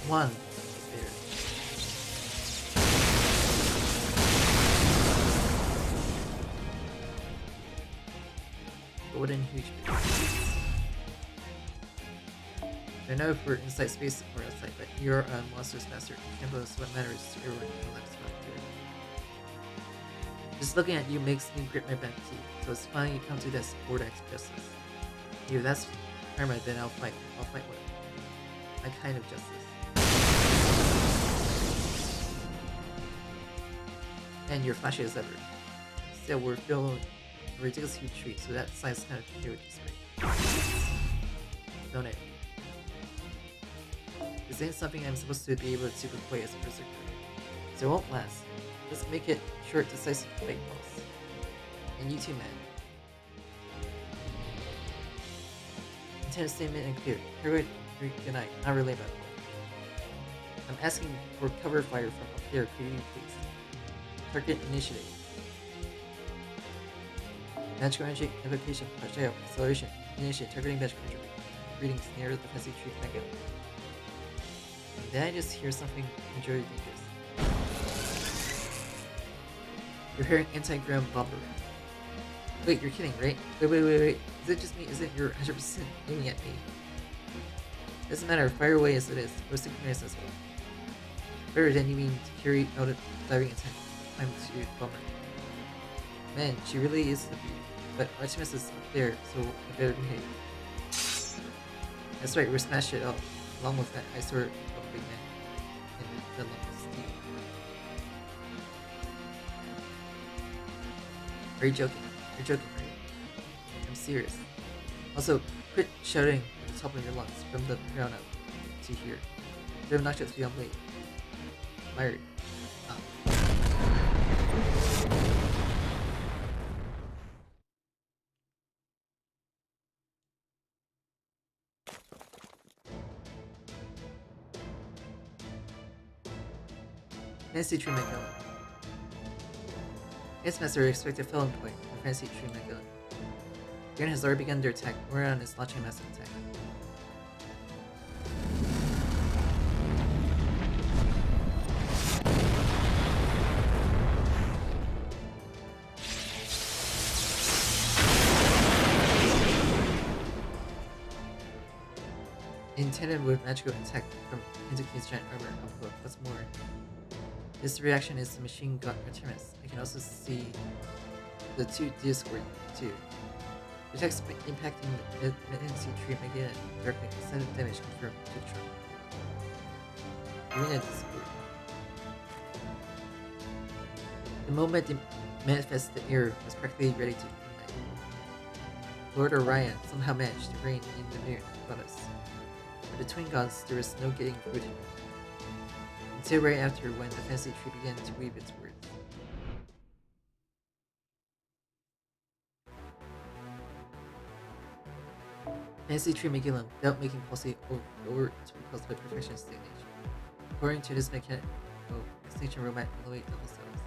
One. There. Golden huge beard. I know if we're inside space or outside, but you're a monster's master. Tempo is what matters to everyone who lives around here. Just looking at you makes me grit my back teeth, so it's finally come to this board axe justice. If that's karma, then I'll fight. I'll fight with my kind of justice. And you're flashy as ever. Still, we're filling a ridiculous huge tree, so that size kind of huge, right? Don't it? This ain't something I'm supposed to be able to deploy as a berserker, so it won't last. Let's make it short, decisive fight balls. And you too, man. Intent statement and clear. Good night. Not relay battle. I'm asking for cover fire from up there, could you please? Target initiative. Magical energy invocation, Habriiel, acceleration, initiate, targeting magical energy. Greetings, near the fancy tree Nugget. Did I just hear something injury dangerous? You're hearing anti-ground bomber. Wait, you're kidding, right? Wait. Is it just me? Isn't you're 100% aiming at me? Doesn't matter, fire away as it is. We're synchronized as well. Better than you mean to carry out a diving attack. Time to bomber. Man, she really is the beauty. But Artemis is up there, so I better behave. That's right, we're smash it up, along with that eyesore of a big man and the lump of steel. Are you joking? You're joking, right? I'm serious. Also, quit shouting at the top of your lungs from the ground up to here. They're obnoxious beyond belief. Fired. Fancy Tree McGillen. Its master expected felon point from Fancy Tree McGillen. Garen has already begun their attack. Orion is launching a massive attack. Intended with magical attack from Hinduki's giant armor output. What's more, this reaction is the machine gun Artemis. I can also see the two Discord too. The attacks impacting the NC tree again directly. Extended damage confirmed to the trunk. Arena Discord. The moment it manifests the air was practically ready to ignite. Lord Orion somehow managed to reign in the mirror above us. For the twin gods, there was no getting through to him. Until right after when the fancy tree began to weave its words. Fancy tree Megillam, without making policy over to be caused by perfection stagnation. According to this mechanic, extinction roadmap elevate double cells.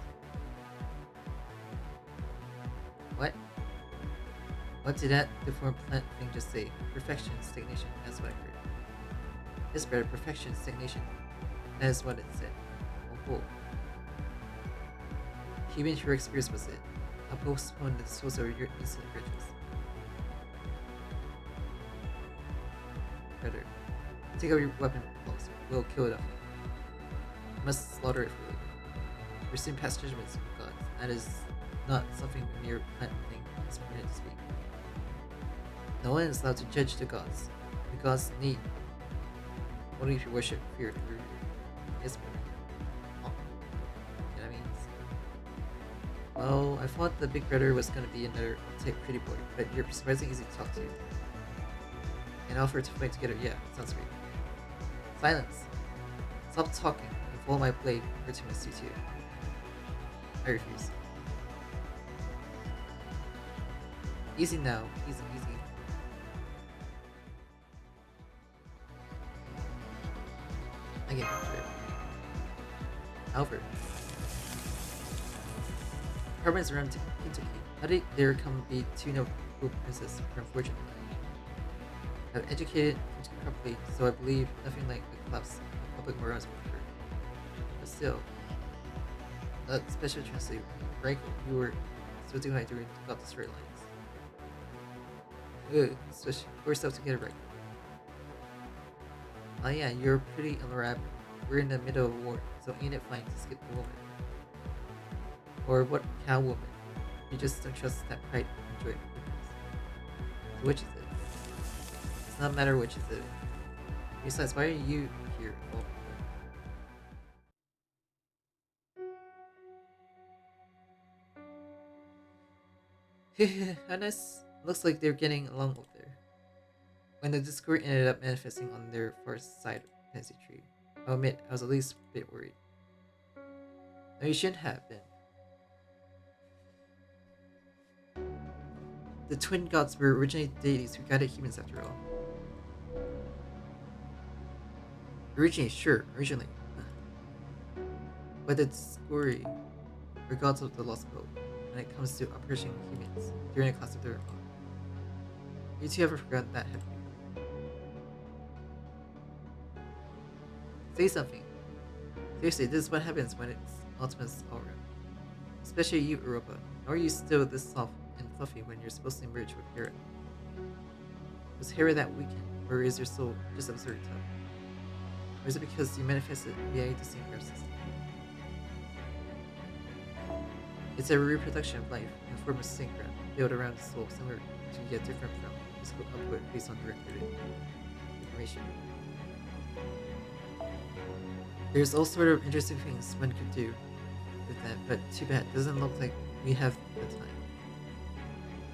What? What did that deformed plant thing just say? Perfection, stagnation, that's what I heard. It's better, perfection, stagnation. That is what it said. Oh. Human hero experience was it. I'll postpone the disposal of your insolent riches. Better. Take out your weapon, close. We'll kill it off. We must slaughter it for later. We're soon past judgments of gods. That is not something a mere plant thing is permitted to speak. No one is allowed to judge the gods. The gods need only if you worship fear to rule. Yes, brother. Oh. You know what I mean? Well, I thought the big brother was gonna be another uptight pretty boy, but you're surprisingly easy to talk to. And offer to fight together, yeah, sounds great. Silence! Stop talking and follow my blade or to my C2. I refuse. Easy now, easy. I get it. Albert. Apartments around Kentucky. How did there come be two noble princes from fortune? I've educated Kentucky properly, so I believe nothing like the collapse of public morals will occur. But still, special translator, Reiko, you were so doing during about the storylines. Ugh, switch yourself together, Reiko. Oh yeah, you're pretty elaborate. We're in the middle of a war, so ain't it fine to skip the woman? Or what cow woman? You just don't trust that pride and joy. So which is it? It's not a matter which is it. Besides, why are you here? How nice. Looks like they're getting along over there. When the Discord ended up manifesting on their far side of the fancy tree, I'll admit I was at least a bit worried. No, you shouldn't have been. The twin gods were originally deities who guided humans after all. Originally. But the Discord were gods of the Lostbelt when it comes to approaching humans during a class of their own. You two ever forgot that, have you? Say something. Seriously, this is what happens when it's Ultima's all around. Especially you, Europa. How are you still this soft and fluffy when you're supposed to merge with Hera? Was Hera that weekend, or is your soul just absurd tough? Or is it because you manifested via the same air system? It's a reproduction of life in the form of synchron built around the soul, similar to yet different from physical output based on the recorded information. There's all sort of interesting things one could do with that, but too bad, doesn't look like we have the time.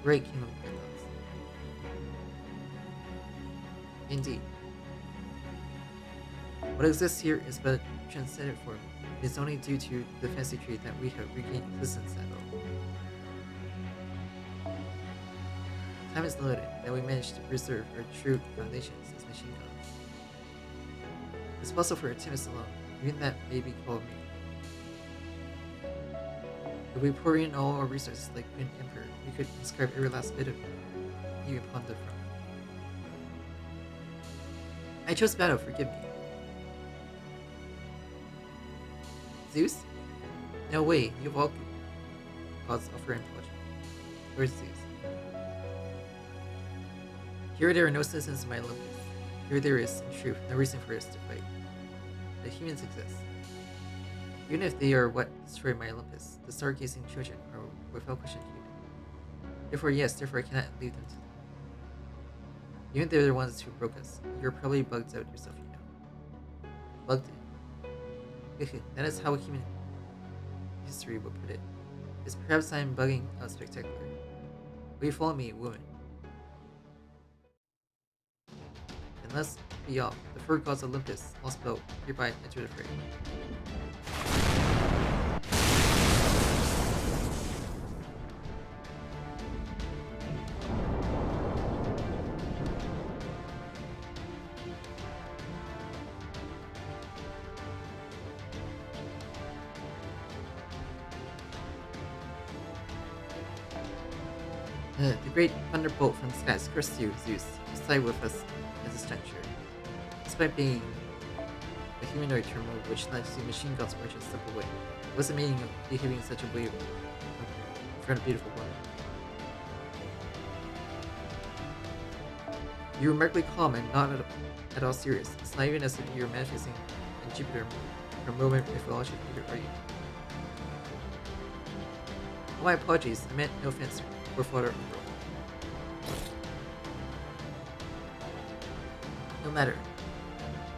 Great Kingdom of Thanatos. Indeed. What exists here is but transcendent form. It is only due to the fancy tree that we have regained existence at all. Time is limited, that we managed to preserve our true foundations as machine gods. It's possible for Artemis alone, even that baby called me. If we pour in all our resources like an emperor, we could inscribe every last bit of you upon the throne. I chose battle, forgive me. Zeus? No way, you've all gods offer implosion. Where's Zeus? Here there are no citizens of my Olympus. Here there is, in truth, no reason for us to fight. The humans exist. Even if they are what destroyed my Olympus, the stargazing children are without question human. Therefore I cannot leave them to them. Even if they're the ones who broke us, you're probably bugged out yourself, you know. Bugged it. That is how human history would put it. It's perhaps I'm bugging out spectacular. Will you follow me, woman? And let's be off. The four gods of Olympus, Lostbelt, hereby enter the fray. The great thunderbolt from the skies cursed you, Zeus. You side with us at this juncture. Despite being a humanoid terminal which led to machine god's origin step away, what's the meaning of behaving in such a way in front of a beautiful woman? You're remarkably calm and not at all serious. It's not even as if you're manifesting in Jupiter for a moment mythology either, are you? Oh, my apologies, I meant no offense, or flutter or roll. No matter.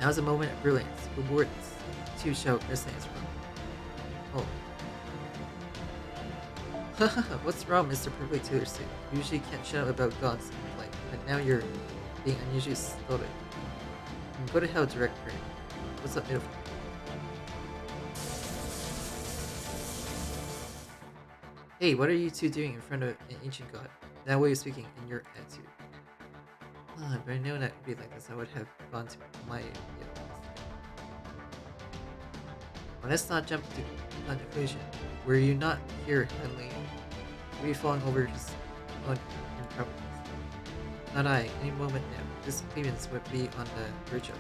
Now's a moment of brilliance. Rewards too shall resonate from. Oh. What's wrong, Mr. Perfectly Tailored Suit? You usually can't shut up about gods in life, but now you're being unusually stoic. Go to hell, director. What's up, beautiful? Hey, what are you two doing in front of an ancient god? That way of speaking in your attitude. If I known that would be like this, I would have gone to my Well, let's not jump to conclusion. Were you not here, Henley? Were you falling over his own improvidence? Not I. Any moment now, this clearance would be on the verge of.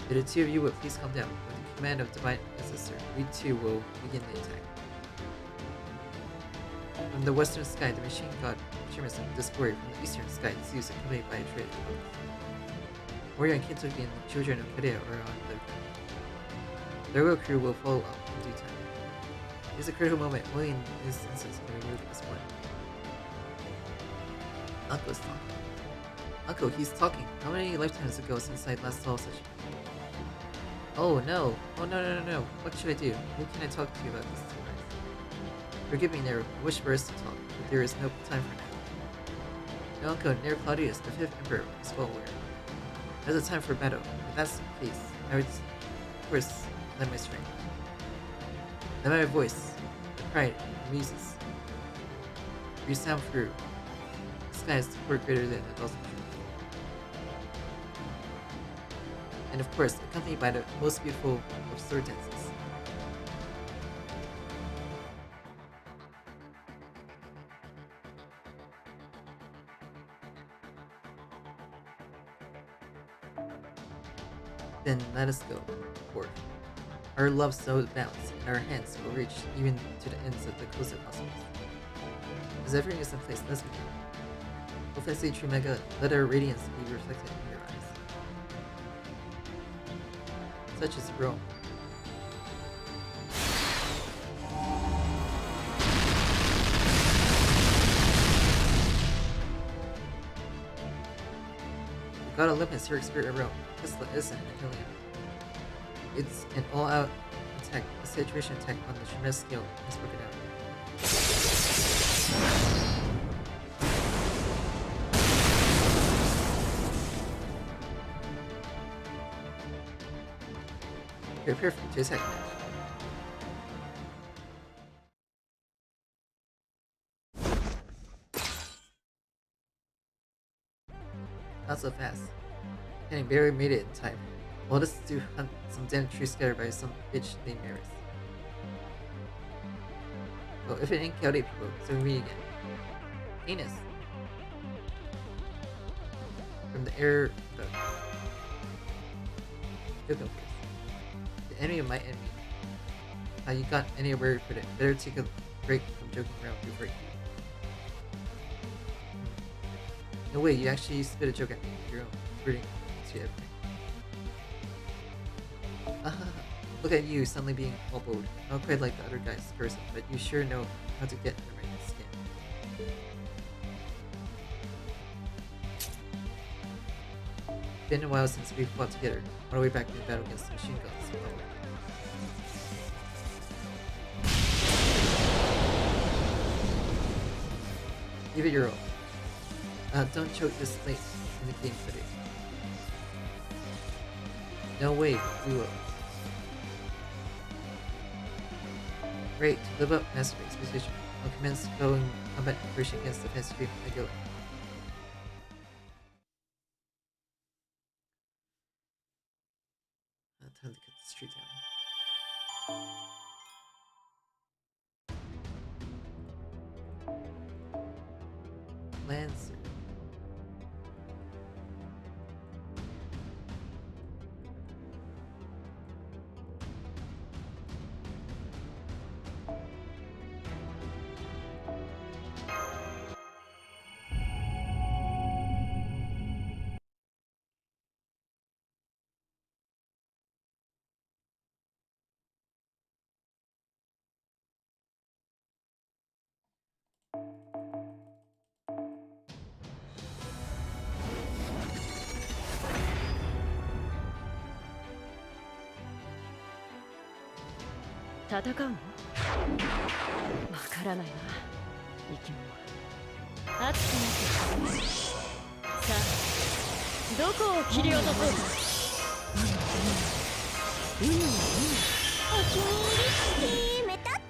If the two of you would please calm down. With the command of Divine Ancestor, we too will begin the attack. From the western sky, the machine god Shemus and Discord. From the eastern sky, Zeus accompanied by a trade. Warrior and Kintoki and the children of Korea are on the ground. The royal crew will follow up in due time. It is a critical moment. Only in this instance can we remove this one. Uncle's talking. Uncle, he's talking. How many lifetimes ago since I last saw such? Oh no! Oh no! What should I do? Who can I talk to you about this tonight? Forgive me, Nero. I wish for us to talk, but there is no time for now. Your uncle, Nero Claudius, the 5th Emperor, is well aware. There's a time for battle. If that's the case, I would, of course, lend my strength. Let my voice, the pride, the muses, resound through. The sky is support greater than a thousand trees. And of course, accompanied by the most beautiful of sword dances. Then let us go forth. Our love so bounds, and our hands will reach even to the ends of the closer cosmos. As everything is in place, let's begin. Hopefully, true Mega, let our radiance be reflected in your eyes. Such is Rome. The god Olympus, your spirit of Rome, Tesla, Alyssa, and Helium. It's an all-out attack, a saturation attack on the tremendous scale has broken out. Prepare to attack. Not so fast. Kenny barely made it in time. Well, this to hunt some damn tree scattered by some bitch named Maris. Well, if it ain't chaotic people, so we meet again. Anus. From the air duct. Joking face. The enemy of my enemy. How you got anywhere for it? Better take a break from joking around before you. No way, you actually spit a joke at me. Your own brooding to everything. Look at you suddenly being all bold. Not quite like the other guy's person, but you sure know how to get under my skin. Been a while since we fought together, all the way back in the battle against the machine guns. Give it your all. Don't choke this late in the game today. No way, we will. Great, to live up Master Exposition. I'll commence going combat operation against the fast stream regular. Time to cut the street down. Lancer.戦うの？わからないな、生き物は。熱くなってきた。さあ、どこを切り落とそうか。お気に入り決めたっと。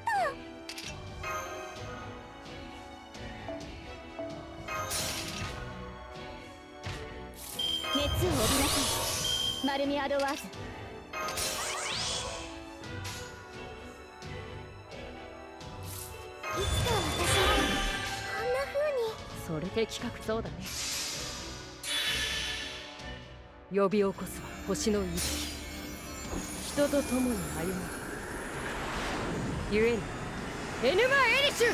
熱を帯びなさい、マルミアドワーズ。それ的確そうだね。呼び起こすは星の息吹。人と共に歩む。ゆえにエヌマ・エリシュ。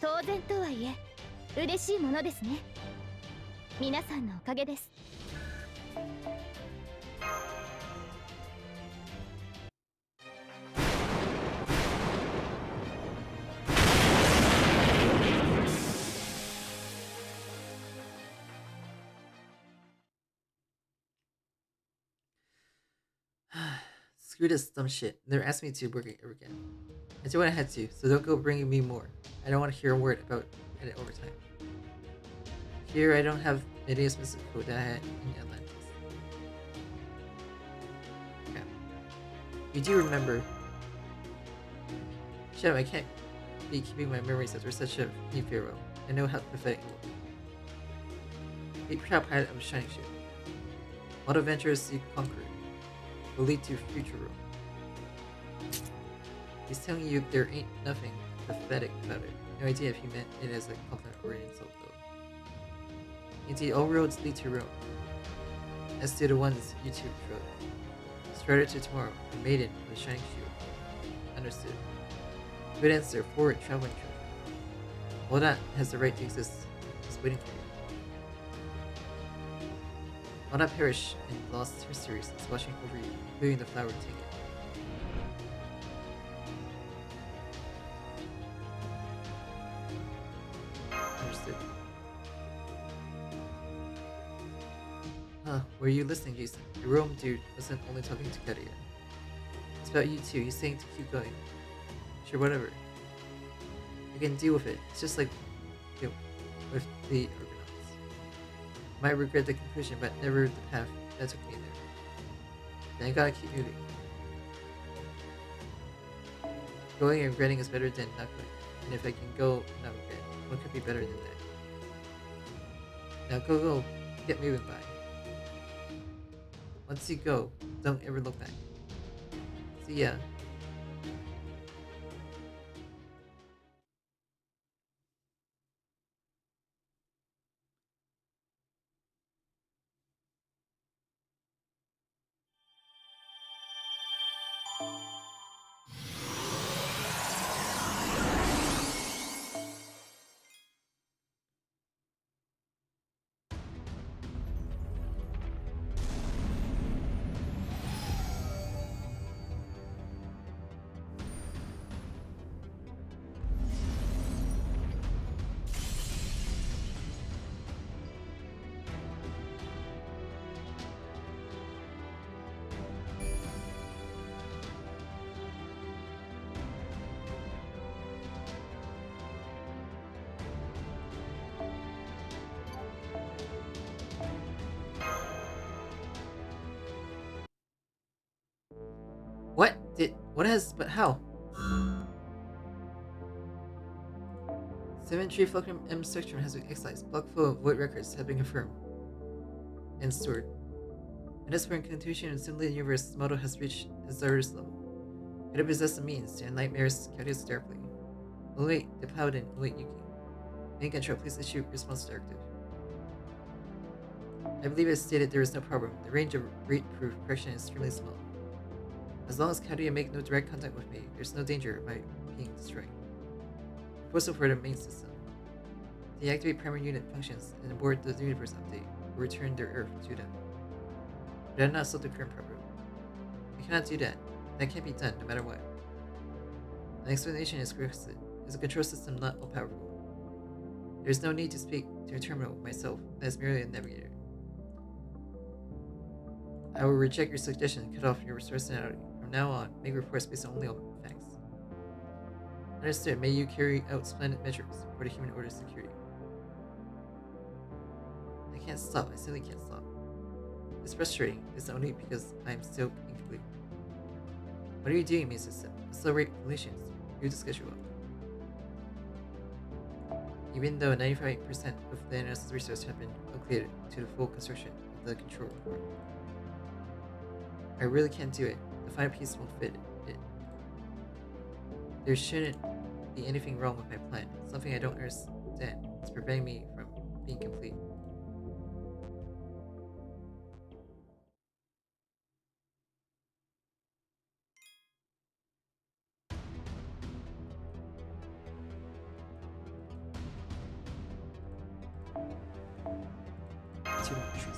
当然とはいえ嬉しいものですね。皆さんのおかげです。Screw this dumb shit. Never asked me to work it ever again. I did what I had to, so don't go bringing me more. I don't want to hear a word about edit overtime. Here I don't have any specific code that I had in Atlantis. Okay. You do remember. Shut up, I can't be keeping my memories after such a new pharaoh. I know how pathetic it will be. Be proud pilot of a shining ship. What adventures you conquered will lead to future rule. He's telling you there ain't nothing pathetic about it. No idea if he meant it as a compliment or an insult, though. Indeed, all roads lead to Rome, as do the ones you two trod. Straight to tomorrow, a maiden with a shining shield. Understood. Good answer, forward traveling treasure. All that has the right to exist is waiting for you. Will not perish in lost histories is watching over you, including the flower ticket. Understood. Huh, were you listening, Jason? The Rome dude wasn't only talking to Kadia. It's about you too, he's saying to keep going. Sure, whatever. I can deal with it. It's just like with the Argonauts. Might regret the conclusion, but never the path that took me there. Then I gotta keep moving. Going and regretting is better than not going. And if I can go and not regret, what could be better than that? Now go, get moving by. Once you go, don't ever look back. See ya. But how? 7 tree Fulcrum M section has been excised. Block full of void records have been confirmed and stored. And as for in continuation and similarly the universe, the model has reached its Zarus level. Could have possessed the means to end nightmares Thanatos directly. Wait, the paladin, wait, Yuki. Main control, please issue response directive. I believe it stated there is no problem. The range of rate-proof correction is extremely small. As long as Kaduya make no direct contact with me, there's no danger of my being destroyed. Proposal for the main system. Deactivate primary unit functions and abort the universe update, or return their Earth to them. But I'm not solve the current problem. We cannot do that. That can't be done, no matter what. An explanation is requested. Is a control system not all-powerful? There is no need to speak to a terminal myself, as merely a navigator. I will reject your suggestion and cut off your personality. From now on, make reports based only on facts. Understood. May you carry out splendid measures for the human order's security. I can't stop. I simply can't stop. It's frustrating. It's only because I am still incomplete. What are you doing, main system? Accelerate relations. You the schedule up. Even though 95% of the analysis research have been allocated to the full construction of the control report, I really can't do it. The final piece won't fit it. There shouldn't be anything wrong with my plan. Something I don't understand is preventing me from being complete. Too many trees.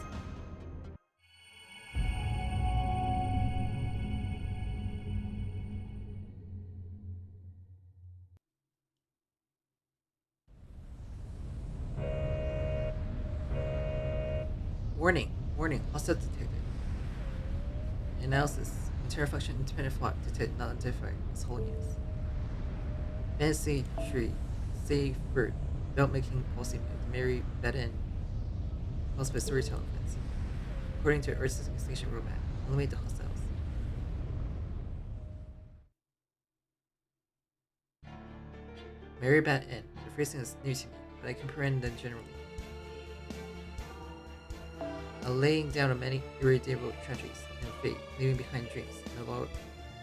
Warning! Warning! Hostile detected. Analysis. Internal function independent flock detected not identified as whole units. Fantasy tree. Save bird. Belt making policy move. Mary Beden. Caused by storytelling events. According to Earth's extinction roadmap. Eliminate the hostiles. Mary Beden. The phrasing is new to me, but I comprehend them generally. A laying down of many irredeemable tragedies and fate, leaving behind dreams and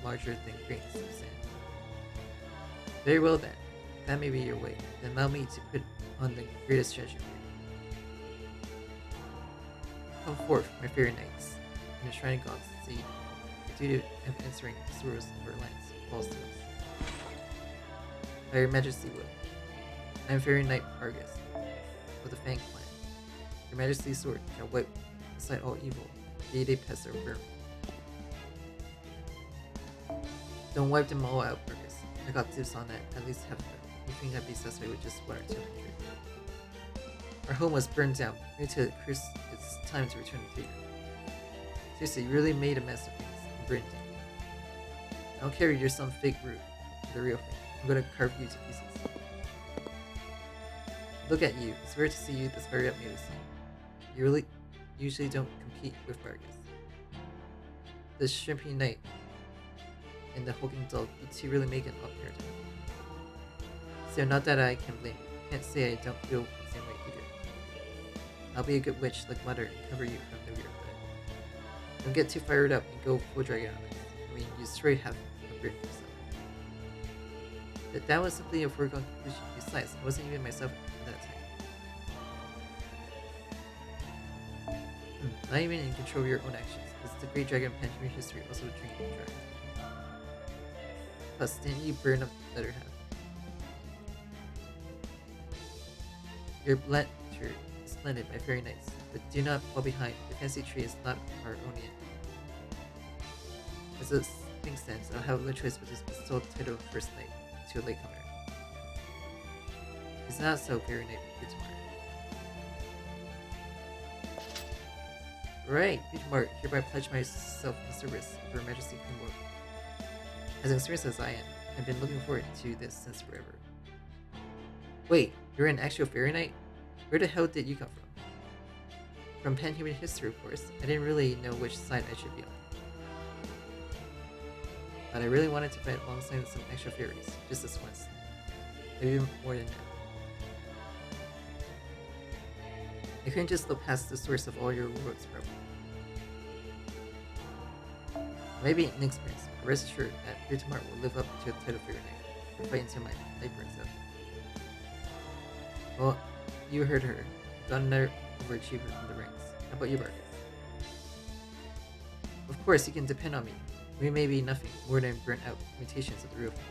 larger than grains of sand. Very well then, that may be your way. Then allow me to put on the greatest treasure. Come forth, my fairy knights, and the shining gods see the duty of answering the sorrows of our lands falls to us. By your majesty will. I am fairy knight Argus, of the Fang clan. Your majesty's sword shall wipe aside all evil, be they pests or vermin. Don't wipe them all out, Argus. I got tips on that, at least half of them. You think I'd be satisfied with just 1 or 200? Our home was burned down. Due to the curse, it's time to return the favor. Seriously, you really made a mess of things and burned down. I don't care if you're some fake root, the real thing. I'm gonna carve you to pieces. Look at you. It's rare to see you this very up near the scene. You really usually don't compete with Argus. The shrimpy knight and the hulking dog, you two really make an up paradigm. So not that I can blame you. Can't say I don't feel the same way either. I'll be a good witch like Mother and cover you from the rear, but don't get too fired up and go full dragon on it. I mean, you straight have a beard yourself. That was simply a foregone conclusion. Besides, I wasn't even myself at that time. Not even in control of your own actions, because the great dragon of Pantheon history also drinking dragon. Plus, didn't you burn up the other half? Your lantern is splendid by fairy knights, but do not fall behind. The fancy tree is not our own yet. As this thing stands, I'll have no choice but to bestow the title of First Knight to a latecomer. It's not so, fairy knight Yukitomo. Right, Yukitomo, hereby pledge myself in service of Her Majesty Queen World. As experienced as I am, I've been looking forward to this since forever. Wait, you're an actual fairy knight? Where the hell did you come from? From Pantheon history, of course. I didn't really know which side I should be on. But I really wanted to fight alongside some extra fairies, just this once. Maybe more than that. I couldn't just look past the source of all your works, probably. Maybe inexperienced, but rest assured that here tomorrow will live up to the title for your name. We'll fight until my life burns out. Well, you heard her. Got another overachiever from the ranks. How about you, Marcus? Of course, you can depend on me. We may be nothing more than burnt out imitations of the real thing.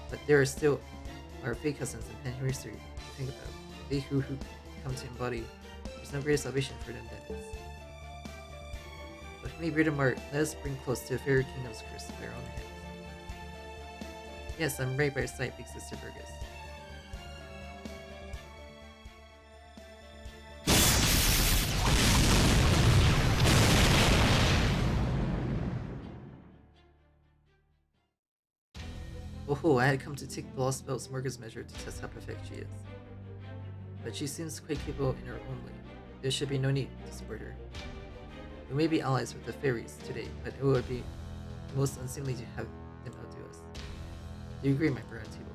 But there are still our fake cousins in Penn history to think about. They who come to embody. There's no greater salvation for them than this. But for me, Breedom Art, let us bring close to the fairy kingdom's curse by our own hands. Yes, I'm right by your side, big sister Burgess. Oh, I had come to take the Lostbelt's Morgan's measure to test how perfect she is. But she seems quite capable in her own way. There should be no need to support her. We may be allies with the fairies today, but it would be most unseemly to have them outdo us. Do you agree, my brown table?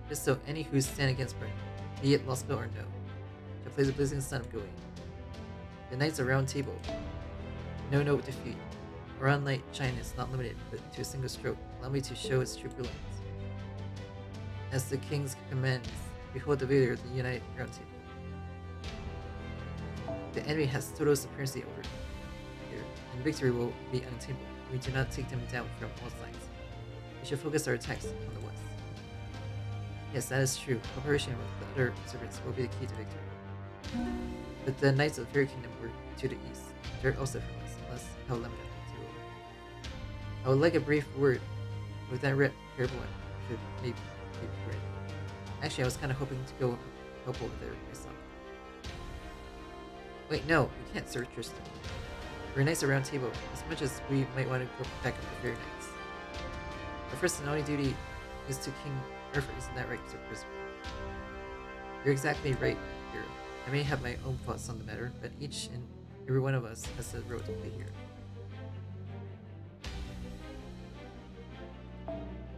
Just so, any who stand against Britain, be it Lostbelt or no, shall play the blazing sun of going. The Knights of Round Table. No defeat. Around light shine is not limited to a single stroke. Allow me to show its true brilliance. As the king's commands, behold the leader of the United Round Table. The enemy has total supremacy over here, and victory will be unattainable. We do not take them down from all sides. We should focus our attacks on the west. Yes, that is true. Cooperation with the other servants will be the key to victory. But the Knights of the Fairy Kingdom were to the east. They're also from us, unless how limited. I would like a brief word with that red-haired one, if it may be great. Actually, I was kind of hoping to go help over there myself. Wait, no, we can't, Sir Tristan. We're Knights of Round Table, as much as we might want to go back up the Fairy Knights. Our first and only duty is to King Arthur, isn't that right, Sir Crispin? You're exactly right, hero. I may have my own thoughts on the matter, but each and every one of us has a role to play here.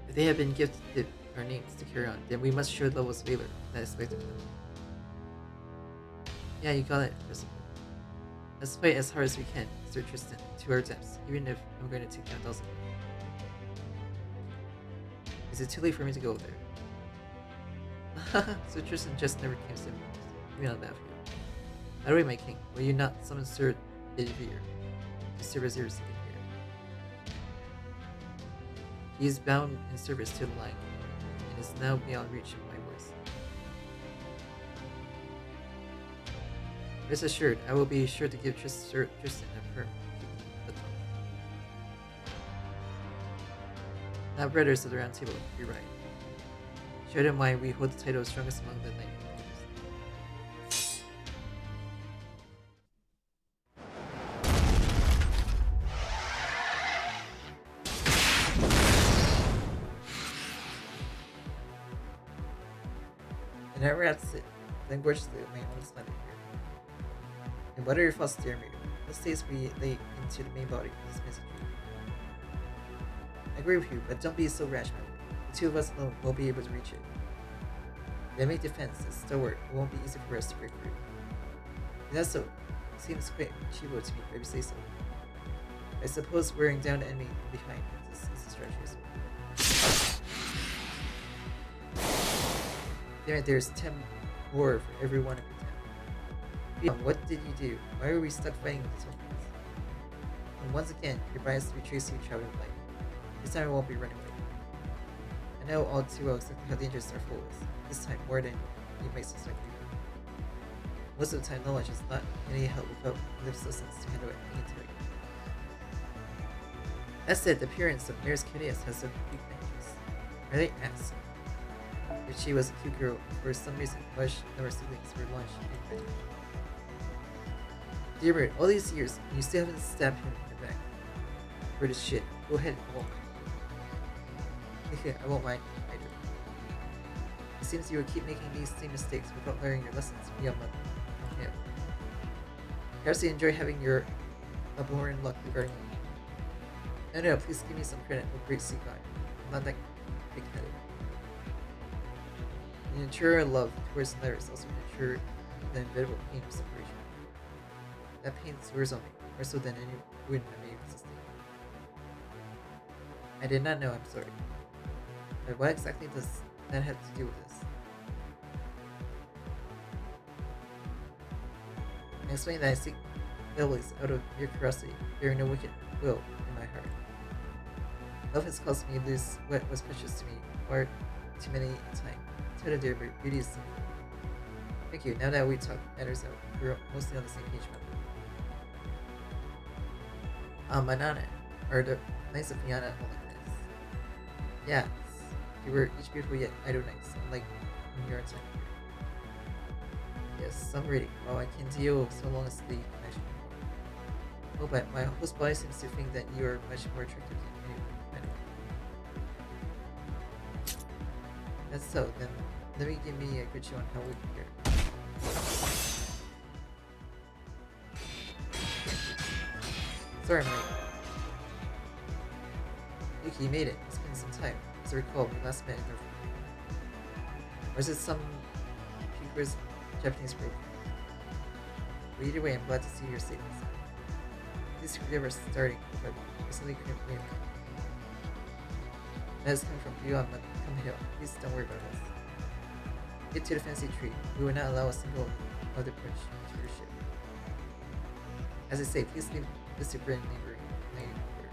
If they have been gifted our names to carry on, then we must show the levels of valor that is expected of them. Yeah, you got it, Crispin. Let's fight as hard as we can, Sir Tristan, to our depths, even if I'm going to take down 1,000. Is it too late for me to go there? Sir Tristan just never came to me. Give me on that view. By the way, my king, will you not summon Sir Bedivere to serve as your recipient here? He is bound in service to the line, and is now beyond reach of my voice. Rest assured, I will be sure to give Sir Tristan a firm tongue. Now, brothers of the Round Table, be right. Show them why we hold the title of strongest among the knights. And that wraps it. Then gorgeously my own splendor here. And what are your thoughts, dear reader? What stays we lay into the main body of this message? I agree with you, but don't be so rash, man. The two of us alone won't be able to reach it. The enemy defense is stalwart. It won't be easy for us to break through. And that's so. It seems quite achievable to me, if you say so. I suppose wearing down the enemy behind is easy strategy. There's 10 more for every one of your 10. What did you do? Why are we stuck fighting these ones? And once again, your bias betrays you traveling light. This time I won't be running away. I know all too well exactly how dangerous our foe is. This time more than you might suspect. Most of the time, knowledge is not any help without lives lessons to handle any target. That said, the appearance of mrfluffey has some weaknesses. I didn't ask if she was a cute girl, for some reason, why our siblings were launched in bed. Dear Bird, all these years, and you still haven't stabbed him in the back. For this shit, go ahead, I won't mind. I won't mind either. It seems you will keep making these same mistakes without learning your lessons beyond him. Perhaps you enjoy having your abhorrent luck regarding me. No, please give me some credit, oh great sea god. I'm not that big-headed. An interior love towards another is also an interior the inevitable pain of separation. That pain sores on me, more so than any wound I may have sustained. I did not know, I'm sorry. But what exactly does that have to do with this? I explained that I seek lilies out of mere curiosity, bearing no wicked will in my heart. Love has caused me to lose what was precious to me far too many a time. Until their beauty is sinful. Thank you. Now that we talked matters out, we're mostly on the same page about it. Manana, or the Knights of Fianna Holiness. Yes, they were each beautiful yet idle knights, unlike in your time. Yes, some reading. Well, I can deal so long as the connection. Oh, but my host body seems to think that you are much more attractive than anyone I know. That's so, then let me give me a good show on how we compare. Sorry, I'm late. Yuki, you made it. It's been some time. As I recall, we last met in North. Or is it some Puker's Japanese program? But either way, I'm glad to see you're safe and sound. These forgive us starting, but recently couldn't bring it. That is coming from beyond Come Hill. Please don't worry about us. Get to the fancy tree. We will not allow a single other punch into your ship. As I say, please leave the super and neighboring night order.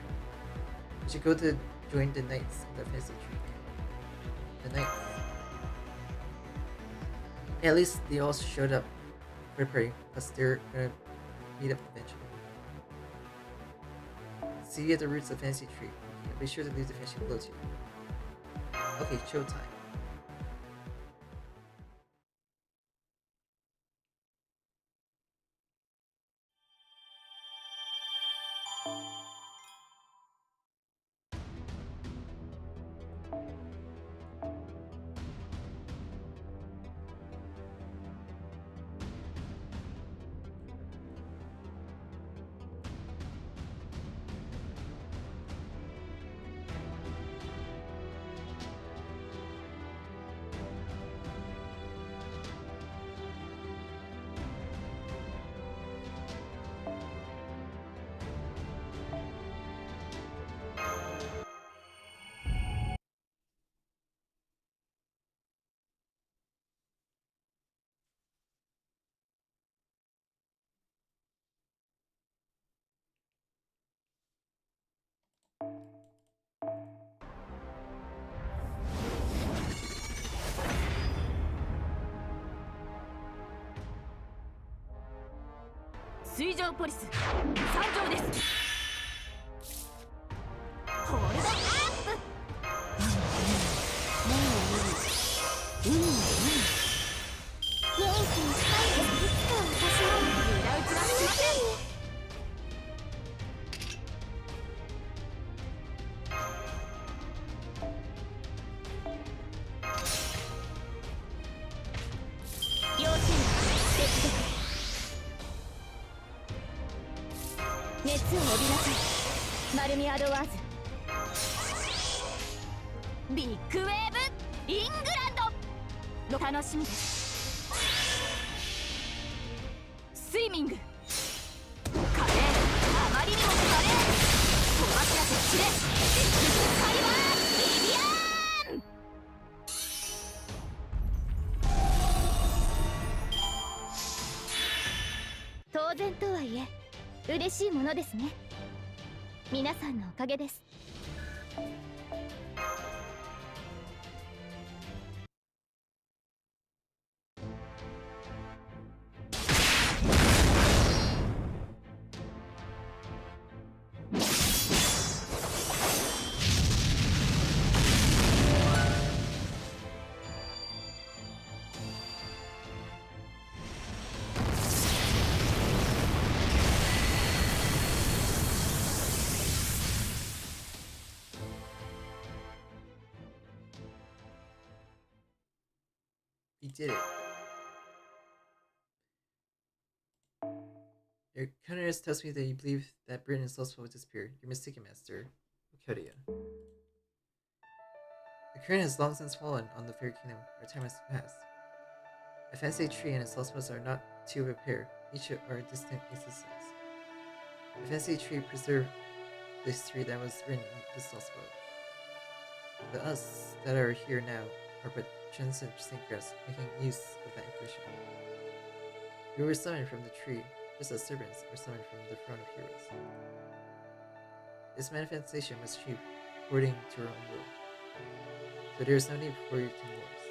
We should go to join the knights in the fancy tree. The knights. Yeah, at least they all showed up for the party, because they're gonna meet up eventually. See you at the roots of fancy tree. Yeah, be sure to leave the fancy below to you. Okay, showtime. Polis 参上です。ホールドアップ。元気いっぱいでいつか私も裏打ちはしません。要注意、接続。熱を帯びなさい。マルミアドワーズ。ビッグウェーブイングランドの楽しみです。スイミング華麗、あまりにも華麗。飛ばしやすい知れ会話ビビアン。当然とはいえ嬉しいものですね。皆さんのおかげです。We did it. Your countenance tells me that you believe that Britain is Lostbelt will disappear. You're mistaken, Master. Kodia. The current has long since fallen on the Fair Kingdom, where time has passed. A fancy tree and its Lostbelts are not two of a pair, each are distinct existence. The fancy tree preserved the history that was written in this Lostbelt. The us that are here now are but transcendent grass, making use of that information. We were summoned from the tree, just as servants are summoned from the throne of heroes. This manifestation was achieved according to our own will, so there is no need for you to mourn us.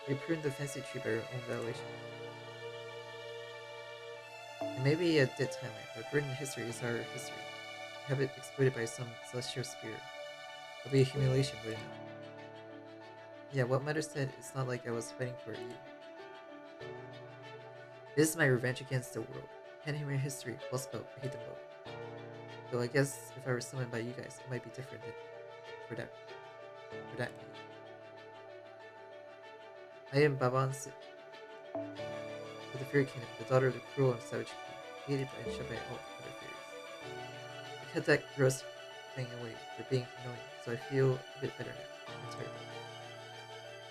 We pruned the fancy tree by our own violation. It may be a dead timeline, but written history is our history. Have it exploited by some celestial spirit. It'll be a humiliation, wouldn't it? Yeah, what Mother said, it's not like I was fighting for you. This is my revenge against the world. Can't hear my history, Lostbelt, I hate them both. Though I guess if I were summoned by you guys, it might be different for that meeting. I am Babansi, with the Fairy Kingdom, the daughter of the cruel and savage king, hated by and shunned by all other fairies. I cut that gross thing away for being annoying, so I feel a bit better now. I'm tired.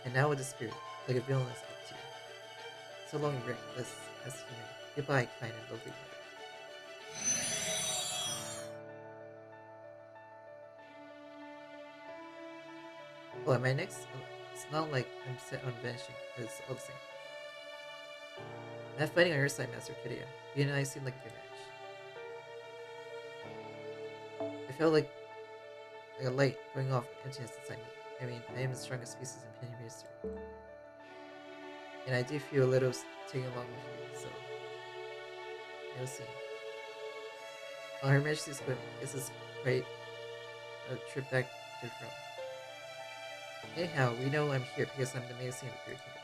And now with the spirit, like a villainous up to you. So long, reckless as human. Goodbye, kind and lovely mother. Oh, am I next? It's not like I'm set on vanishing, but it's all the same. Not fighting on your side, Master Kidia. You and I seem like a good match. I felt like a light going off in emptiness inside me. I mean, I am the strongest species in Penny history. And I do feel a little taken along with you, so we'll see. Well, Her Majesty's equipment, this is quite a trip back to the throne. Anyhow, we know I'm here because I'm the Mesiah of the Fairy Kingdom.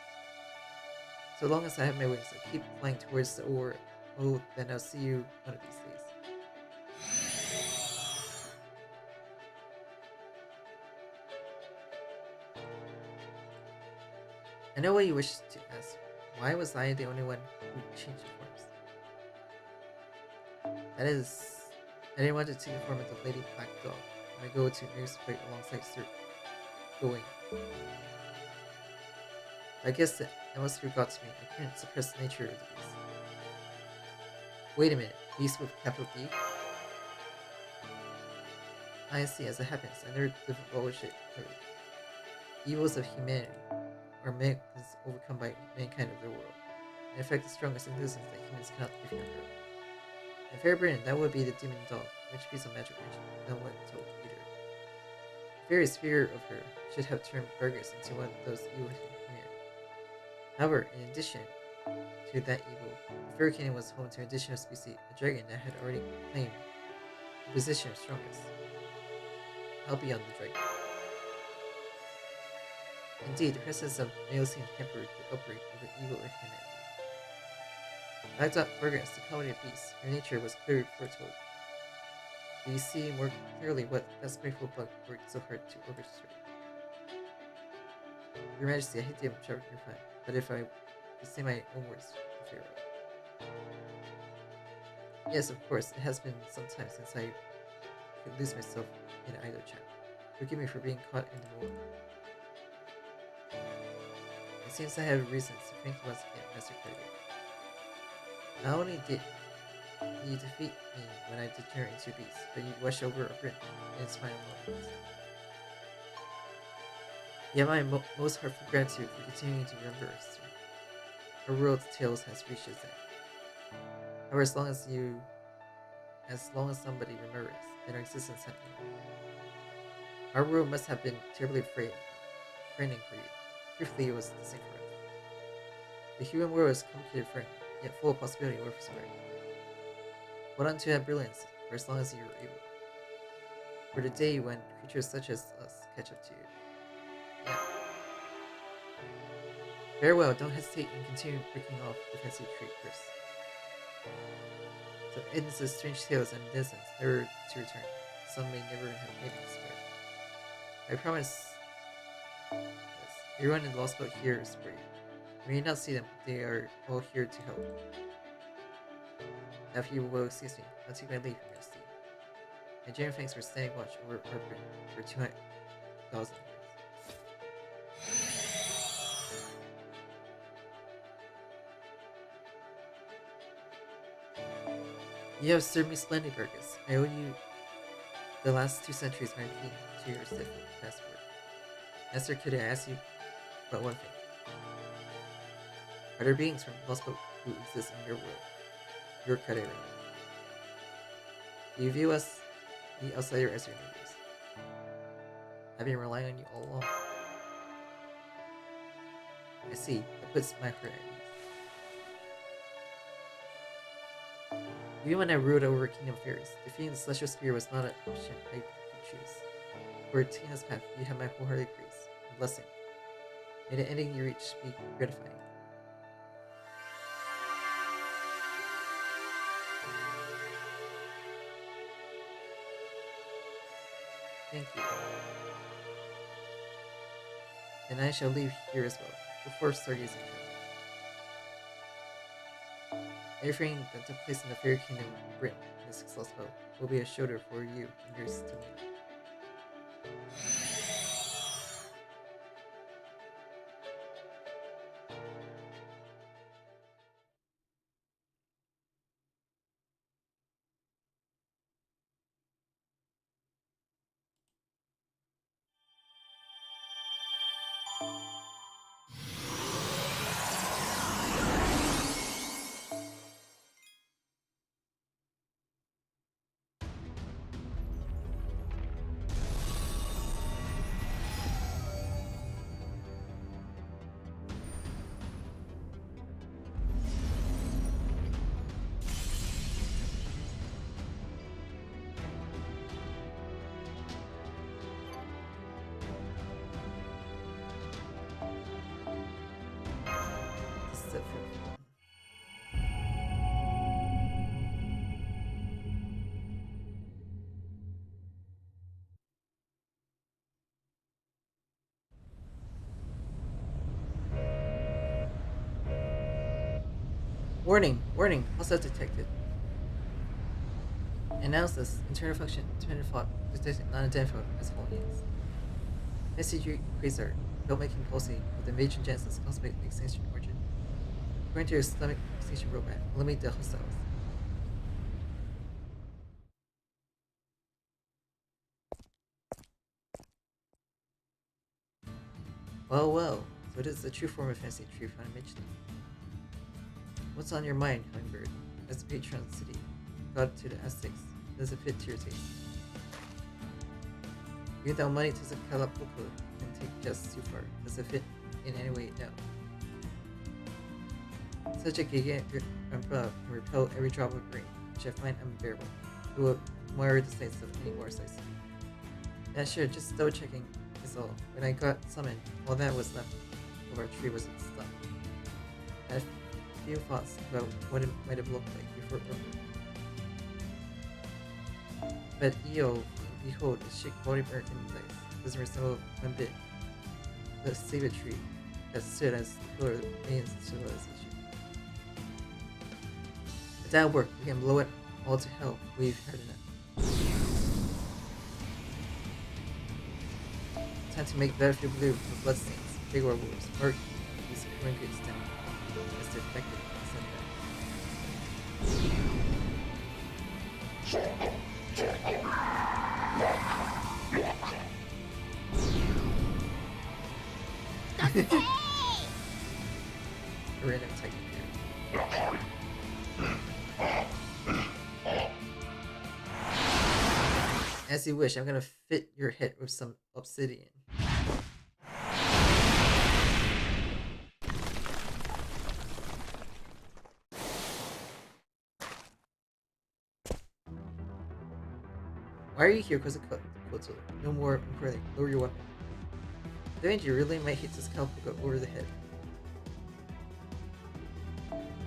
So long as I have my wings, I keep flying towards the aurora. Oh, then I'll see you one of these days. I know what you wish to ask. Why was I the only one who changed forms? That is, I didn't want to take the form of the Lady Black Dog when I go to nearest fight alongside Sir Going. I guess that must have got to me. I couldn't suppress the nature of the beast. Wait a minute, beast with capital D? I see, as it happens, I never divulged it clearly. Evils of humanity are meant is overcome by mankind of their world. In fact, the strongest existence that humans cannot defeat on Earth. In Fair Britain, that would be the demon dog, which piece of magic engine no one told either. The fairy's fear of her should have turned Burgess into one of those evil humanity. However, in addition to that evil, the Fairy Kingdom was home to an additional species, a dragon that had already claimed the position of strongest. I'll be on the dragon. Indeed, the presence of Mesiah tempered the outbreak of the evil of humanity. Black Dog Burgess, the colony of beasts, her nature was clearly foretold. Do you see more clearly what that spiteful bug worked so hard to orchestrate? Your Majesty, I hate to interrupt your fun, but if I could say my own words in favor of it. Yes, of course, it has been some time since I could lose myself in an idle chat. Forgive me for being caught in the mold. It seems I have reasons to thank you once again, Master Kidia. Not only did you defeat me when I degenerate into a beast, but you washed over a Britain in its final moments. You have my most heartfelt gratitude for continuing to remember our history. Our world's tales has reached its end. However, as long as somebody remembers, then our existence has been. Our world must have been terribly frightening for you. Truthfully, it was the same for us. The human world is complicated, frightening, yet full of possibility worth exploring. Hold on to that brilliance for as long as you are able. For the day when creatures such as us catch up to you. Yeah. Farewell, don't hesitate in continuing breaking off the fancy tree curse. So ends the strange tales and distance, never to return. Some may never have made it this far. I promise this. Everyone in Lostbelt here is brave. You may not see them, but they are all here to help. Now if you will excuse me, I'll take my leave, Your Majesty. My genuine thanks for standing watch over our Britain for 200,000 years. You have served me splendid, Argus. I owe you the last 2 centuries when I came to your steadfast passport. Master, could I ask you but one thing? Are there beings from Lostbelt who exist in your world? Your Kade realm? Do you view us, the outsider, as your neighbors? I've been relying on you all along. I see. That puts my heart at ease. Even when I ruled over Kingdom Fairies, defeating the Celestial Spear was not an option I could choose. For Tina's path, you have my wholehearted praise and blessing. May the ending you reach be gratifying. Thank you. And I shall leave here as well, before stargazing travel. Everything that took place in the Fairy Kingdom of Britain in the Sixth Lostbelt will be a shoulder for you and yours to me. Warning! Warning! Hostile detected. Analysis. Internal function. Internal fault. Detected. Non-identified as Holians. Message Quasar. Built-making policy with invasion genesis cosmic extinction origin. According to your Islamic extinction roadmap, eliminate the hostiles. Well, well. So it is the true form of fantasy tree found in Midgetown. What's on your mind, Hummingbird? As the patron of the city, god to the Aztecs, does it fit to your taste? Even though money to Acapulco can take just too far, does it fit in any way? No. Such a gigantic umbrella can repel every drop of rain, which I find unbearable. It will mar the sights of any more sights. Yeah, sure, just double checking is all. When I got summoned, all that was left of our tree was its stump. I had few thoughts about what it might have looked like before it broke. But behold, its shape body American dice doesn't resemble one bit the Saber tree that stood as the pillar of Maine's civilization. But that'll work. We can blow it all to hell. We've had enough. Time to make Battlefield Blue for bloodstains, big war wars, mark these renegades down as defected and sent back. A random Titan here. As you wish, I'm gonna fit your head with some obsidian. Why are you here, Koto? No more importantly, lower your weapon. Don't you really might hit this Kalpuka over the head?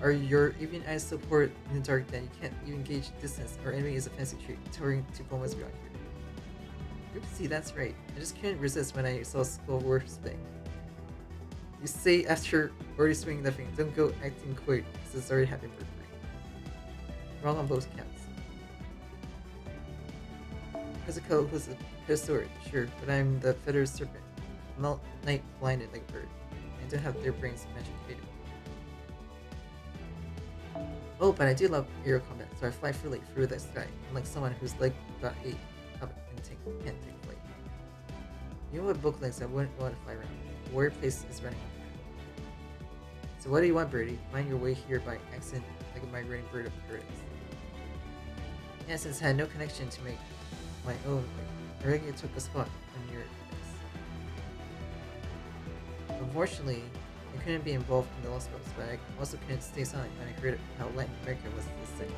Are your even eyes so poor in the dark that you can't even gauge distance? Our enemy is a fancy tree, towering 2 kilometers beyond here. Oopsie, that's right. I just couldn't resist when I saw Skull Worshipping. You say after already swinging that thing, don't go acting coy, because it's already happened for free. Wrong on both counts. Kazuko was a sword, sure, but I'm the feathered serpent. I'm not night blinded like a bird. I don't have their brains magic faded. Oh, but I do love aerial combat, so I fly freely through the sky, unlike someone whose leg got ate up and can't take flight. Even with book legs, I wouldn't want to fly around. The warrior place is running on fire. So what do you want, birdie? Find your way here by accident like a migrating bird of paradise. Yeah, since I had no connection to make my own, I reckon it took a spot on your face. Unfortunately, I couldn't be involved in the Lostbelt, but I also couldn't stay silent when I heard how Latin America was this sick.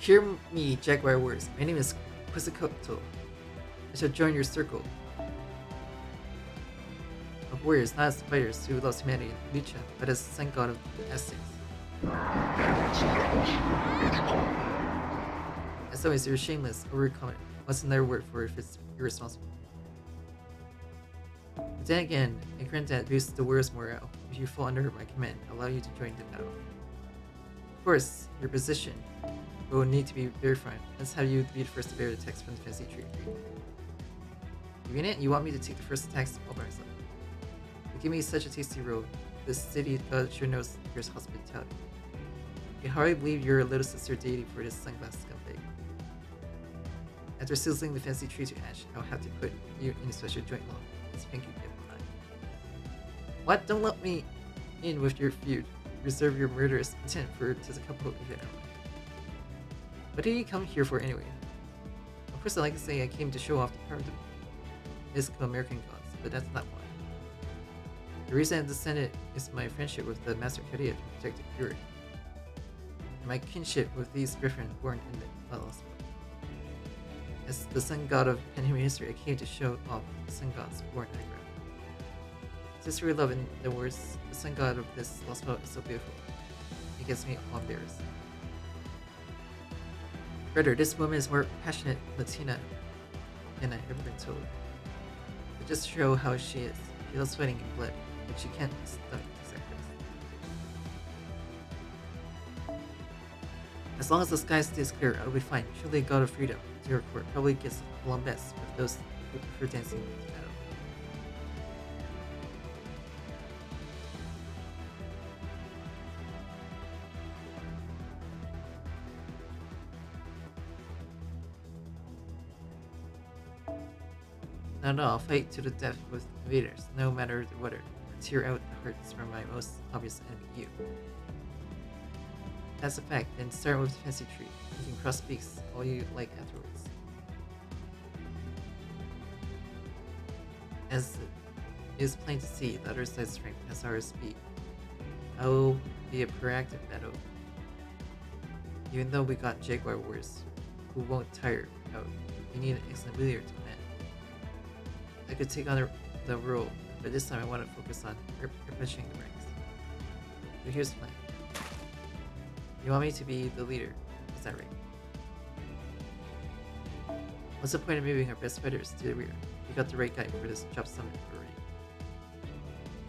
Hear me, Jaguar Warriors. My name is Quizukoto. I shall join your circle of warriors, not as fighters who loves humanity and Lucha, but as the sun god of the Aztecs. As always, you're shameless, overconfident. What's another word for if it's irresponsible? But then again, I grant that boosts the warrior's morale. If you fall under my command, I'll allow you to join the battle. Of course, your position will need to be very front. That's how you be the first to bear the attacks from the fancy tree. You mean it? You want me to take the first attacks all by myself? But give me such a tasty role. This city god sure knows your hospitality. I can hardly believe you're a little sister deity for this sunglass scumbag. After sizzling the fancy tree to ash, I'll have to put you in a special joint law. Thank you, Yuwanti. What? Don't let me in with your feud. Reserve your murderous intent for just a couple of minutes. What did you come here for anyway? Of course, I like to say I came to show off the power of the mystical American gods, but that's not why. The reason I descended is my friendship with the Master Cadia to protect the purity, and my kinship with these griffins born in the Lostbelt. As the sun god of human history, I came to show off the sun gods born underground. Sisterly love, in the words, the sun god of this Lostbelt is so beautiful. It gets me all embarrassed. Brother, this woman is more passionate Latina than I've ever been told. But just to show how she is, she loves sweating in blood, but she can't stomach the sacrifice. As long as the sky stays clear, I'll be fine. Surely God of Freedom, JP-rKyECtnz, probably gets along best with those who prefer dancing to battle. No, I'll fight to the death with invaders, no matter the weather, and tear out the hearts from my most obvious enemy, you. That's a fact, then start with the fancy tree. You can cross peaks all you like afterwards. As it is plain to see, the other side's strength has our speed. I will be a proactive battle. Even though we got Jaguar Warriors who won't tire out, we need an excellent leader to command. I could take on the role, but this time I want to focus on replenishing the ranks. So here's the plan. You want me to be the leader, is that right? What's the point of moving our best fighters to the rear? We got the right guy for this job summit already.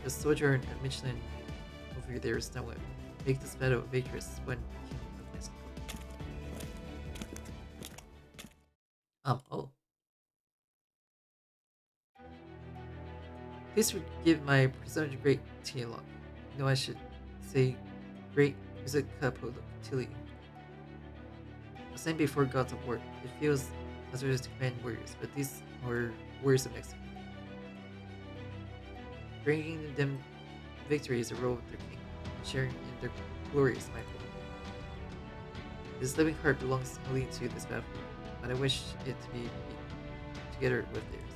The soldier and Michelin over there is done with. Make this battle victorious when King of Mexico. Oh. Please forgive my presumption great dialogue. You know I should say great Wisp. I stand before gods of war. It feels as if to command warriors, but these were warriors of Mexico. Bringing them victory is a role of their king, and sharing in their glory is my role. This living heart belongs only to this battlefield, but I wish it to be together with theirs.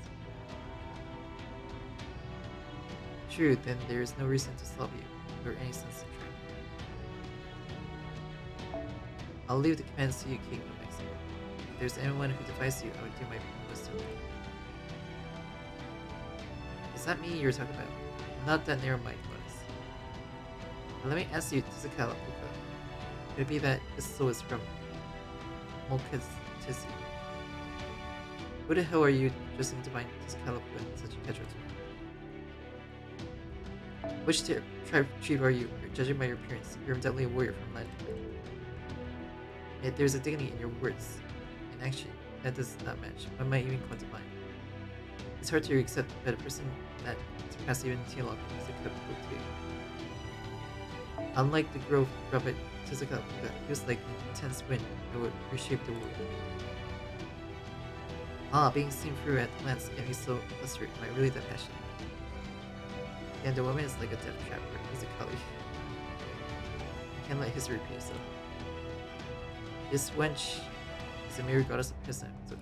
True, then there is no reason to stop you, or any sense of trying. I'll leave the commands to you, King of Mexico. If there's anyone who defies you, I would do my best to win. Is that me you're talking about? I'm not that narrow-minded, Goddess. But let me ask you, Tizakala Puka. Could it be that this soul is from Molkaztisi? Who the hell are you dressing divine Tizakala Puka in such a casual tone? Which tribe chief are you? Judging by your appearance, you're definitely a warrior from Latin. Yet there's a dignity in your words and action that does not match. One might even come to mind. It's hard to accept that a person that surpasses even Tialog is a cup of tea. Unlike the growth robot Tsuzuka, that feels like an intense wind that would reshape the world. Being seen through at a glance can be so flustered. Am I really that passionate? And the woman is like a death trap or musically. I can't let history repeat itself. This wench is a mere goddess of prison, so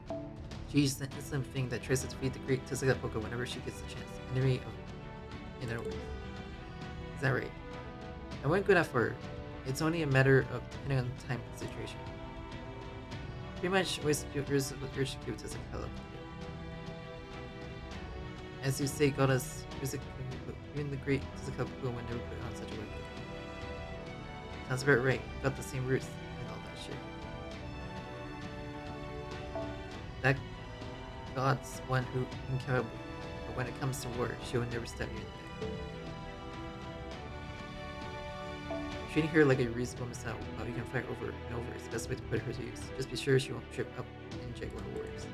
ignore. She's the instant thing that tries to defeat the great Tsuzuka Poko whenever she gets a chance. Enemy of in other words. Is that right? I went good enough for her. It's only a matter of depending on the time and situation. Pretty much always yours with your Shiku to Sakala. As you say, goddess, even the great Tsuzuka would never put on such a word. Sounds about right. Got the same roots and all that shit. That god's one who incapable, but when it comes to war, she will never stab you in the neck. Treating her like a reasonable Mesiah while you can fight over and over is the best way to put her to use. Just be sure she won't trip up in Jaguar Wars.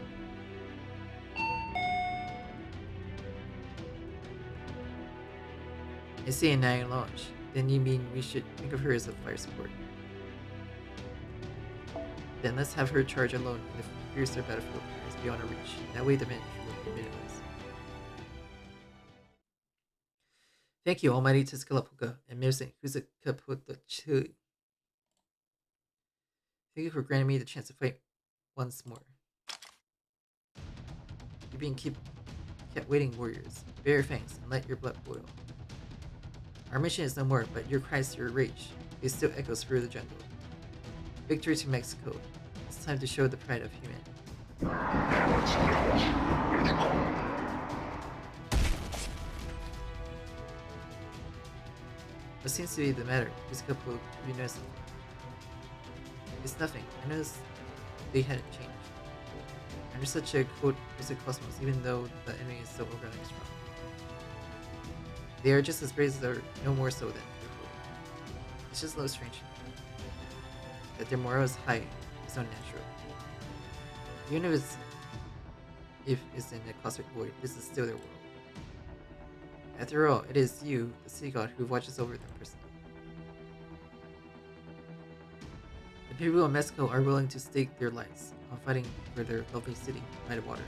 I say a nine launch. Then you mean we should think of her as a fire support. Then let's have her charge alone if the fiercer battlefield is beyond our reach. That way the damage will be minimized. Thank you, Almighty Tsuzuka and Mesiah Kuzukaputochu. Thank you for granting me the chance to fight once more. You're being kept waiting, warriors. Bare your fangs and let your blood boil. Our mission is no more, but your cries, your rage, it still echoes through the jungle. Victory to Mexico. It's time to show the pride of humanity. What seems to be the matter? Kuzukapu, have you noticed something? It's nothing. I noticed they hadn't changed. Under such a quote cosmos, even though the enemy is so overwhelmingly strong. They are just as brave as they are, no more so than before. It's just a little strange that their morale is high is unnatural. Even if it's in a cosmic void, this is still their world. After all, it is you, the sea god, who watches over them personally. The people of Mexico are willing to stake their lives on fighting for their lovely city by the water.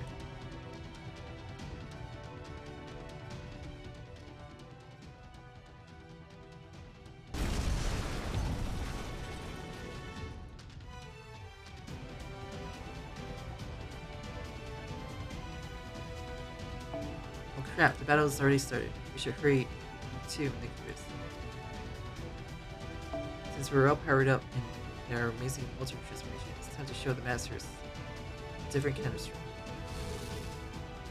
Oh crap, the battle has already started. We should hurry to Nicholas. Since we're all powered up in our amazing ultra transformation, it's time to show the masters a different kind of strength.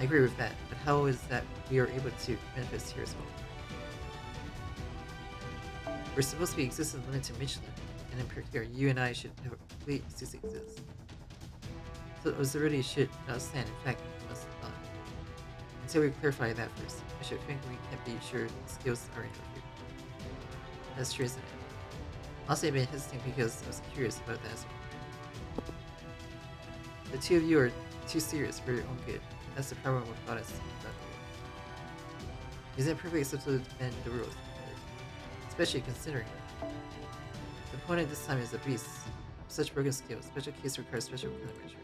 I agree with that, but how is that we are able to manifest here as well? We're supposed to be existence limited to Michelin, and in particular, you and I should have a complete existence. So observability should not stand, in fact, it must not. Until we clarify that first, I should think we can be sure the skills are in our favor. That's true, isn't it? Also, I've been hesitating because I was curious about that as well. The two of you are too serious for your own good. That's the problem with goddess. Isn't it perfectly acceptable to bend the rules? Especially considering the opponent this time is a beast of such broken skills. Special case requires special countermeasures.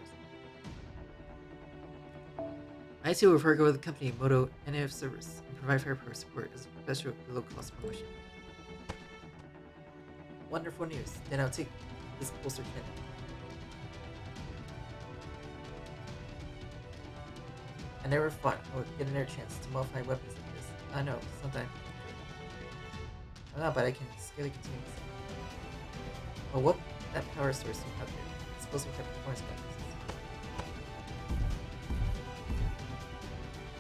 I too will forego the company Moto NF service and provide firepower support as a special low-cost promotion. Wonderful news. Then I'll take this bolster cannon. I never thought I would get another chance to modify weapons like this. I know, sometimes I'm not, but I can scarcely contain myself. But what that power source you have here? It's supposed to have performance bonuses.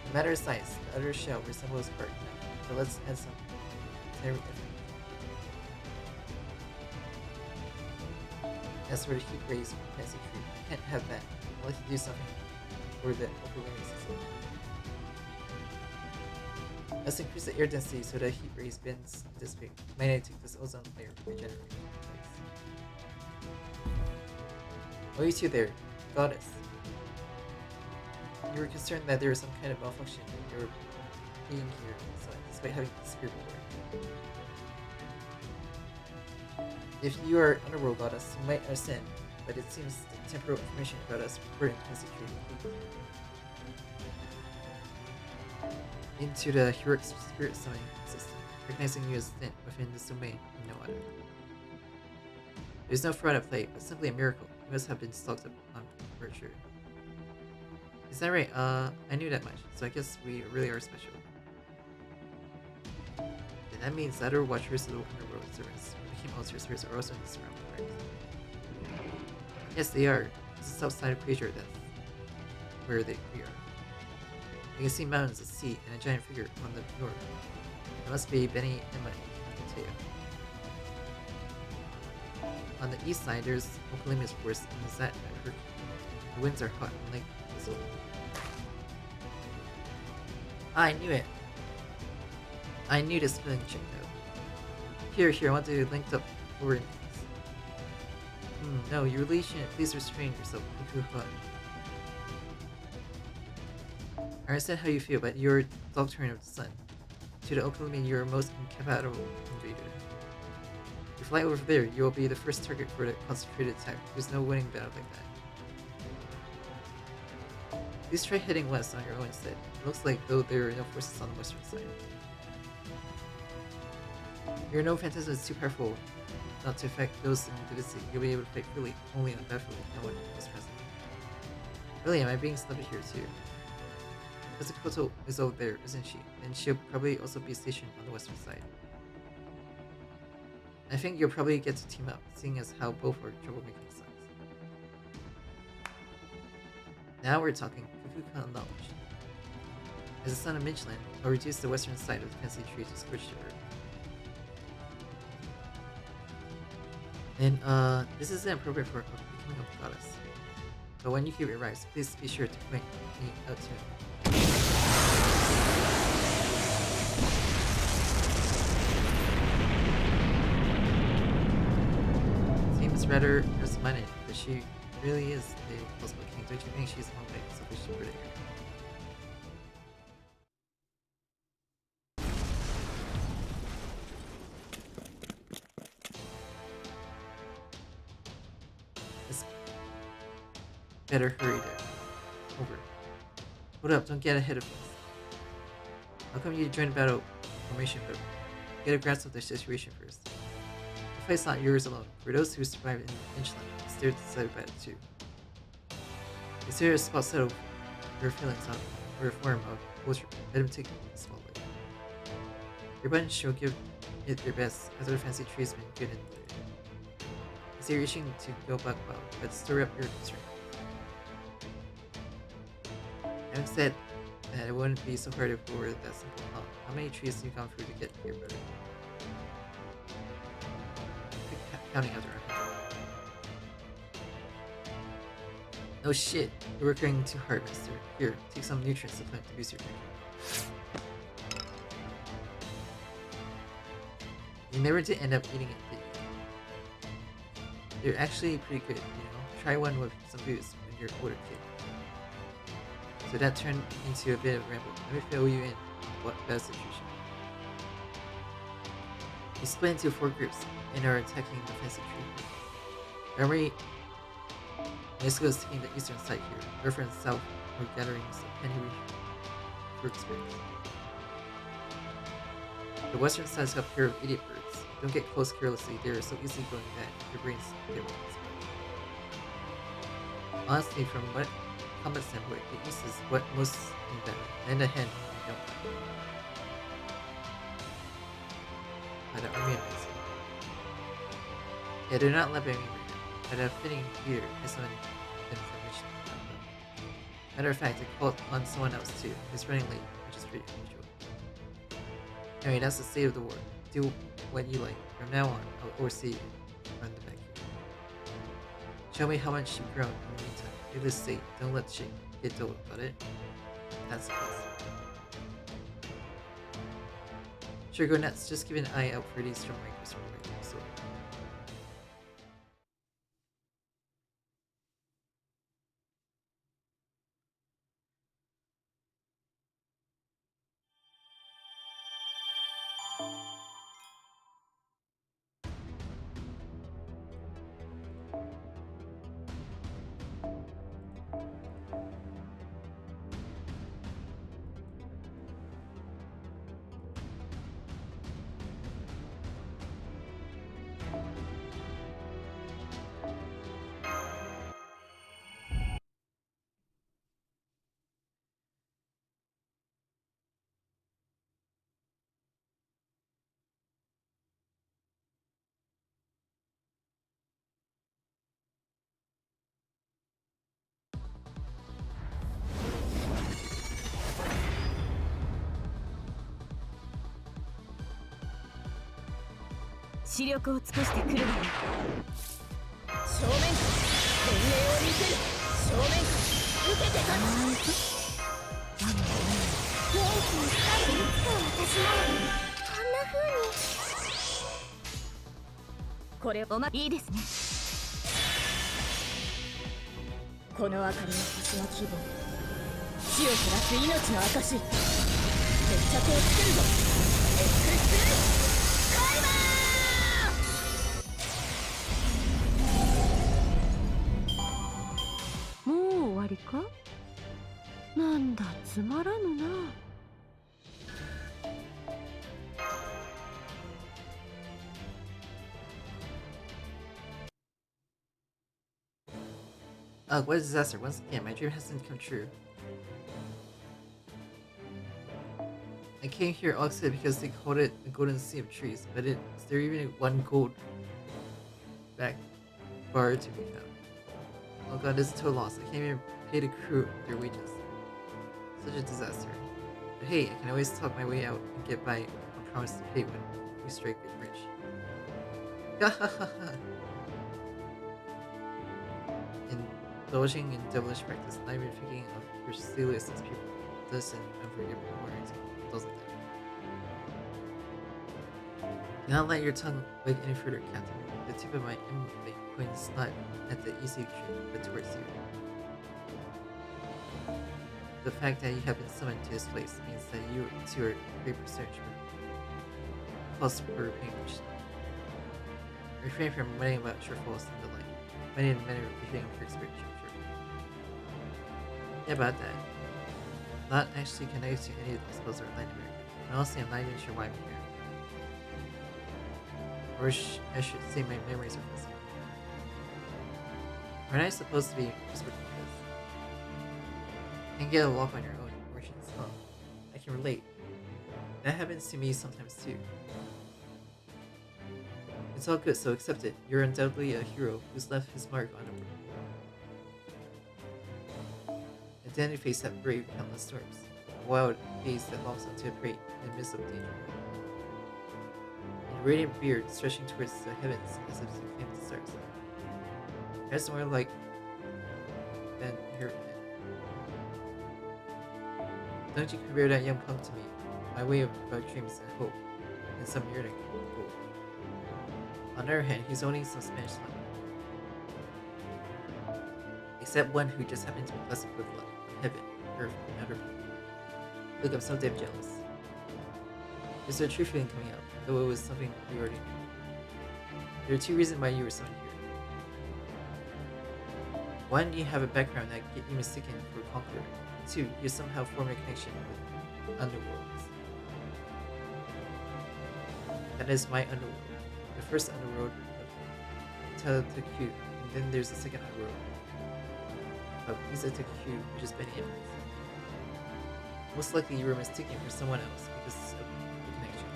No matter the size, the outer shell resembles bark now. So let's add some every effort. As for the heat rays from the fancy tree, you can't have that. I'd like to do something for the overwhelming system. Let's increase the air density so that heat rays bends and dissipate. Magnetic this ozone layer regenerate. Oh, you two there, goddess. You were concerned that there was some kind of malfunction in your being here, so I despite having disappeared before. If you are underworld goddess, you might understand, but it seems the temporal information about us reported as a tree into the heroic spirit summoning system, recognizing you as thin within this domain and no other. There's no fraud at play, but simply a miracle. You must have been stalked up on virtue. Is that right? I knew that much, so I guess we really are special. Then that means that other watchers of the underworld servants who became ultra spirits are also in this realm, right? Yes, they are. It's a south-sided creature that's where we are. You can see mountains, a sea, and a giant figure on the north. It must be Benny Emma Mateo. On the east side, there's Okalimia's force and the Zat at Herky. The winds are hot and like this old. I knew it! I knew this feeling checked out. Here, I want to link up forward. No, you really shouldn't. Please restrain yourself. I understand how you feel, but you're Doctrine of the Sun. To the Okalimi, you're most incompatible invader. If you fly over there, you'll be the first target for the concentrated attack. There's no winning battle like that. Please try heading west on your own instead. It looks like though there are no forces on the western side. Your no phantasm is too powerful not to affect those in the vicinity. You'll be able to fight freely only on the battlefield if no one is present. Really, am I being snubbed here too? Koto is over there, isn't she? And she'll probably also be stationed on the western side. I think you'll probably get to team up, seeing as how both are troublemaking sons. Now we're talking Fukukan knowledge. As a son of Midgeland, I'll reduce the western side of the fancy tree to scorched earth. And this isn't appropriate for becoming a goddess. But when Yuki arrives, please be sure to point me out to him. Seems rather absent-minded, but she really is a possible king. Don't you think she's one way sufficient for the area? Better hurry there. Over. Hold up, don't get ahead of us. How come you joined the battle formation, but get a grasp of the situation first? The fight's not yours alone. For those who survive in Inchland, it's their decided by it too. Is there a spot settled your feelings on or a form of culture? Let him take the spotlight. Your bunch shall give it their best, as our fancy tree has been good and good. Is you're itching to go back well, but stir up your concern. Having said that, it wouldn't be so hard if it were that simple. How many trees have you gone through to get here, brother? Counting out the record. No shit, you're working too hard, mister. Here, take some nutrient supplement to boost your drink. You never did end up eating it, did you? They're actually pretty good, you know? Try one with some booze when you're older kid. So that turned into a bit of a ramble. Let me fill you in on what that situation. We split into 4 groups and are attacking the fancy tree. Memory Mexico is taking the eastern side here. North and south are gatherings of penny for experience. The western side has got a pair of idiot birds. Don't get close carelessly, they are so easily going that your brains get one. Honestly, from what combat standpoint, the east is what most in better, and the hand you don't. By the army of Mexico. Yeah, they're not led by me right now, but a fitting leader is someone information. Matter of fact, I called on someone else too. He's running late, which is pretty unusual. Anyway, that's the state of the war. Do what you like. From now on, I'll oversee you. Run the back here. Show me how much you've grown in the meantime. Do this state. Don't let shit get dull about it. That's the best. Sure, go nuts. Just keep an eye out for these strong makers from right now, so. 視力を尽くしてくるわよ。正面から本命を見せる。正面から受けて立つ。元気に光るいつか私もこんな風に。これいいですね。この明かりの星の希望、死を照らす命の証。決着をつけるぞ。エクスプレスカイバー。もう終わりか。なんだつまらぬな。What a disaster. Once again, my dream hasn't come true. I came here all excited because they called it the Golden Sea of Trees, but is there even one gold back bar to be found? Oh god, this is a total loss. I can't even pay the crew their wages. Such a disaster. But hey, I can always talk my way out and get by on promise to pay when we strike it rich. Gahahaha! Indulging in devilish practice, not even thinking of your silliest as people. This and unforgivable words, doesn't it? Do not let your tongue wag any further, Captain. The tip of my emblem points not at the easy tree, but towards you. The fact that you have been summoned to this place means that you too are a great percentage plus for language. Refrain from writing about shortfalls and the like. Many and many repeating for experience. Yeah, about that. Not actually connected to any of the spells or Latin America. And honestly, I'm not even sure why I'm here. Or I should say my memories are fuzzy. Aren't I supposed to be whispered like this? And get a walk on your own emotions, huh? I can relate. That happens to me sometimes too. It's all good, so accept it. You're undoubtedly a hero who's left his mark on the world. A dandy face that braved countless storms. A wild gaze that longs onto a prey in the midst of danger. And a radiant beard stretching towards the heavens as if to claim the stars. That's more like than her head. Don't you compare that young punk to me, my way about dreams and hope, and some yearning for gold. On the other hand, he's only some Spanish tongue. Except one who just happened to be blessed with luck from heaven, earth, and other people. Look, I'm so damn jealous. There's a true feeling coming out, though it was something we already knew. There are two reasons why you were summoned here. One, you have a background that get you mistaken for a conqueror. Two, you somehow form a connection with underworlds. That is my underworld. The first underworld of Thanatos, and then there's the second underworld of Wisp, which is many enemies. Most likely you were mistaken for someone else because of the connection.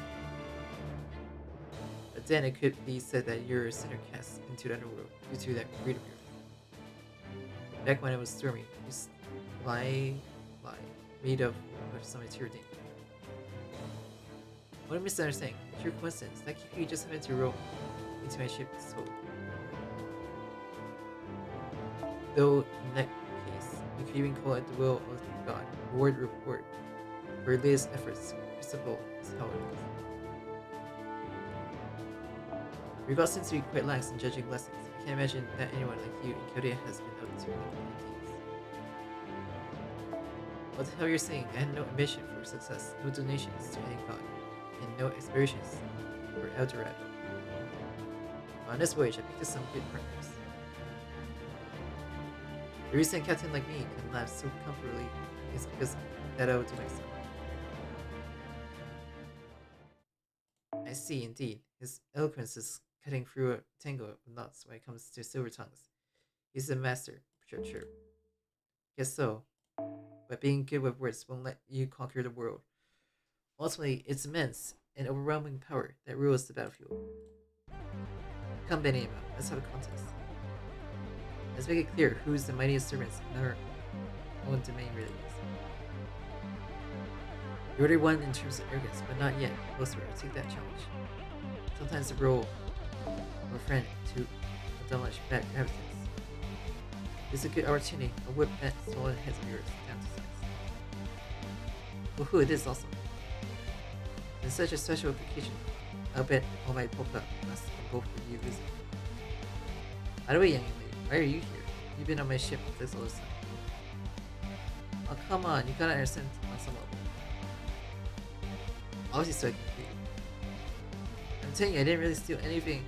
But then it could be said that you're a sinner cast into the underworld due to that great appearance. Back when it was stormy, you lie made of some material danger. What a misunderstanding. Pure coincidence. That you just happened to roll into my ship's hull. Though in that case, you could even call it the will of God, reward. For your latest efforts, crucible is how it is. Your God seems to be quite lax in judging blessings. I can't imagine that anyone like you in Korea has been up to many things. What the hell you're saying? I had no ambition for success, no donations to any god, and no aspirations for El Dorado. On this voyage, I picked up some good partners. The reason a captain like me can laugh so comfortably is because that I would do myself. I see, indeed. His eloquence is cutting through a tangle of knots when it comes to silver tongues. He's a master, sure. Guess so. But being good with words won't let you conquer the world. Ultimately, it's immense and overwhelming power that rules the battlefield. Come, Benema, let's have a contest. Let's make it clear who's the mightiest servants in our own domain really is. You already won in terms of arrogance, but not yet. Closer, take that challenge. Sometimes the role of a friend to demolish bad habits is a good opportunity to whip that swollen heads of yours down to size. Woohoo, it is awesome. In such a special occasion, I'll bet all my polka must both of you visit. By the way, young lady, why are you here? You've been on my ship this whole time. Oh, come on, you gotta understand on some level. Obviously, so I can agree. I'm telling you, I didn't really steal anything.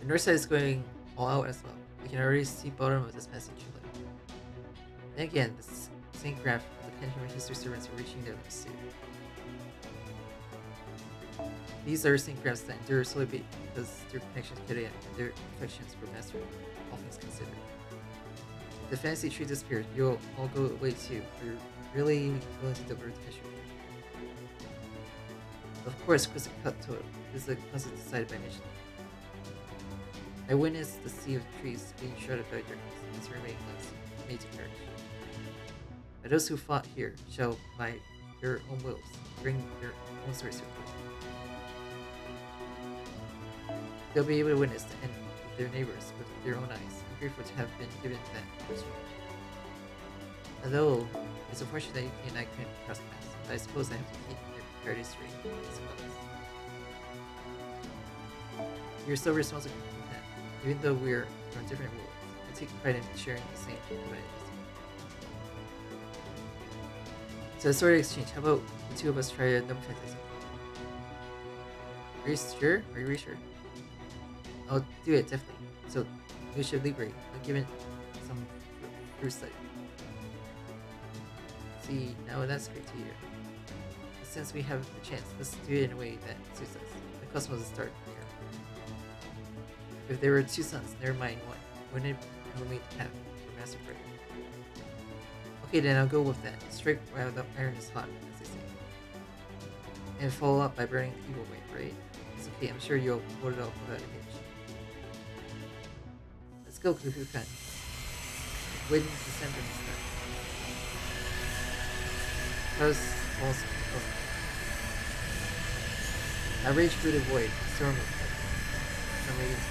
The north side is going all out as well. We can already see bottom of this passage lane. Then again, the same graph of the Pentagon history servants are reaching their limits too. These are sync graphs that endure solely because their connections to Korea and their affections were mastered, all things considered. If the fantasy tree disappeared, you'll all go away too, if you're really willing to divert the history. Of course, Quiz cut total is a concept decided by mission. I witnessed the sea of trees being shrouded by darkness and its remaining lights made to perish. But those who fought here shall, by their own wills, bring their own swords to a close. They'll be able to witness the end of their neighbors with their own eyes, and grateful to have been given that opportunity. Although, it's unfortunate that Yuki and I couldn't cross paths, but I suppose I have to keep their priorities straight, I suppose. You're so responsible for that, even though we're from different worlds. I take pride in sharing the same humanities. So, a sword exchange, how about the two of us try a double check this? Are you sure? Are you really sure? I'll do it, definitely. So, we should liberate, but give it some first study. See, now that's great to hear. Since we have the chance, let's do it in a way that suits us. The cosmos will start here. If there were two suns, never mind one. Wouldn't it only have for master break? Okay, then I'll go with that. Strike while the iron is hot, as they say. And follow up by burning the evil way, right? It's okay, I'm sure you'll hold it off without a hitch. Let's go, Kuku-kan. Waiting to send them this time. Cause also a rage through the void, storm of some radiance.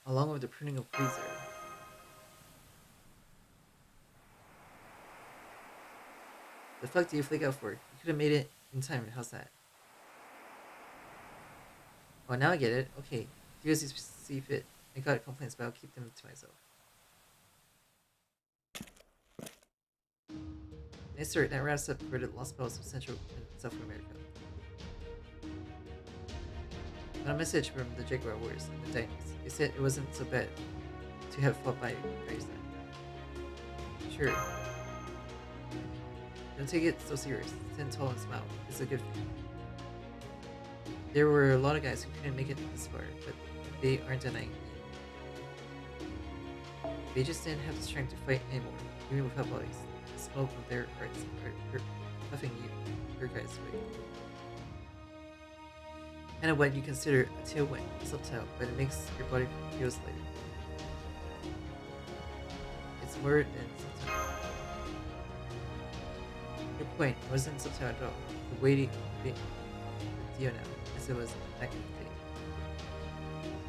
Along with the pruning of Freezer. The fuck do you flake out for? You could have made it in time, how's that? Oh, now I get it. Okay, do as you see fit. I got complaints, but I'll keep them to myself. Nice sir, that wraps up for the Lostbelt of Central and South America. Got a message from the Jaguar Warriors and the Dynamics. They said it wasn't so bad to have fought by Graceland. Sure. Don't take it so serious. Stand tall and smile. It's a good thing. There were a lot of guys who couldn't make it this far, but they aren't denying me. They just didn't have the strength to fight anymore, even without bodies. The smoke of their hearts are puffing your guys away. Kind of what you consider a tailwind, subtle, but it makes your body feel lighter. It's more than subtle. Good point, it wasn't subtle at all. The weighty big deal now, as it was back in the day.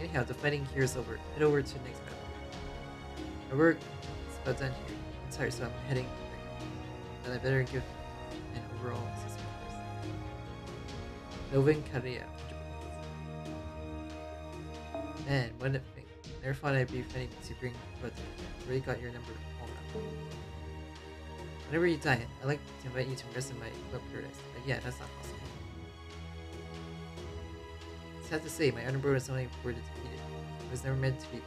Anyhow, the fighting here is over. Head over to the next battle. My work is about done here. I'm tired, so I'm heading back. But I better give an overall assessment first. Neobenedict. Man, what a thing. Never thought I'd be fighting to bring, but really got your number all around. Whenever you die, I'd like to invite you to rest in my web paradise, but yeah, that's not possible. It's sad to say, my underbro is only word defeated. It was never meant to be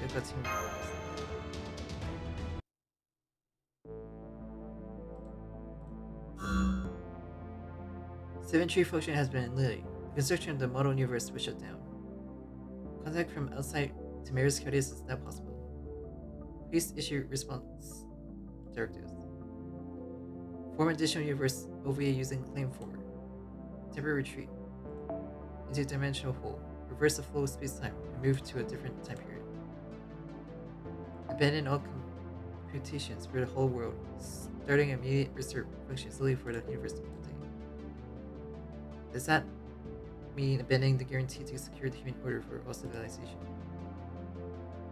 critical team members. 7-tree function has been annihilated. The construction of the model universe was shut down. Contact from outside to MahdeenSky is not possible. Please issue response directives. Form additional universe OVA using claim 4. Temporary retreat. Into dimensional hole. Reverse the flow of space-time and move to a different time period. Abandon all computations for the whole world, starting immediate research function solely for the universe to contain. Does that mean abandoning the guarantee to secure the human order for all civilization?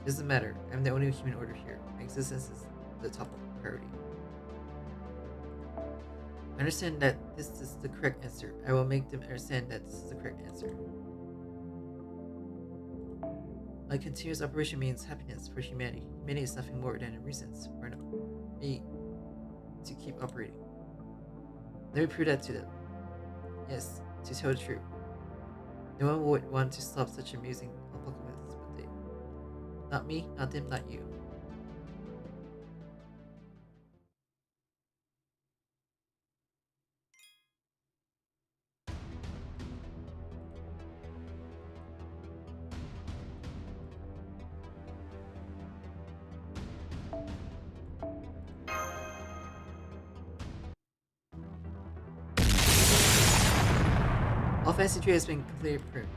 It doesn't matter. I'm the only human order here. My existence is the top priority. I understand that this is the correct answer. I will make them understand that this is the correct answer. My continuous operation means happiness for humanity. Humanity is nothing more than a reason for me to keep operating. Let me prove that to them. Yes, to tell the truth. No one would want to stop such amusing apocalypse, would they? Not me, not them, not you. All fantasy tree has been completely pruned.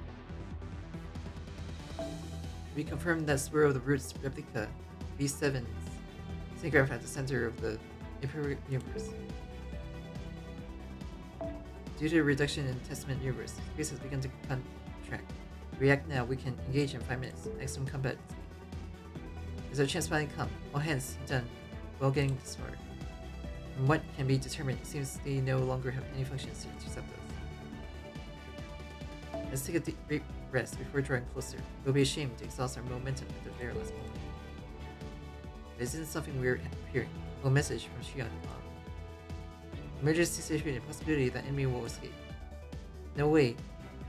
We confirmed that Swirl of the Roots replica B7's syngraph at the center of the Imperial universe. Due to a reduction in Testament universe, space has begun to contract. React now, we can engage in 5 minutes. Maximum combat speed. Is our chance finally come? All hands done. Well getting this far. From what can be determined, it seems they no longer have any functions to intercept us. Let's take a deep rest before drawing closer. It will be a shame to exhaust our momentum at the very last moment. This isn't something we're hearing. A message from Shion. Emergency situation, possibility that enemy will escape. No way.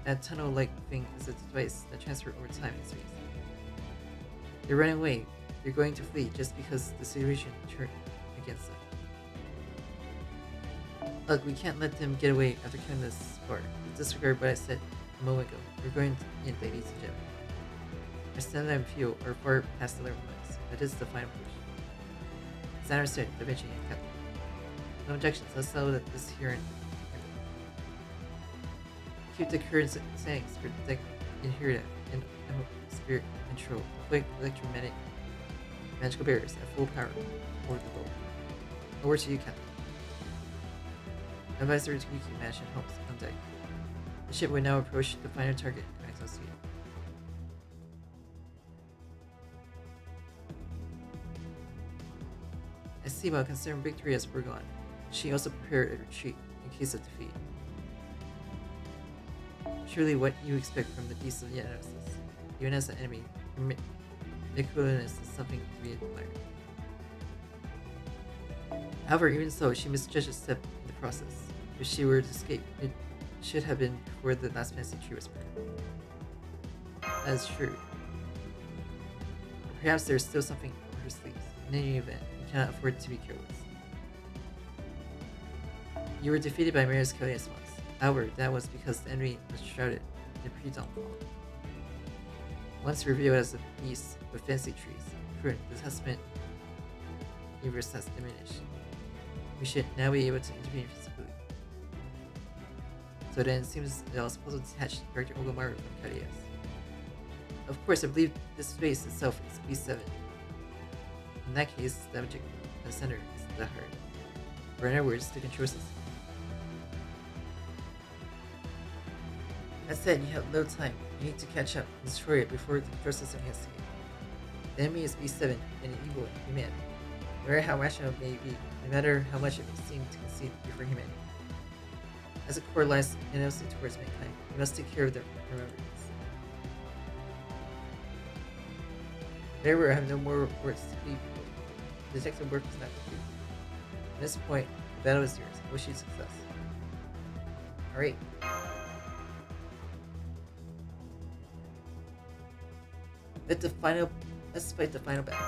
That tunnel-like thing is a device that transfers over time and space. They're running away. They're going to flee just because the situation turned against them. Look, we can't let them get away after killing this far. Disregard what I said a moment ago. We're going in, ladies and gentlemen. Our stamina and fuel are far past the limit points, but this is the final push. As I understand, Da Vinci and Captain. No objections, let's settle this here and keep the current settings for the inherent and spirit control. Quick electromagnetic magical barriers at full power for the goal. Over to you, Captain. Advisor to Wiki Mansion helps on deck. The ship will now approach the final target at maximum speed. As Sima, considering victory as foregone, she also prepared a retreat in case of defeat. Surely what you expect from the beast of Thanatos, even as an enemy, your nicoxx is something to be admired. However, even so, she misjudged a step in the process. If she were to escape, it should have been before the last fantasy tree was burned. That is true. But perhaps there is still something up her sleeves. In any event, you cannot afford to be careless. You were defeated by MahdeenSky once. However, that was because the enemy was shrouded in pre-dawnfall. Once revealed as a beast with fancy trees, the Testament universe has diminished. We should now be able to intervene physically. So then it seems it was possible to detach Director McNamara from KyECtnz. Of course, I believe this space itself is B7. In that case, the object at the center is the heart. Or in other words, the control system. That said, you have no time. You need to catch up and destroy it before the control system can escape. The enemy is B7 and evil and human. No matter how rational it may be, no matter how much it may seem to concede before humanity. As a core lies innocent towards mankind, we must take care of their remembrance. Therefore, I have no more words to leave you. The detective work is not complete. At this point, the battle is yours. I wish you success. Alright. Let the final Let's fight the final battle.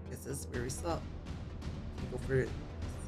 This is very slow. Go for it.